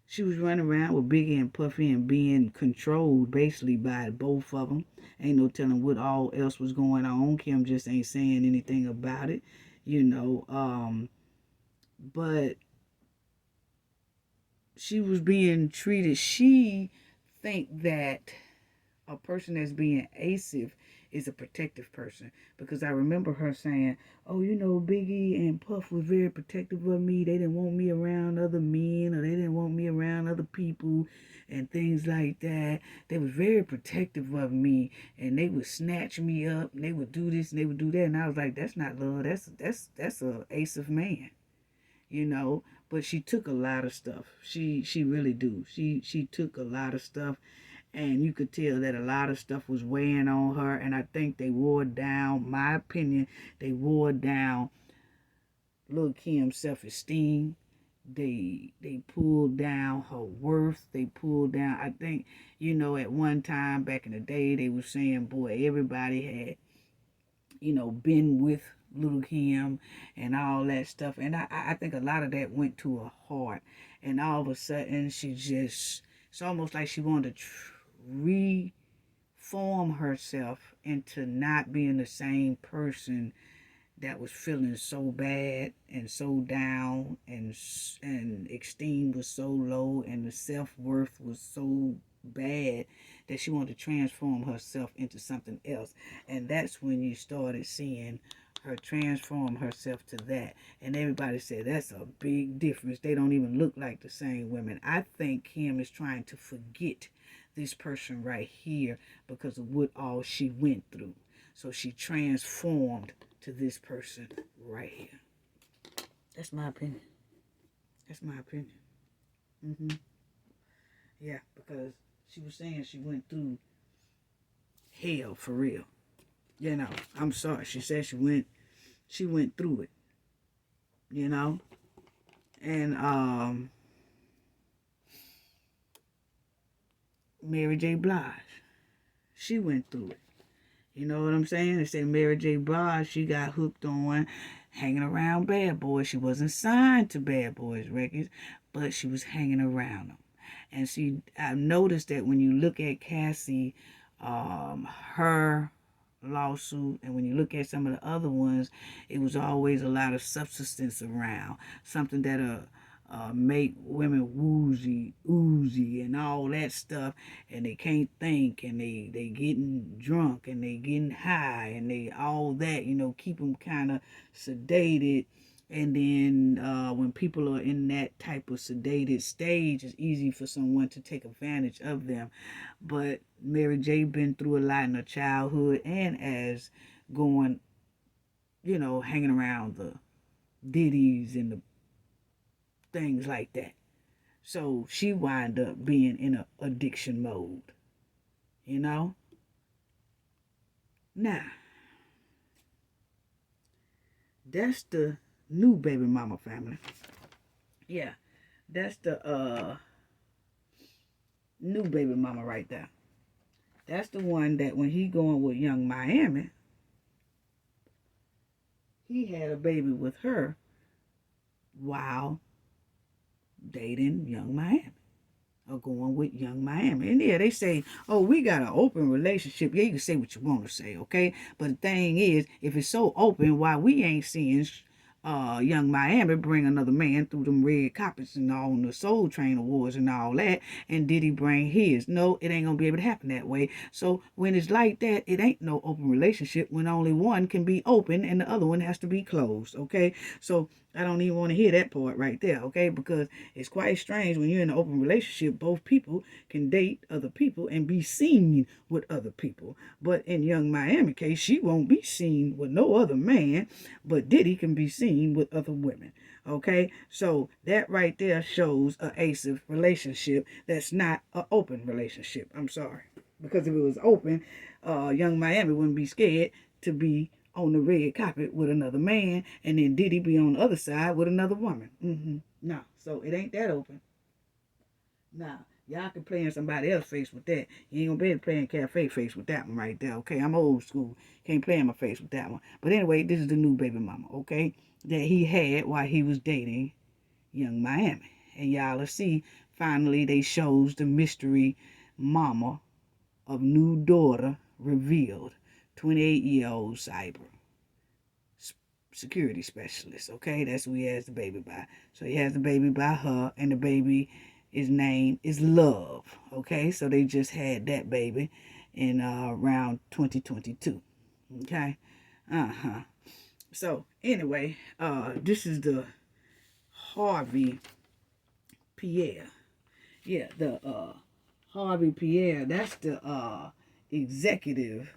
She was running around with Biggie and Puffy and being controlled basically by both of them. Ain't no telling what all else was going on. Kim just ain't saying anything about it, but she was being treated. She think that a person that's being abusive is a protective person, because I remember her saying, oh, Biggie and Puff was very protective of me. They didn't want me around other men, or they didn't want me around other people and things like that. They was very protective of me, and they would snatch me up, and they would do this and they would do that. And I was like, that's not love. That's a abusive man, But she took a lot of stuff. She really do. She took a lot of stuff. And you could tell that a lot of stuff was weighing on her. And I think they wore down, my opinion, they wore down Lil' Kim's self-esteem. They pulled down her worth. They pulled down, I think, at one time back in the day, they were saying, boy, everybody had, been with Lil' Kim and all that stuff. And I think a lot of that went to her heart. And all of a sudden, it's almost like she wanted to reform herself into not being the same person that was feeling so bad and so down, and esteem was so low, and the self-worth was so bad that she wanted to transform herself into something else. And that's when you started seeing her transform herself to that. And everybody said that's a big difference. They don't even look like the same women. I think Kim is trying to forget this person right here because of what all she went through. So she transformed to this person right here. That's my opinion. That's my opinion. Yeah, because she was saying she went through hell for real. You know, I'm sorry. She said she went through it. You know, and Mary J. Blige, she went through it. You know what I'm saying? They say Mary J. Blige, she got hooked on hanging around Bad Boys. She wasn't signed to Bad Boys Records, but she was hanging around them. And see, I've noticed that when you look at Cassie, her lawsuit, and when you look at some of the other ones, it was always a lot of substance around, something that make women woozy and all that stuff, and they can't think, and they getting drunk, and they getting high, and they all that, you know, keep them kind of sedated. And then when people are in that type of sedated stage, it's easy for someone to take advantage of them. But Mary J been through a lot in her childhood, and as going, you know, hanging around the Diddy's and the things like that. So she wind up being in a addiction mode, you know? Now, that's the new baby mama family. Yeah, that's the new baby mama right there. That's the one that when he going with Young Miami, he had a baby with her while dating Young Miami. Or going with Young Miami. And yeah, they say, oh, we got an open relationship. Yeah, you can say what you want to say, okay? But the thing is, if it's so open, why we ain't seeing Young Miami bring another man through them red carpets and all the Soul Train Awards and all that, and did he bring his? No, it ain't gonna be able to happen that way. So when it's like that, it ain't no open relationship when only one can be open and the other one has to be closed, okay? So I don't even want to hear that part right there, okay? Because it's quite strange when you're in an open relationship, both people can date other people and be seen with other people. But in Young Miami case, she won't be seen with no other man, but Diddy can be seen with other women, okay? So that right there shows a abusive relationship that's not an open relationship. I'm sorry. Because if it was open, Young Miami wouldn't be scared to be on the red carpet with another man, and then Diddy be on the other side with another woman. No, so it ain't that open. Nah, y'all can play in somebody else's face with that. You ain't gonna be able to play in Cafe face with that one right there, okay? I'm old school. Can't play in my face with that one. But anyway, this is the new baby mama, okay? That he had while he was dating Young Miami. And y'all will see, finally, they shows the mystery mama of new daughter revealed. 28-year-old cyber security specialist, okay? That's who he has the baby by. So he has the baby by her, and the baby, his name is Love, okay? So they just had that baby in around 2022, okay? So anyway, this is the Harvey Pierre. Yeah, the Harvey Pierre, that's the executive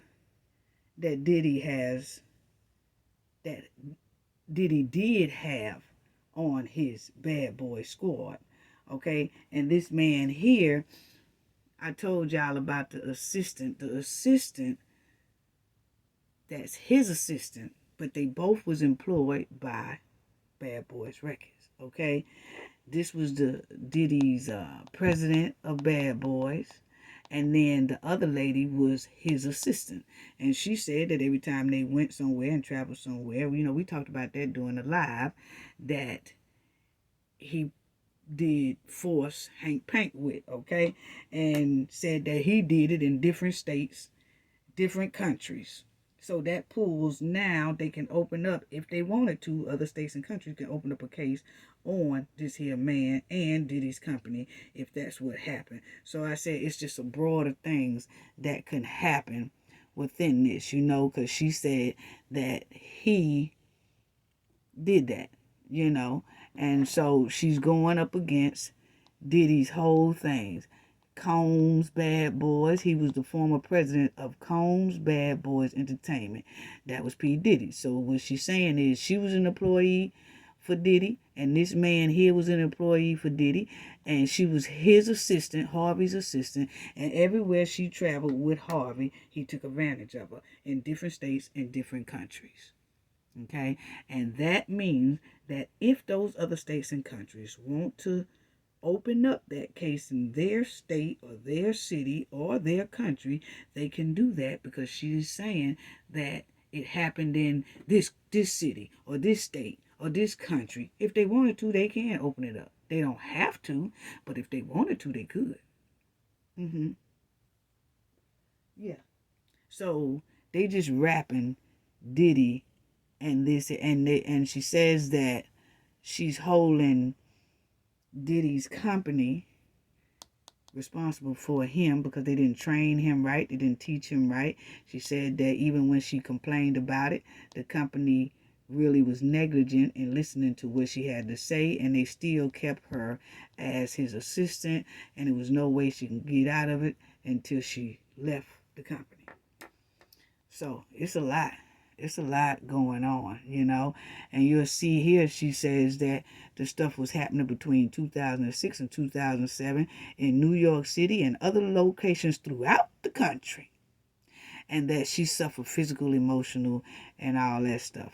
that Diddy did have on his Bad Boy squad, okay? And this man here, I told y'all about the assistant. The assistant, that's his assistant, but they both was employed by Bad Boys Records, okay? This was the Diddy's president of Bad Boys. And then the other lady was his assistant. And she said that every time they went somewhere and traveled somewhere, you know, we talked about that during the live, that he did force Hank Pank with, okay? And said that he did it in different states, different countries. So that pulls, now they can open up, if they wanted to, other states and countries can open up a case on this here man and Diddy's company, if that's what happened. So I said it's just a broader things that can happen within this, you know, because she said that he did that, you know. And so she's going up against Diddy's whole things. Combs Bad Boys. He was the former president of Combs Bad Boys Entertainment. That was P. Diddy. So what she's saying is she was an employee for Diddy, and this man here was an employee for Diddy, and she was his assistant, Harvey's assistant, and everywhere she traveled with Harvey, he took advantage of her in different states and different countries. Okay, and that means that if those other states and countries want to open up that case in their state or their city or their country, they can do that, because she's saying that it happened in this city or this state or this country. If they wanted to, they can open it up. They don't have to, but if they wanted to, they could. Yeah. So they just rapping Diddy and this, and she says that she's holding Diddy's company responsible for him because they didn't train him right, they didn't teach him right. She said that even when she complained about it, the company really was negligent in listening to what she had to say, and they still kept her as his assistant, and there was no way she can get out of it until she left the company. So it's a lot. It's a lot going on, you know. And you'll see here, she says that the stuff was happening between 2006 and 2007 in New York City and other locations throughout the country. And that she suffered physical, emotional, and all that stuff.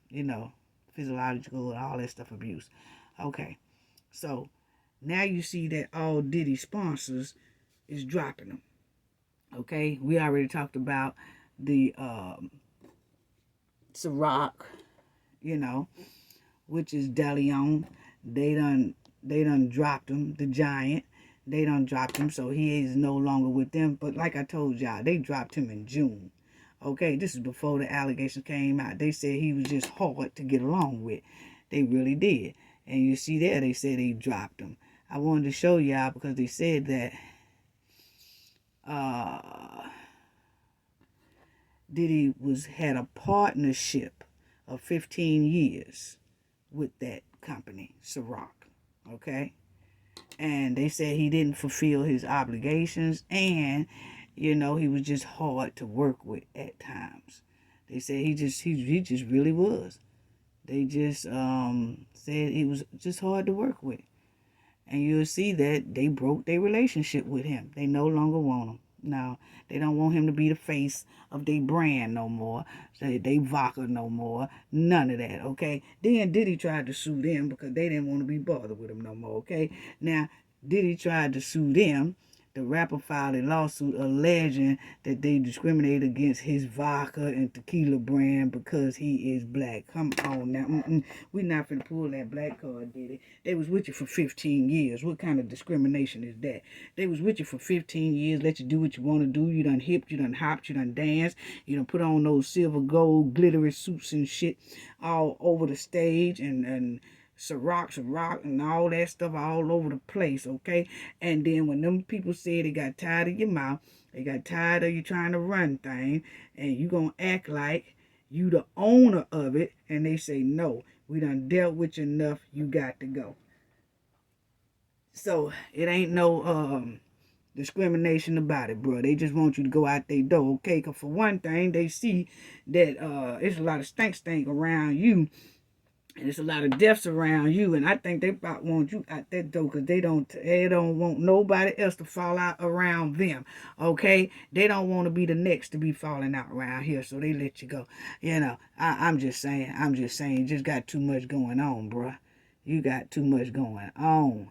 You know, physiological and all that stuff, abuse. Okay. So now you see that all Diddy sponsors is dropping them. Okay. We already talked about the Cîroc, you know, which is DeLeon. They done dropped him, the giant. They done dropped him, so he is no longer with them. But like I told y'all, they dropped him in June. Okay, this is before the allegations came out. They said he was just hard to get along with. They really did. And you see there, they said they dropped him. I wanted to show y'all because they said that Diddy had a partnership of 15 years with that company, Cîroc, okay? And they said he didn't fulfill his obligations, and, you know, he was just hard to work with at times. They said he just really was. They just said he was just hard to work with. And you'll see that they broke their relationship with him. They no longer want him. No, they don't want him to be the face of their brand no more. They vodka no more. None of that, okay? Then Diddy tried to sue them because they didn't want to be bothered with him no more, okay? Now, Diddy tried to sue them. The rapper filed a lawsuit alleging that they discriminated against his vodka and tequila brand because he is black. Come on now. We're not finna pull that black card, Diddy. They was with you for 15 years. What kind of discrimination is that? They was with you for 15 years, let you do what you want to do. You done hipped, you done hopped, you done danced. You done put on those silver, gold, glittery suits and shit all over the stage and Cîroc, and all that stuff all over the place, okay? And then when them people said they got tired of your mouth, they got tired of you trying to run things, and you gonna act like you the owner of it, and they say, no, we done dealt with you enough, you got to go. So it ain't no discrimination about it, bro. They just want you to go out their door, okay? Because for one thing, they see that it's a lot of stink around you, and there's a lot of deaths around you, and I think they about want you out that door because they don't want nobody else to fall out around them, okay? They don't want to be the next to be falling out around here, so they let you go. You know, I'm just saying, you just got too much going on, bruh. You got too much going on.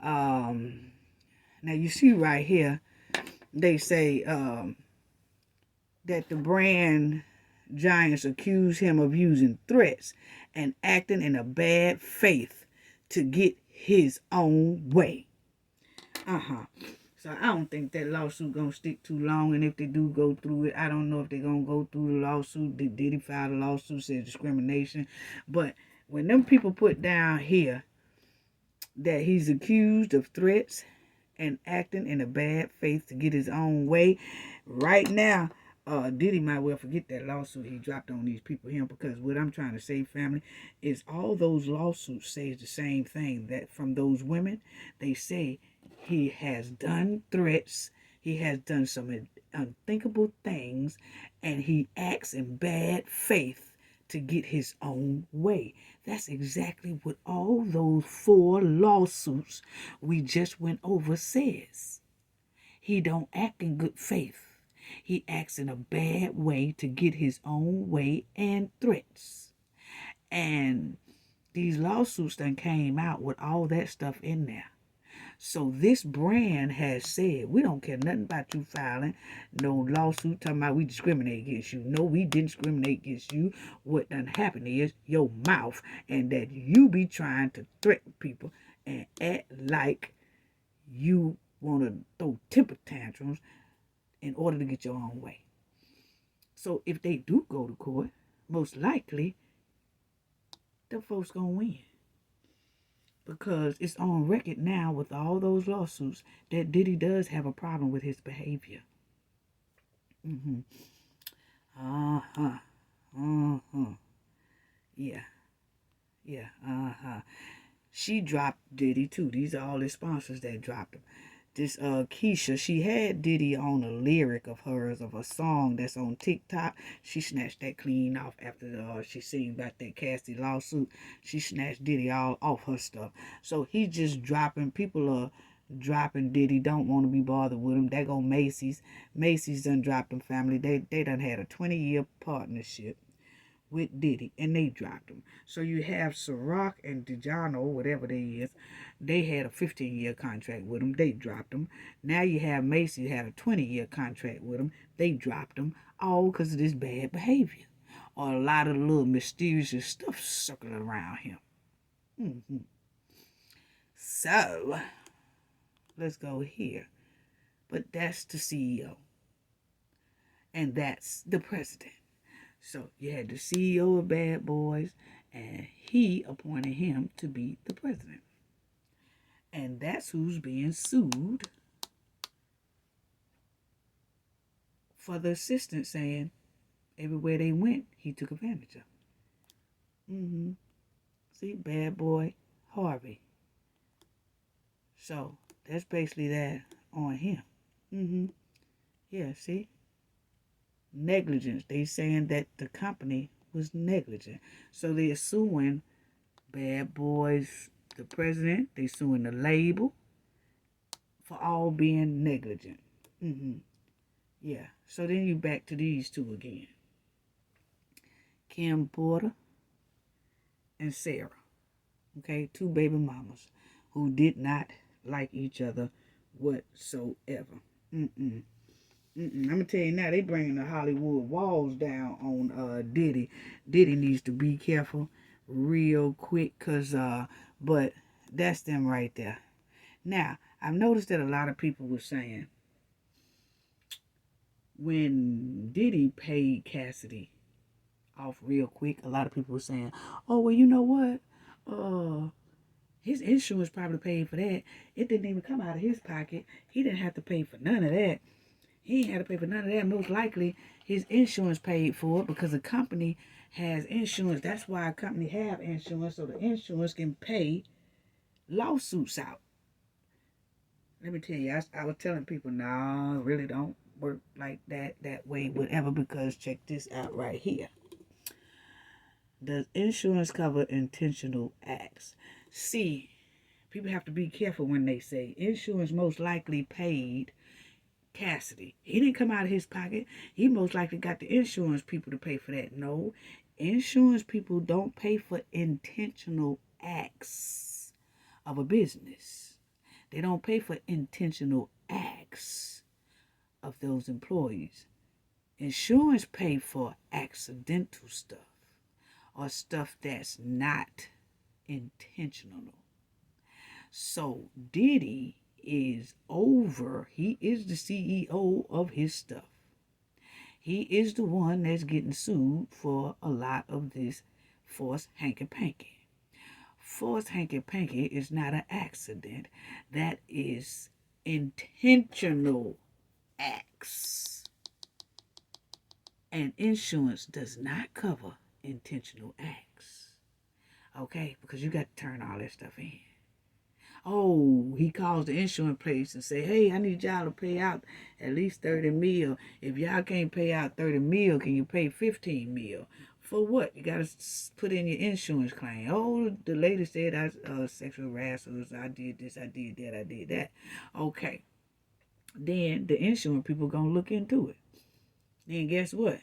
Now you see right here, they say that the brand giants accuse him of using threats and acting in a bad faith to get his own way. So I don't think that lawsuit gonna stick too long, and if they do go through it, I don't know if they're gonna go through the lawsuit. Diddy filed a lawsuit, says discrimination. But when them people put down here that he's accused of threats and acting in a bad faith to get his own way, right now, Diddy might well forget that lawsuit he dropped on these people here, because what I'm trying to say, family, is all those lawsuits say the same thing, that from those women, they say he has done threats, he has done some unthinkable things, and he acts in bad faith to get his own way. That's exactly what all those 4 lawsuits we just went over says. He don't act in good faith. He acts in a bad way to get his own way and threats. And these lawsuits done came out with all that stuff in there. So this brand has said, we don't care nothing about you filing no lawsuit talking about we discriminate against you. No, we didn't discriminate against you. What done happened is your mouth, and that you be trying to threaten people and act like you want to throw temper tantrums in order to get your own way. So if they do go to court, most likely, them folks gonna win. Because it's on record now with all those lawsuits that Diddy does have a problem with his behavior. Yeah. She dropped Diddy too. These are all his sponsors that dropped him. This Keisha, she had Diddy on a lyric of hers of a song that's on TikTok. She snatched that clean off after she seen about that Cassie lawsuit. She snatched Diddy all off her stuff. So he just dropping. People are dropping Diddy. Don't want to be bothered with him. They go Macy's. Macy's done dropped him, family. They done had a 20-year partnership with Diddy, and they dropped him. So you have Cîroc and DiGiorno, whatever they is, they had a 15-year contract with him. They dropped him. Now you have Macy had a 20-year contract with him. They dropped him, all because of this bad behavior or a lot of little mysterious stuff circling around him. So let's go here. But that's the CEO, and that's the president. So you had the CEO of Bad Boys, and he appointed him to be the president. And that's who's being sued for the assistant saying everywhere they went, he took advantage of. See, Bad Boy Harvey. So that's basically that on him. Yeah, see? Negligence. They saying that the company was negligent. So they're suing Bad Boys, the president. They suing the label for all being negligent. Yeah. So then you back to these two again. Kim Porter and Sarah. Okay, 2 baby mamas who did not like each other whatsoever. I'm gonna tell you now, they bringing the Hollywood walls down on Diddy. Diddy needs to be careful real quick, but that's them right there. Now, I've noticed that a lot of people were saying when Diddy paid Cassidy off real quick, a lot of people were saying, oh, well, you know what? His insurance probably paid for that. It didn't even come out of his pocket. He didn't have to pay for none of that. He ain't had to pay for none of that. Most likely, his insurance paid for it because the company has insurance. That's why a company have insurance, so the insurance can pay lawsuits out. Let me tell you, I was telling people, no, it really don't work like that way, whatever, because check this out right here. Does insurance cover intentional acts? See, people have to be careful when they say insurance most likely paid Cassidy. He didn't come out of his pocket. He most likely got the insurance people to pay for that. No, insurance people don't pay for intentional acts of a business. They don't pay for intentional acts of those employees. Insurance pay for accidental stuff or stuff that's not intentional. So Diddy is over. He is the CEO of his stuff. He is the one that's getting sued for a lot of this forced hanky-panky. Forced hanky-panky is not an accident. That is intentional acts. And insurance does not cover intentional acts. Okay? Because you got to turn all that stuff in. Oh, he calls the insurance place and say, hey, I need y'all to pay out at least 30 mil. If y'all can't pay out 30 mil, can you pay 15 mil For what? You got to put in your insurance claim. Oh, the lady said I sexual harassers. I did this, I did that, I did that. Okay. Then the insurance people going to look into it. Then guess what?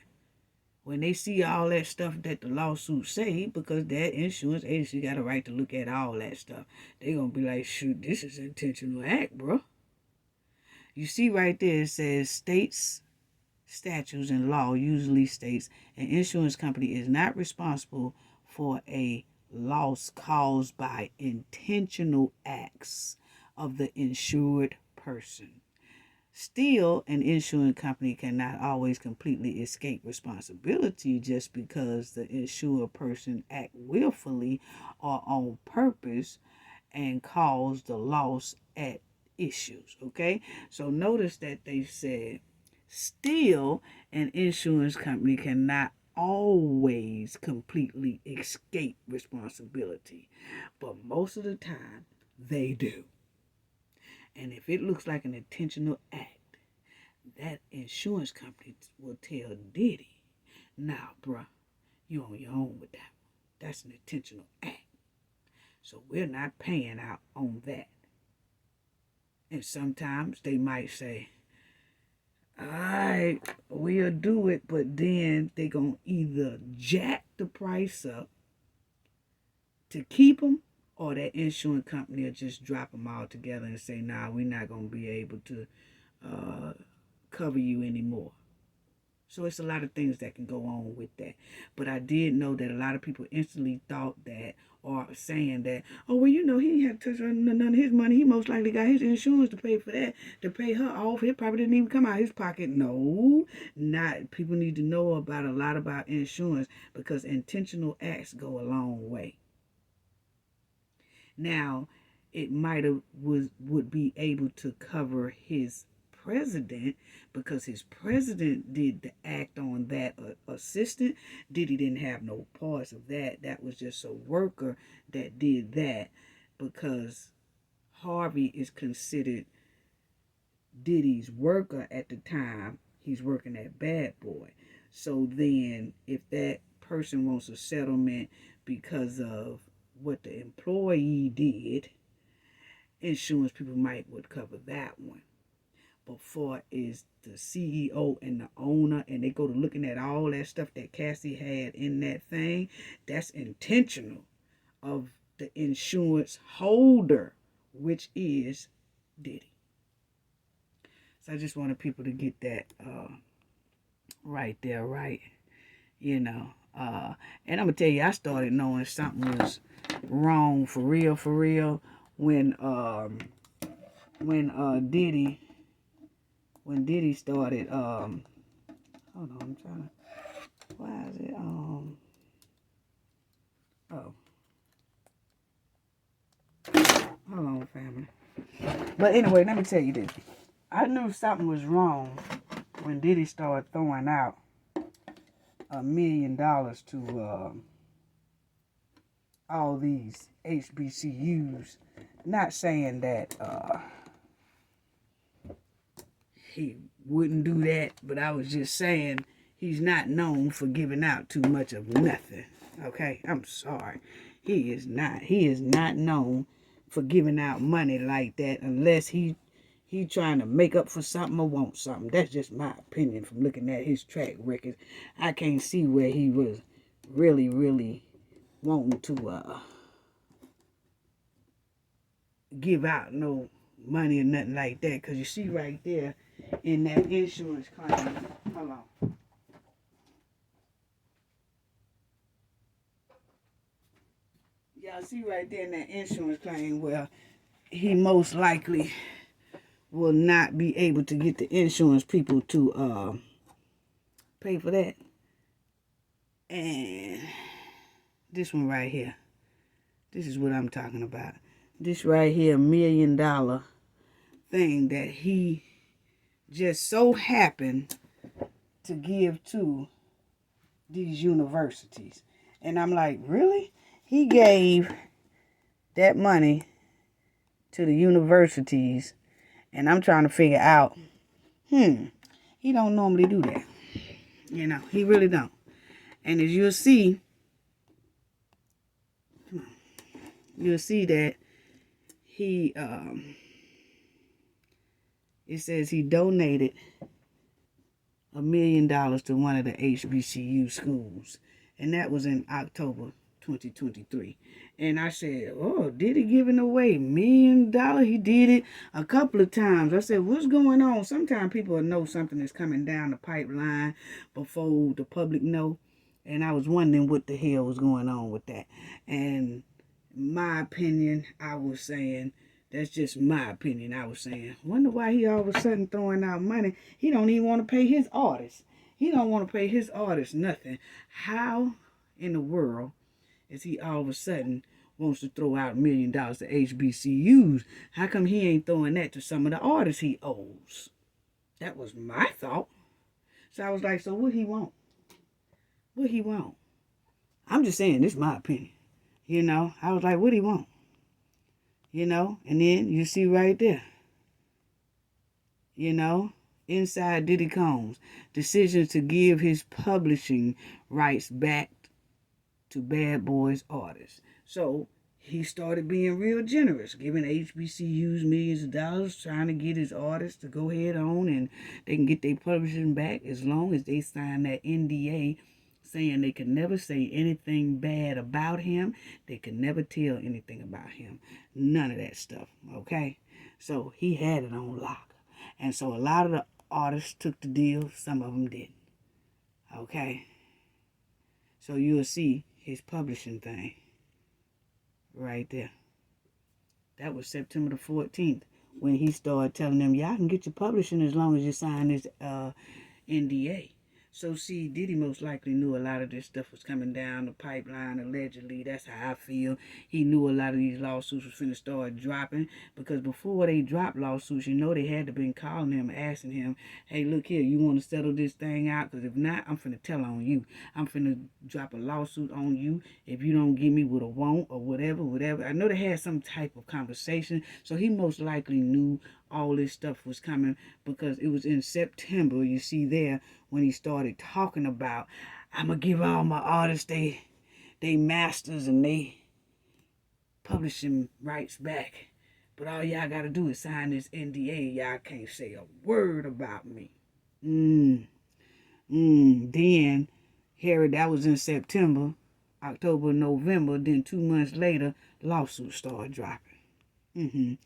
When they see all that stuff that the lawsuit say, because that insurance agency got a right to look at all that stuff, they going to be like, shoot, this is an intentional act, bro. You see right there, it says states, statutes, and law usually states an insurance company is not responsible for a loss caused by intentional acts of the insured person. Still, an insurance company cannot always completely escape responsibility just because the insured person act willfully or on purpose and cause the loss at issues. Okay, so notice that they said still an insurance company cannot always completely escape responsibility, but most of the time they do. And if it looks like an intentional act, that insurance company will tell Diddy, nah, bruh, you on your own with that one. That's an intentional act. So we're not paying out on that. And sometimes they might say, all right, we'll do it, but then they're going to either jack the price up to keep them, or that insurance company will just drop them all together and say, nah, we're not going to be able to cover you anymore. So it's a lot of things that can go on with that. But I did know that a lot of people instantly thought that, or saying that, oh, well, you know, he had to touch none of his money. He most likely got his insurance to pay for that, to pay her off. It probably didn't even come out of his pocket. No, not. People need to know about a lot about insurance, because intentional acts go a long way. Now, it might have would be able to cover his president, because his president did the act on that assistant. Diddy didn't have no parts of that. That was just a worker that did that, because Harvey is considered Diddy's worker at the time he's working at Bad Boy. So then if that person wants a settlement because of what the employee did, insurance people would cover that one. But for is the CEO and the owner, and they go to looking at all that stuff that Cassie had in that thing, that's intentional of the insurance holder, which is Diddy. So I just wanted people to get that right there, right? You know. And I'm gonna tell you, I started knowing something was wrong for real, when Diddy started hold on, I'm trying to, why is it hold on, family. But anyway, let me tell you this. I knew something was wrong when Diddy started throwing out $1 million to all these HBCUs. Not saying that he wouldn't do that, but I was just saying he's not known for giving out too much of nothing. Okay, I'm sorry. He is not known for giving out money like that, unless he trying to make up for something or want something. That's just my opinion from looking at his track record. I can't see where he was really wanting to give out no money or nothing like that. Because you see right there in that insurance claim, hold on. Y'all see right there in that insurance claim where he most likely will not be able to get the insurance people to pay for that. And this one right here, this is what I'm talking about. This right here, $1 million thing that he just so happened to give to these universities. And I'm like, really? He gave that money to the universities, and I'm trying to figure out, he don't normally do that. You know, he really don't. And as you'll see that he, it says he donated $1 million to one of the HBCU schools. And that was in October 2023. And I said, oh, did he giving away $1 million? He did it a couple of times. I said, what's going on? Sometimes people will know something is coming down the pipeline before the public know. And I was wondering what the hell was going on with that. And my opinion, I was saying, that's just my opinion. I was saying, wonder why he all of a sudden throwing out money. He don't even want to pay his artists. He don't want to pay his artists nothing. How in the world is he all of a sudden wants to throw out $1 million to HBCUs? How come he ain't throwing that to some of the artists he owes? That was my thought. So I was like, so what he want? What he want? I'm just saying, this is my opinion. You know, I was like, what he want? You know, and then you see right there, you know, inside Diddy Combs, decision to give his publishing rights back to Bad Boys artists. So he started being real generous, giving HBCUs millions of dollars, trying to get his artists to go ahead on and they can get their publishing back as long as they sign that NDA saying they could never say anything bad about him. They could never tell anything about him. None of that stuff, okay? So he had it on lock. And so a lot of the artists took the deal. Some of them didn't, okay? So you'll see his publishing thing right there. That was September the 14th when he started telling them, y'all can get your publishing as long as you sign this NDA. So, see, Diddy most likely knew a lot of this stuff was coming down the pipeline, allegedly. That's how I feel. He knew a lot of these lawsuits was finna start dropping, because before they dropped lawsuits, you know they had to been calling him, asking him, hey, look here, you want to settle this thing out? Because if not, I'm finna tell on you. I'm finna drop a lawsuit on you if you don't give me what I want or whatever. I know they had some type of conversation, so he most likely knew all this stuff was coming, because it was in September, you see there, when he started talking about, I'm going to give all my artists they masters and they publishing rights back. But all y'all got to do is sign this NDA. Y'all can't say a word about me. Then, Harry, that was in September, October, November. Then 2 months later, lawsuits started dropping. And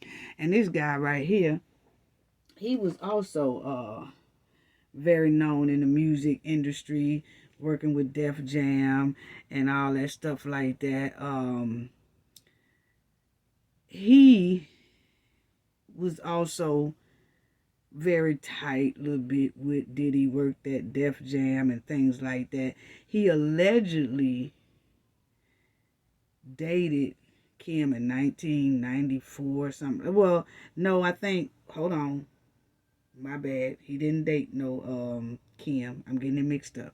this guy right here, he was also very known in the music industry, working with Def Jam and all that stuff like that. He was also very tight a little bit with Diddy, worked at Def Jam and things like that. He allegedly dated Kim in 1994 or something. Well, no, I think, hold on. My bad. He didn't date no Kim. I'm getting it mixed up.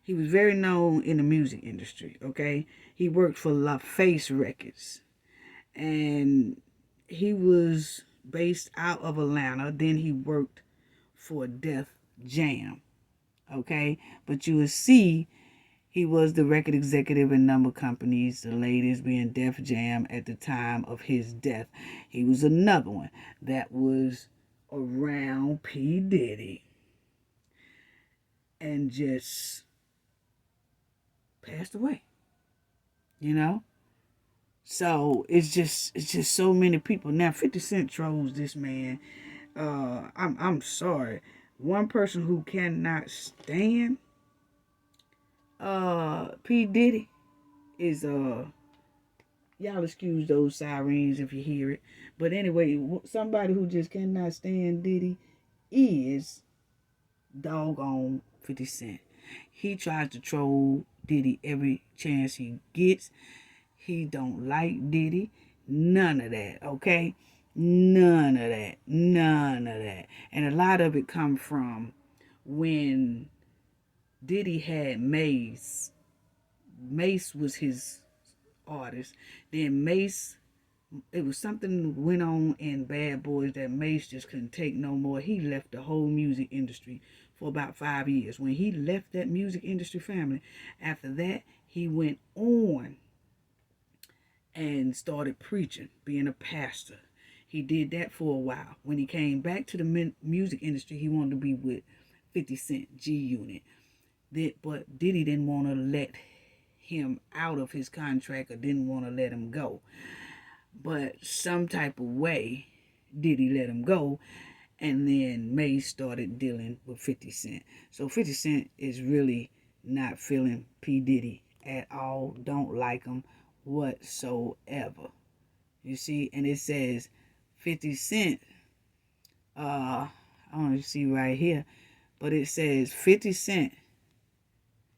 He was very known in the music industry, okay? He worked for Lopez Records. And he was based out of Atlanta. Then he worked for Def Jam, okay? But you will see he was the record executive in number companies, the latest being Def Jam at the time of his death. He was another one that was around P. Diddy and just passed away, you know? So it's just so many people. Now 50 Cent trolls this man. I'm sorry. One person who cannot stand P. Diddy is y'all excuse those sirens if you hear it. But anyway, somebody who just cannot stand Diddy is doggone 50 Cent. He tries to troll Diddy every chance he gets. He don't like Diddy. None of that, okay? None of that. And a lot of it come from when Diddy had Mace. Mace was his artist. Then Mace, it was something went on in Bad Boys that Mace just couldn't take no more. He left the whole music industry for about 5 years. When he left that music industry family, after that, he went on and started preaching, being a pastor. He did that for a while. When he came back to the music industry, he wanted to be with 50 Cent, G Unit. But Diddy didn't want to let him out of his contract or didn't want to let him go. But some type of way, Diddy let him go. And then May started dealing with 50 Cent. So 50 Cent is really not feeling P. Diddy at all. Don't like him whatsoever. You see, and it says 50 Cent, I want to see right here, but it says 50 Cent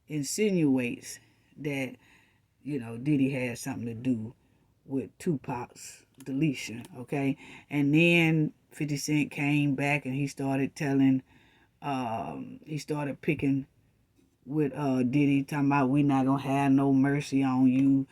insinuates that, Diddy had something to do with Tupac's deletion, okay? And then 50 Cent came back and he started picking with Diddy, talking about we not gonna have no mercy on you,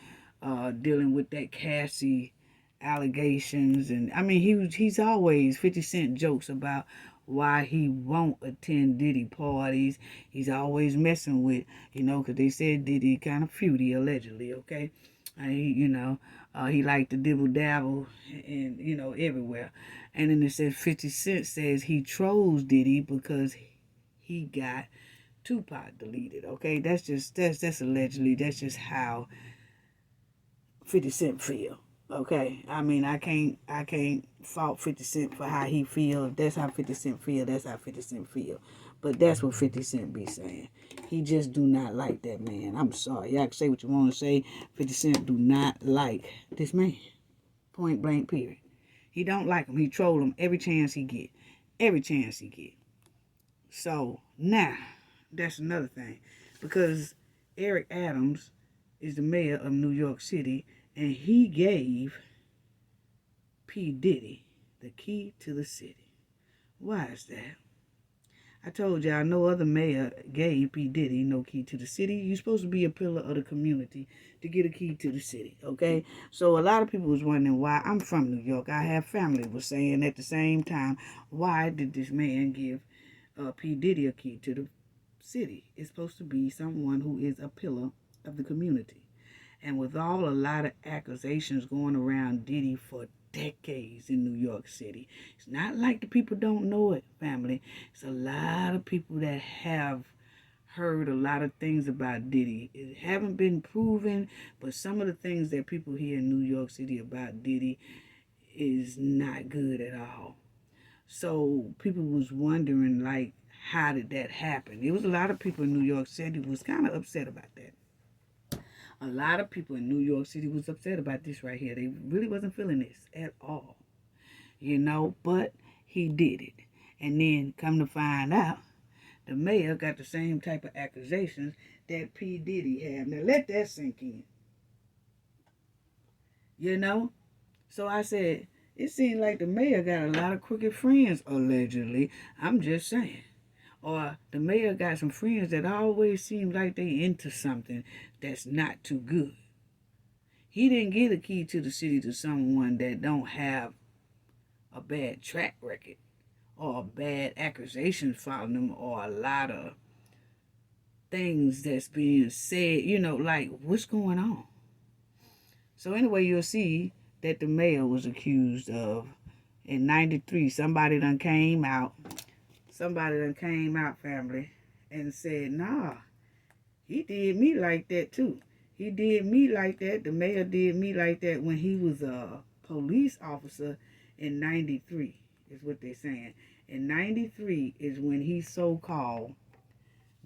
dealing with that Cassie allegations. And I mean, he's always, 50 Cent jokes about why he won't attend Diddy parties. He's always messing with, because they said Diddy kind of feudy, allegedly, okay? He liked to dibble dabble and, everywhere. And then it says 50 Cent says he trolls Diddy because he got Tupac deleted, okay? That's allegedly, that's just how 50 Cent feel. Okay, I mean, I can't fault 50 Cent for how he feels. If that's how 50 Cent feel, that's how 50 Cent feel. But that's what 50 Cent be saying. He just do not like that man. I'm sorry. Y'all can say what you want to say. 50 Cent do not like this man. Point blank, period. He don't like him. He troll him every chance he get. Every chance he get. So, now, that's another thing. Because Eric Adams is the mayor of New York City, and he gave P. Diddy the key to the city. Why is that? I told y'all no other mayor gave P. Diddy no key to the city. You're supposed to be a pillar of the community to get a key to the city, okay? So a lot of people was wondering why. I'm from New York. I have family was saying at the same time, why did this man give P. Diddy a key to the city? It's supposed to be someone who is a pillar of the community. And with a lot of accusations going around Diddy for decades in New York City, it's not like the people don't know it, family. It's a lot of people that have heard a lot of things about Diddy. It haven't been proven, but some of the things that people hear in New York City about Diddy is not good at all. So people was wondering, like, how did that happen? There was a lot of people in New York City who was kind of upset about that. A lot of people in New York City was upset about this right here. They really wasn't feeling this at all. But he did it. And then come to find out, the mayor got the same type of accusations that P. Diddy had. Now let that sink in. So I said, it seems like the mayor got a lot of crooked friends, allegedly. I'm just saying. Or the mayor got some friends that always seem like they into something that's not too good. He didn't give a key to the city to someone that don't have a bad track record or bad accusations following them or a lot of things that's being said, like what's going on. So anyway, you'll see that the mayor was accused of, in 93, somebody done came out, family, and said, nah, he did me like that too. He did me like that. The mayor did me like that when he was a police officer in 93, is what they're saying. In 93 is when he so-called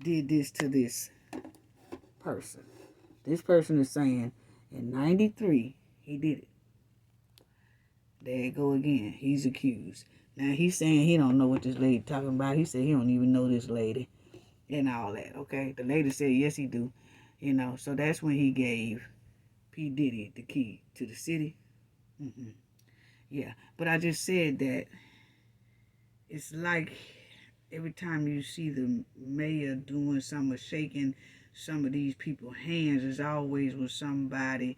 did this to this person. This person is saying in 93 he did it. There you go again. He's accused. Now, he's saying he don't know what this lady talking about. He said he don't even know this lady and all that, okay? The lady said, yes, he do. So that's when he gave P. Diddy the key to the city. Yeah, but I just said that it's like every time you see the mayor doing something or shaking some of these people's hands, it's always with somebody.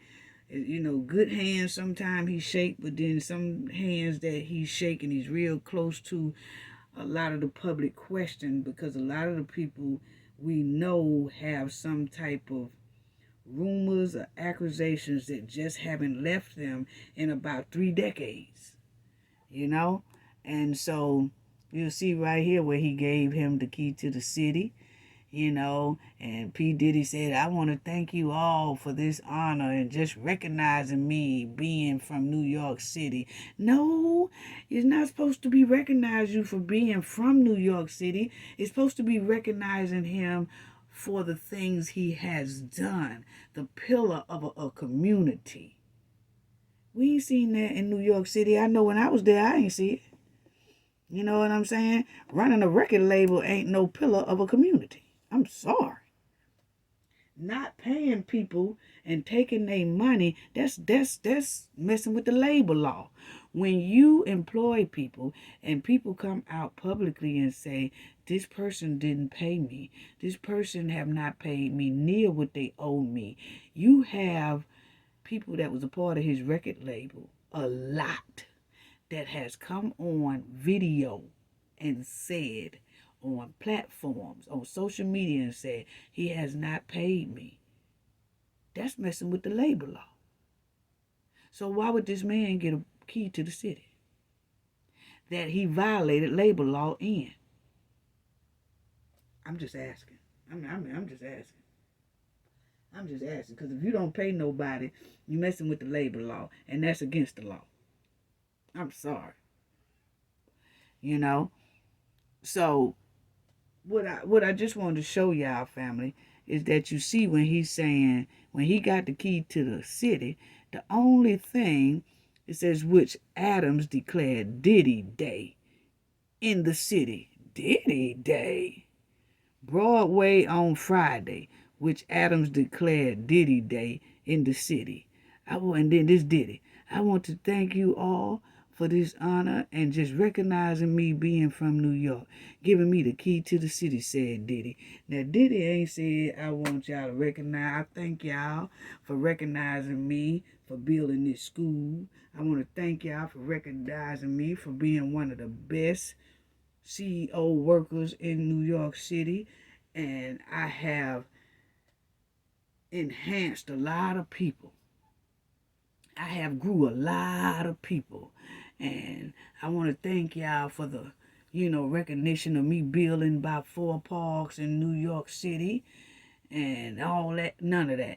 Good hands sometimes he shake, but then some hands that he's shaking, he's real close to a lot of the public question, because a lot of the people we know have some type of rumors or accusations that just haven't left them in about 3 decades, you know? And so you'll see right here where he gave him the key to the city, you know, and P. Diddy said, I want to thank you all for this honor and just recognizing me being from New York City. No, it's not supposed to be recognized you for being from New York City. It's supposed to be recognizing him for the things he has done, the pillar of a community. We ain't seen that in New York City. I know when I was there, I ain't see it. You know what I'm saying? Running a record label ain't no pillar of a community. I'm sorry. Not paying people and taking their money, that's messing with the labor law. When you employ people and people come out publicly and say, this person didn't pay me, this person have not paid me near what they owe me, you have people that was a part of his record label, a lot, that has come on video and said on platforms, on social media, and said, he has not paid me. That's messing with the labor law. So why would this man get a key to the city that he violated labor law in? I'm just asking. I'm just asking. I'm just asking, because if you don't pay nobody, you're messing with the labor law, and that's against the law. I'm sorry. You know? So what I just wanted to show y'all, family, is that you see when he's saying, when he got the key to the city, the only thing, it says, which Adams declared Diddy Day in the city. Diddy Day. Broadway on Friday, which Adams declared Diddy Day in the city. And then this Diddy. I want to thank you all for this honor and just recognizing me being from New York, giving me the key to the city, said Diddy. Now, Diddy ain't said, I want y'all to recognize, I thank y'all for recognizing me for building this school. I want to thank y'all for recognizing me for being one of the best CEO workers in New York City. And I have enhanced a lot of people. I have grew a lot of people. And I want to thank y'all for the, recognition of me building about 4 parks in New York City and all that. None of that.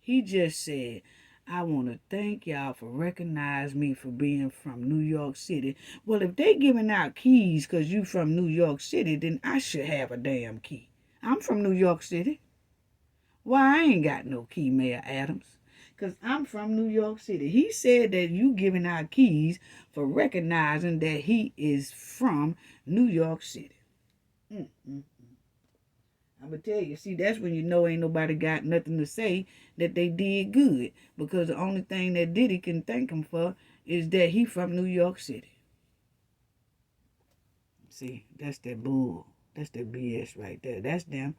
He just said, I want to thank y'all for recognizing me for being from New York City. Well, if they giving out keys because you from New York City, then I should have a damn key. I'm from New York City. Why I ain't got no key, Mayor Adams? Because I'm from New York City. He said that you giving out keys for recognizing that he is from New York City. I'm going to tell you, see, that's when you know ain't nobody got nothing to say that they did good. Because the only thing that Diddy can thank him for is that he from New York City. See, that's that bull. That's that BS right there. That's them.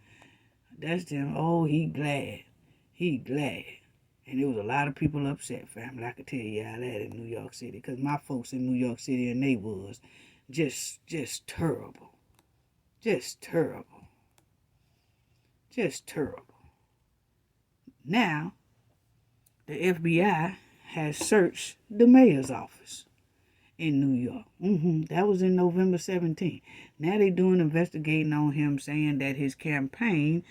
Oh, he glad. He glad. And there was a lot of people upset, family. I could tell y'all that in New York City. Because my folks in New York City, and they was just terrible. Just terrible. Just terrible. Now, the FBI has searched the mayor's office in New York. That was in November 17th. Now they doing investigating on him, saying that his campaign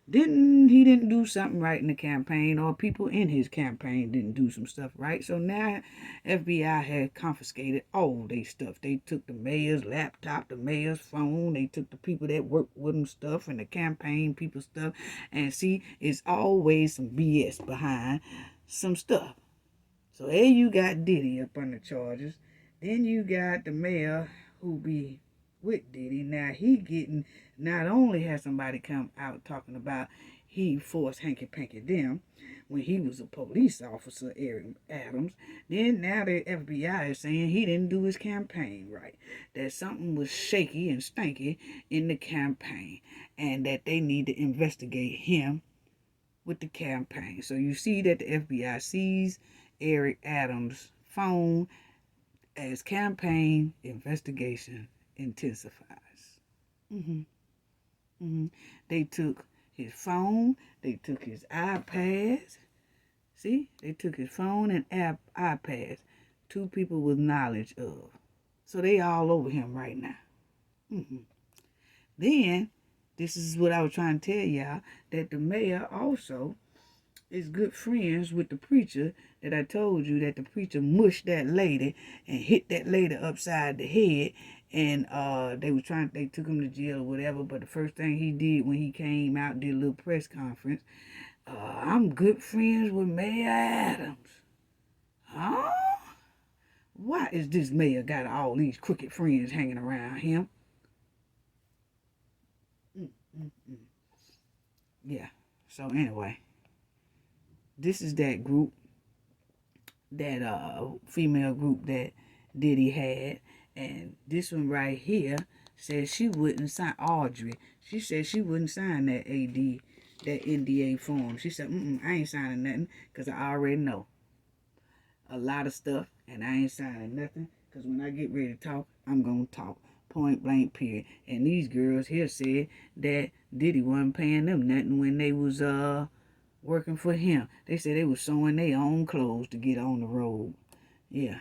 didn't do something right in the campaign, or people in his campaign didn't do some stuff right. So now FBI had confiscated all their stuff. They took the mayor's laptop, the mayor's phone, they took the people that worked with him stuff, and the campaign people stuff. And see, it's always some BS behind some stuff. So there you got Diddy up under charges. Then you got the mayor who be with Diddy. Now he getting, not only has somebody come out talking about he forced hanky-panky them when he was a police officer, Eric Adams, then now the FBI is saying he didn't do his campaign right. That something was shaky and stanky in the campaign, and that they need to investigate him with the campaign. So you see that the FBI sees Eric Adams' phone as campaign investigation intensifies. They took his phone. They took his iPads. See? They took his phone and iPads. Two people with knowledge of. So they all over him right now. Then, this is what I was trying to tell y'all, that the mayor also is good friends with the preacher that I told you that the preacher mushed that lady and hit that lady upside the head, and they took him to jail or whatever, but the first thing he did when he came out, did a little press conference, I'm good friends with Mayor Adams. Huh? Why is this mayor got all these crooked friends hanging around him? Yeah, so anyway, this is that group, that female group that Diddy had, and this one right here says she wouldn't sign. Audrey, she said she wouldn't sign that NDA form. She said, I ain't signing nothing because I already know a lot of stuff, and I ain't signing nothing because when I get ready to talk, I'm gonna talk. Point blank, period. And these girls here said that Diddy wasn't paying them nothing when they was working for him. They said they was sewing their own clothes to get on the road. Yeah.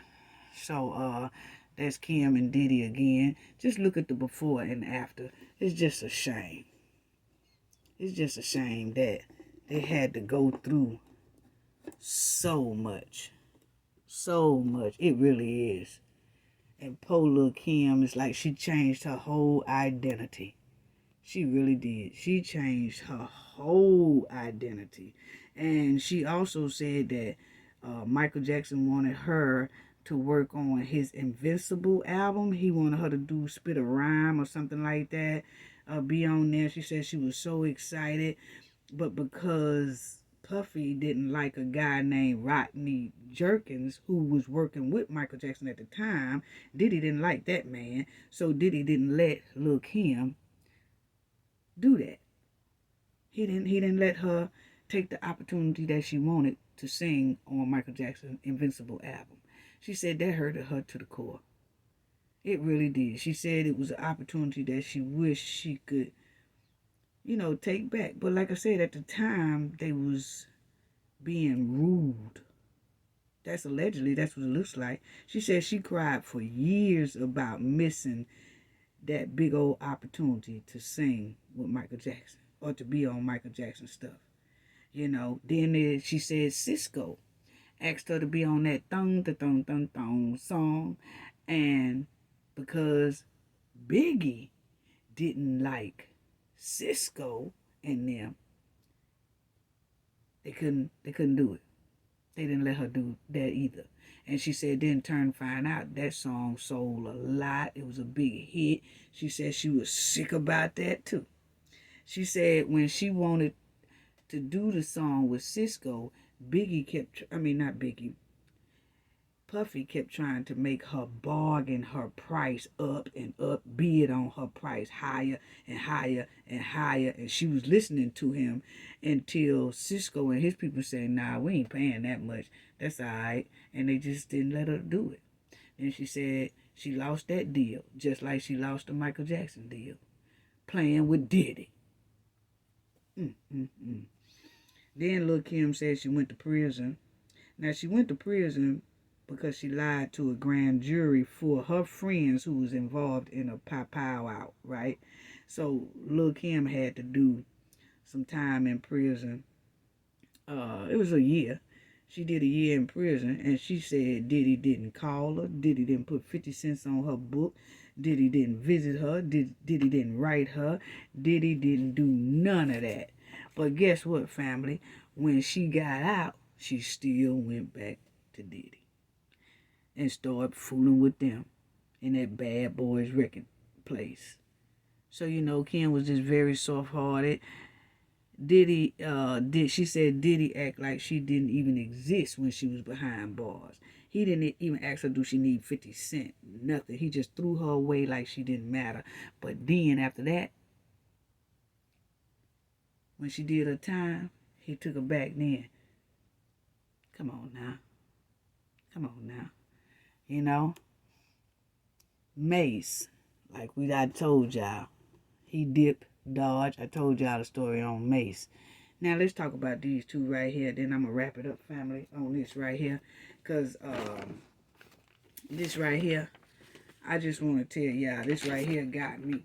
So that's Kim and Diddy again. Just look at the before and after. It's just a shame. It's just a shame that they had to go through so much. So much. It really is. And poor little Kim is like she changed her whole identity. She really did. She changed her whole identity. And she also said that Michael Jackson wanted her to work on his Invincible album. He wanted her to spit a rhyme or something like that. Be on there. She said she was so excited. But because Puffy didn't like a guy named Rodney Jerkins, who was working with Michael Jackson at the time, Diddy didn't like that man. So Diddy didn't let Lil Kim do that. He didn't let her take the opportunity that she wanted to sing on Michael Jackson's Invincible album. She said that hurted her to the core. It really did. She said it was an opportunity that she wished she could, take back. But like I said, at the time, they was being rude. That's what it looks like. She said she cried for years about missing that big old opportunity to sing with Michael Jackson or to be on Michael Jackson stuff. Then she said Cisco asked her to be on that thong thong thong thong song, and because Biggie didn't like Cisco and them, they couldn't do it. They didn't let her do that either. And she said then turn find out that song sold a lot. It was a big hit. She said she was sick about that too. She said when she wanted to do the song with Cisco, Puffy kept trying to make her bargain her price up and up, bid on her price higher and higher and higher. And she was listening to him until Cisco and his people said, nah, we ain't paying that much. That's all right. And they just didn't let her do it. And she said she lost that deal, just like she lost the Michael Jackson deal, playing with Diddy. Then Lil Kim said she went to prison. Now, she went to prison because she lied to a grand jury for her friends who was involved in a powwow, right? So Lil Kim had to do some time in prison. It was a year. She did a year in prison, and she said Diddy didn't call her. Diddy didn't put 50 cents on her book. Diddy didn't visit her. Diddy didn't write her. Diddy didn't do none of that. But guess what, family? When she got out, she still went back to Diddy and started fooling with them in that Bad Boys record place. So, Kim was just very soft-hearted. She said Diddy act like she didn't even exist when she was behind bars. He didn't even ask her, do she need 50 cents? Nothing. He just threw her away like she didn't matter. But then after that, when she did her time, he took her back then. Come on now. Mace. Like I told y'all, he dipped, dodged. I told y'all the story on Mace. Now let's talk about these two right here. Then I'm gonna wrap it up, family, on this right here, cause this right here, I just want to tell y'all, this right here got me.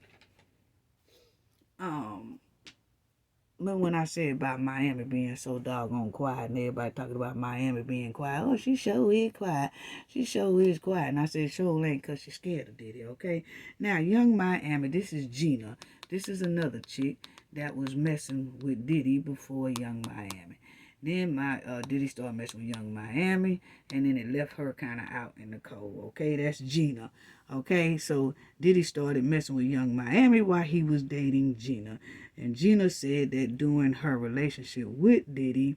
Remember when I said about Miami being so doggone quiet and everybody talking about Miami being quiet? Oh, she sure is quiet. She sure is quiet. And I said, sure ain't because she's scared of Diddy, okay? Now, young Miami, this is Gina. This is another chick that was messing with Diddy before young Miami. Then Diddy started messing with young Miami, and then it left her kind of out in the cold, okay? That's Gina, okay? So Diddy started messing with young Miami while he was dating Gina. And Gina said that during her relationship with Diddy,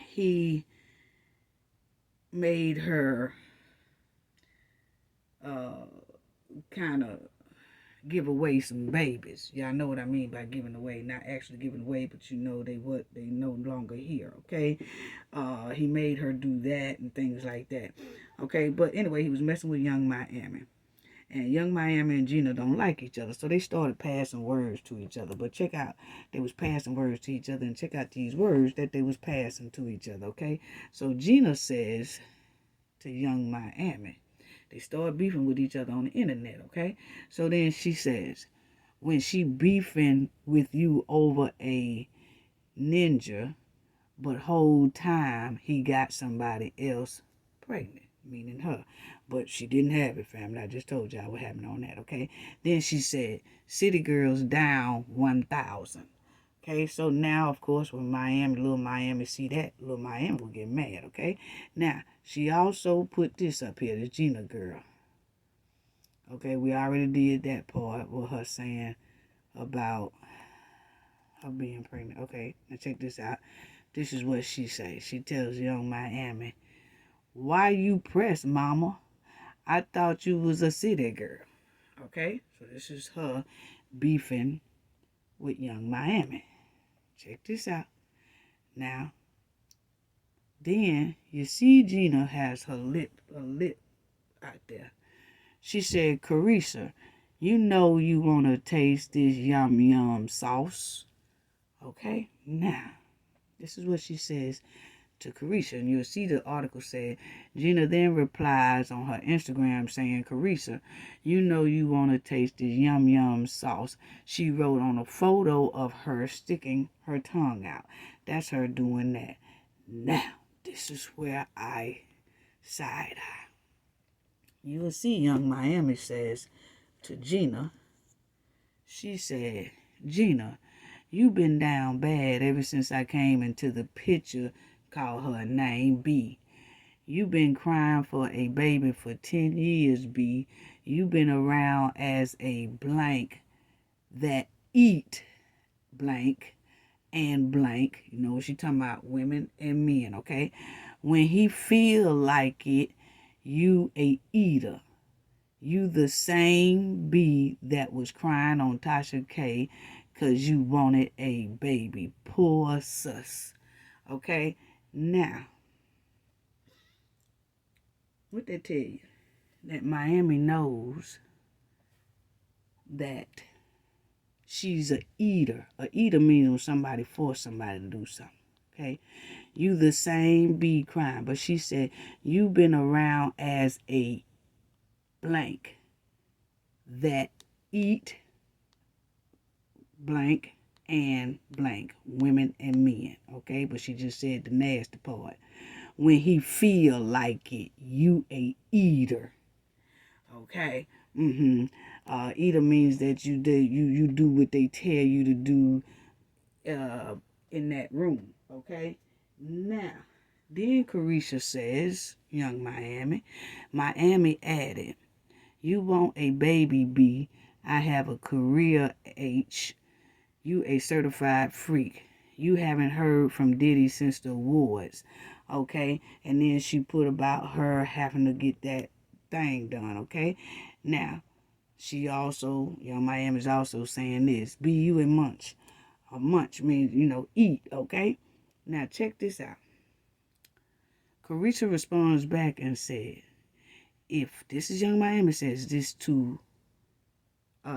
he made her kind of give away some babies. Y'all know what I mean by giving away. Not actually giving away, but you know they no longer here, okay? He made her do that and things like that. Okay, but anyway, he was messing with young Miami. And young Miami and Gina don't like each other, so they started passing words to each other. But check out, they was passing words to each other, and check out these words that they was passing to each other, okay? So Gina says to young Miami, they started beefing with each other on the internet, okay? So then she says, when she beefing with you over a ninja, but whole time he got somebody else pregnant, meaning her. But she didn't have it, family. I just told y'all what happened on that, okay? Then she said, City Girls down 1,000. Okay, so now, of course, when Little Miami see that, Little Miami will get mad, okay? Now, she also put this up here, the Gina girl. Okay, we already did that part with her saying about her being pregnant. Okay, now check this out. This is what she says. She tells young Miami, why you press, mama? I thought you was a city girl. Okay, so this is her beefing with young Miami. Check this out. Now, then you see Gina has her lip out there. She said, Carissa, you know you want to taste this yum yum sauce. Okay, now, this is what she says to Carissa. And you'll see the article said, Gina then replies on her Instagram saying, Carissa, you know you want to taste this yum yum sauce. She wrote on a photo of her sticking her tongue out. That's her doing that. Now, this is where I side eye. You will see young Miami says to Gina, she said, Gina, you been down bad ever since I came into the picture. Call her name B. You been crying for a baby for 10 years, B. You been around as a blank that eat blank and blank. You know what she talking about, women and men, okay? When he feel like it, you a eater. You the same B that was crying on Tasha K because you wanted a baby. Poor sus. Okay? Now, what they tell you? That Miami knows that she's a eater. A eater means when somebody force somebody to do something. Okay? You the same B crying. But she said, you been around as a blank that eat blank and blank, women and men, okay? But she just said the nasty part. When he feel like it, you a eater, okay? Eater means that you do what they tell you to do in that room, okay? Now, then Carissa says, young Miami added, you want a baby B, I have a career H, you a certified freak. You haven't heard from Diddy since the awards, okay? And then she put about her having to get that thing done, okay? Now, she also, young Miami's also saying this, be you a munch. A munch means, eat, okay? Now, check this out. Carissa responds back and said, if, this is Young Miami says this to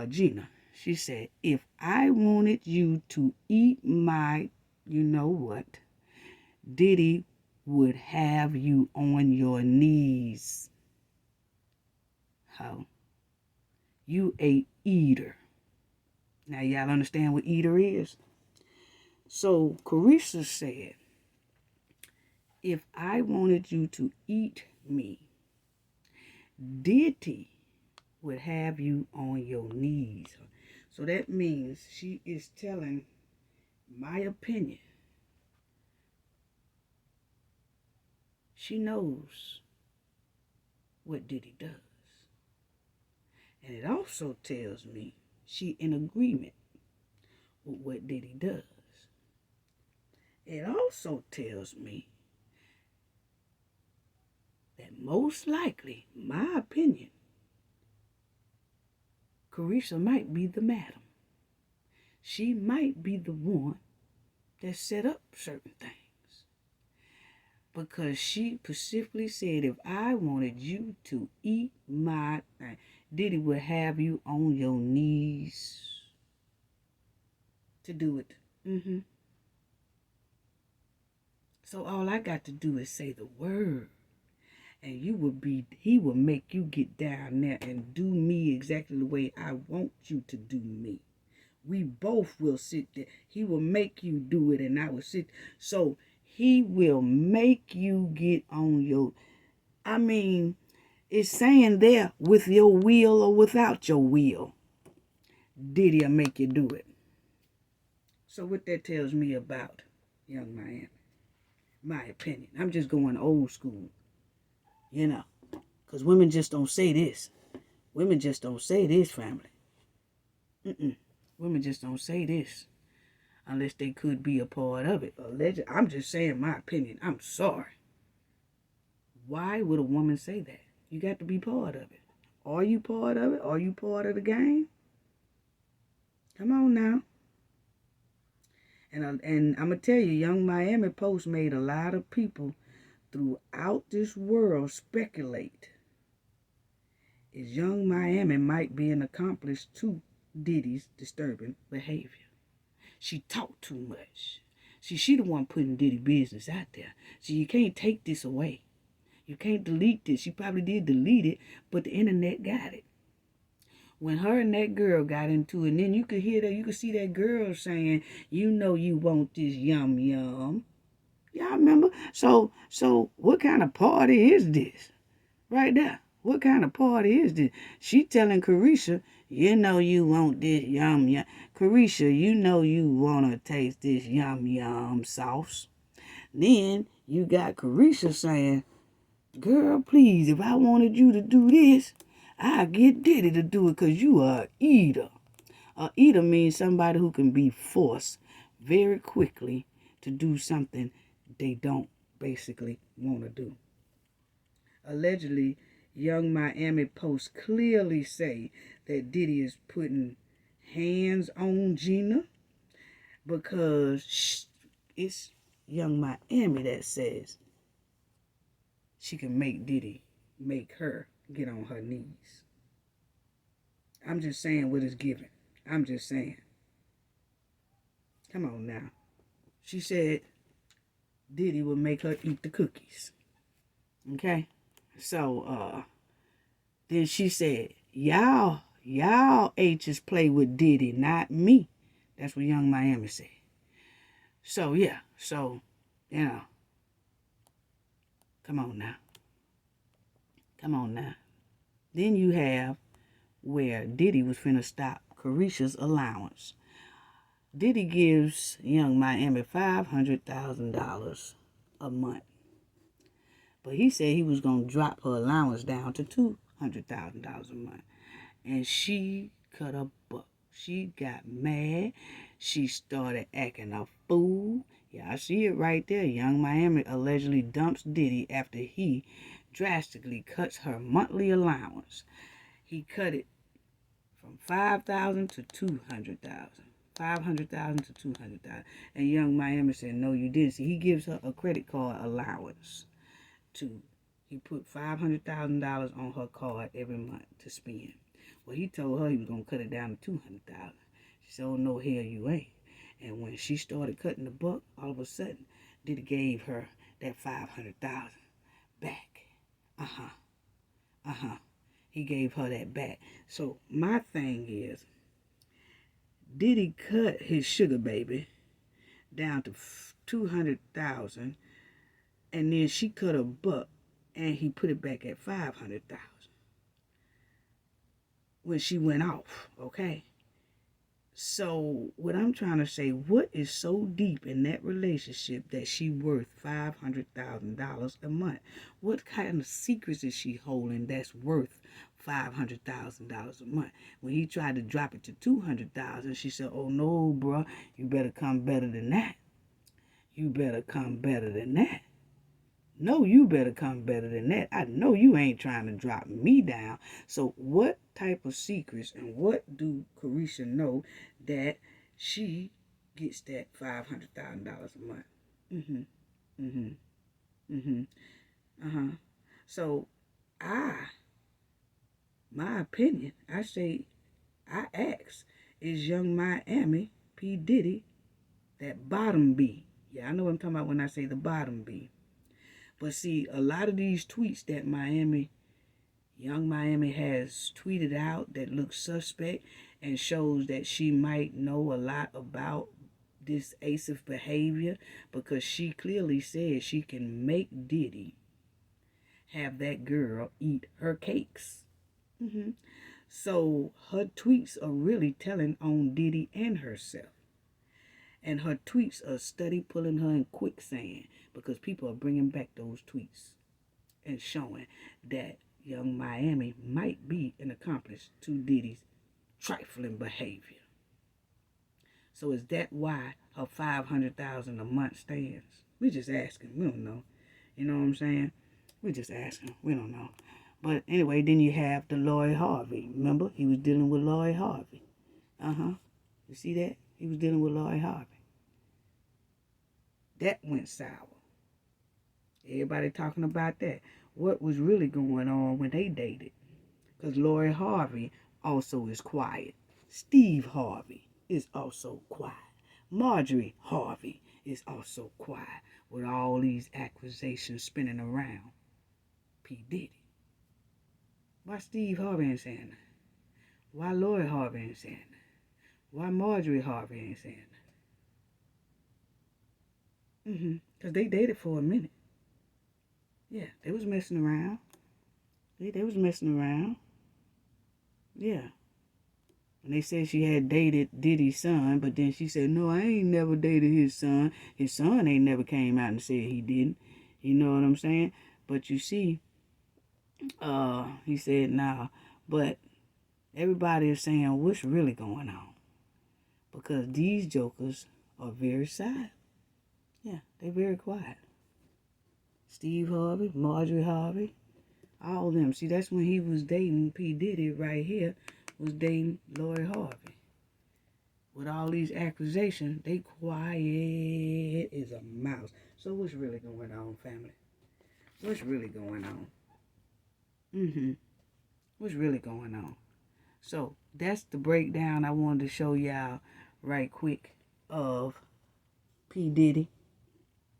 Gina. She said, if I wanted you to eat my, you know what, Diddy would have you on your knees. How? You a eater. Now y'all understand what eater is? So Carissa said, if I wanted you to eat me, Diddy would have you on your knees. So that means she is telling my opinion. She knows what Diddy does. And it also tells me she in agreement with what Diddy does. It also tells me that most likely, my opinion, Carissa might be the madam. She might be the one that set up certain things. Because she specifically said, if I wanted you to eat my thing, Diddy would have you on your knees to do it. So all I got to do is say the word. And he will make you get down there and do me exactly the way I want you to do me. We both will sit there. He will make you do it and I will sit. So he will make you get on your, it's saying there, with your will or without your will, Diddy will make you do it. So what that tells me about Young Miami, my opinion. I'm just going old school. You know, because women just don't say this. Women just don't say this, family. Women just don't say this unless they could be a part of it. I'm just saying my opinion. I'm sorry. Why would a woman say that? You got to be part of it. Are you part of it? Are you part of the game? Come on now. And I'm going to tell you, Young Miami Post made a lot of people throughout this world speculate is Young Miami might be an accomplice to Diddy's disturbing behavior. She talked too much. See, she the one putting Diddy business out there. See, you can't take this away. You can't delete this. She probably did delete it, but the internet got it. When her and that girl got into it, and then you could hear that, you could see that girl saying, you know you want this yum yum. Y'all remember? So what kind of party is this? Right there. What kind of party is this? She telling Carissa, you know you want this yum yum. Carissa, you know you want to taste this yum yum sauce. Then you got Carissa saying, girl, please, if I wanted you to do this, I'd get Diddy to do it because you are an eater. A eater means somebody who can be forced very quickly to do something they don't basically want to do. Allegedly, Young Miami Post clearly say that Diddy is putting hands on Gina because it's Young Miami that says she can make Diddy make her get on her knees. I'm just saying what is given. I'm just saying. Come on now. She said Diddy will make her eat the cookies. Okay? So, then she said, y'all H's play with Diddy, not me. That's what Young Miami said. So, yeah. So, you know. Come on now. Come on now. Then you have where Diddy was finna stop Carissa's allowance. Diddy gives Young Miami $500,000 a month. But he said he was going to drop her allowance down to $200,000 a month. And she cut a buck. She got mad. She started acting a fool. Yeah, I see it right there. Young Miami allegedly dumps Diddy after he drastically cuts her monthly allowance. He cut it from $5,000 to $200,000. $500,000 to $200,000. And Young Miami said, no, you didn't. See, he gives her a credit card allowance to, He put $500,000 on her card every month to spend. Well, he told her he was going to cut it down to $200,000. She said, oh, no, hell, you ain't. And when she started cutting the buck, all of a sudden, Diddy gave her that $500,000 back. He gave her that back. So my thing is, Diddy cut his sugar baby down to $200,000, and then she cut a buck, and he put it back at $500,000 when she went off. Okay. So what I'm trying to say, what is so deep in that relationship that she worth $500,000 a month? What kind of secrets is she holding that's worth $500,000 a month? When he tried to drop it to $200,000, she said, "Oh no, bro, you better come better than that. You better come better than that. No, you better come better than that. I know you ain't trying to drop me down." So what type of secrets and what do Carisha know that she gets that $500,000 a month? So my opinion, I ask, is Young Miami, P. Diddy, that bottom B? Yeah, I know what I'm talking about when I say the bottom B. But see, a lot of these tweets that Young Miami has tweeted out that looks suspect and shows that she might know a lot about this abusive behavior, because she clearly says she can make Diddy have that girl eat her cakes. So her tweets are really telling on Diddy and herself. And her tweets are steady pulling her in quicksand, because people are bringing back those tweets and showing that Young Miami might be an accomplice to Diddy's trifling behavior. So is that why her $500,000 a month stands? We just asking. We don't know. You know what I'm saying? We just asking. We don't know. But anyway, then you have the Lloyd Harvey. Remember, he was dealing with Lloyd Harvey. You see that? He was dealing with Lloyd Harvey. That went sour. Everybody talking about that. What was really going on when they dated? Because Lloyd Harvey also is quiet. Steve Harvey is also quiet. Marjorie Harvey is also quiet, with all these accusations spinning around P. Diddy. Why Steve Harvey ain't saying that? Why Lloyd Harvey ain't saying that? Why Marjorie Harvey ain't saying that? Because they dated for a minute. Yeah, they was messing around. They was messing around. Yeah. And they said she had dated Diddy's son, but then she said, no, I ain't never dated his son. His son ain't never came out and said he didn't. You know what I'm saying? But you see, he said, nah. But everybody is saying, what's really going on? Because these jokers are very silent. Yeah, they're very quiet. Steve Harvey, Marjorie Harvey, all of them. See, that's when he was dating P. Diddy right here, was dating Lloyd Harvey. With all these accusations, they quiet as a mouse. So what's really going on, family? What's really going on? What's really going on? So that's the breakdown I wanted to show y'all right quick of P. Diddy.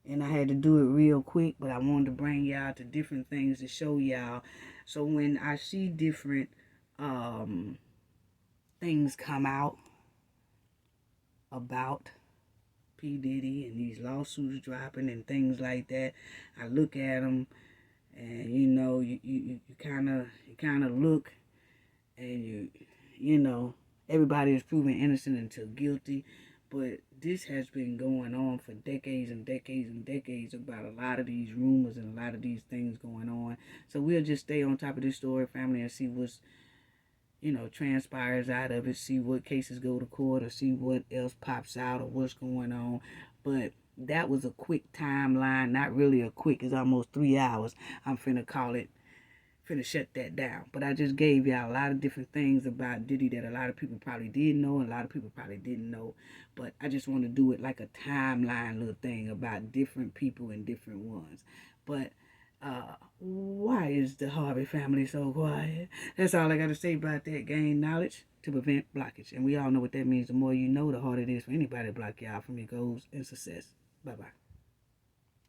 And I had to do it real quick, but I wanted to bring y'all to different things to show y'all. So when I see different things come out about P. Diddy and these lawsuits dropping and things like that, I look at them, and you kind of look, and you know everybody is proven innocent until guilty. But this has been going on for decades and decades and decades about a lot of these rumors and a lot of these things going on. So we'll just stay on top of this story, family, and see what's, transpires out of it, see what cases go to court, or see what else pops out or what's going on. But that was a quick timeline, not really a quick, it's almost 3 hours. I'm finna shut that down. But I just gave y'all a lot of different things about Diddy that a lot of people probably did know and a lot of people probably didn't know. But I just want to do it like a timeline little thing about different people and different ones. But Why is the Harvey family so quiet? That's all I got to say about that. Gain knowledge to prevent blockage. And we all know what that means. The more you know, the harder it is for anybody to block you out from your goals and success. Bye-bye.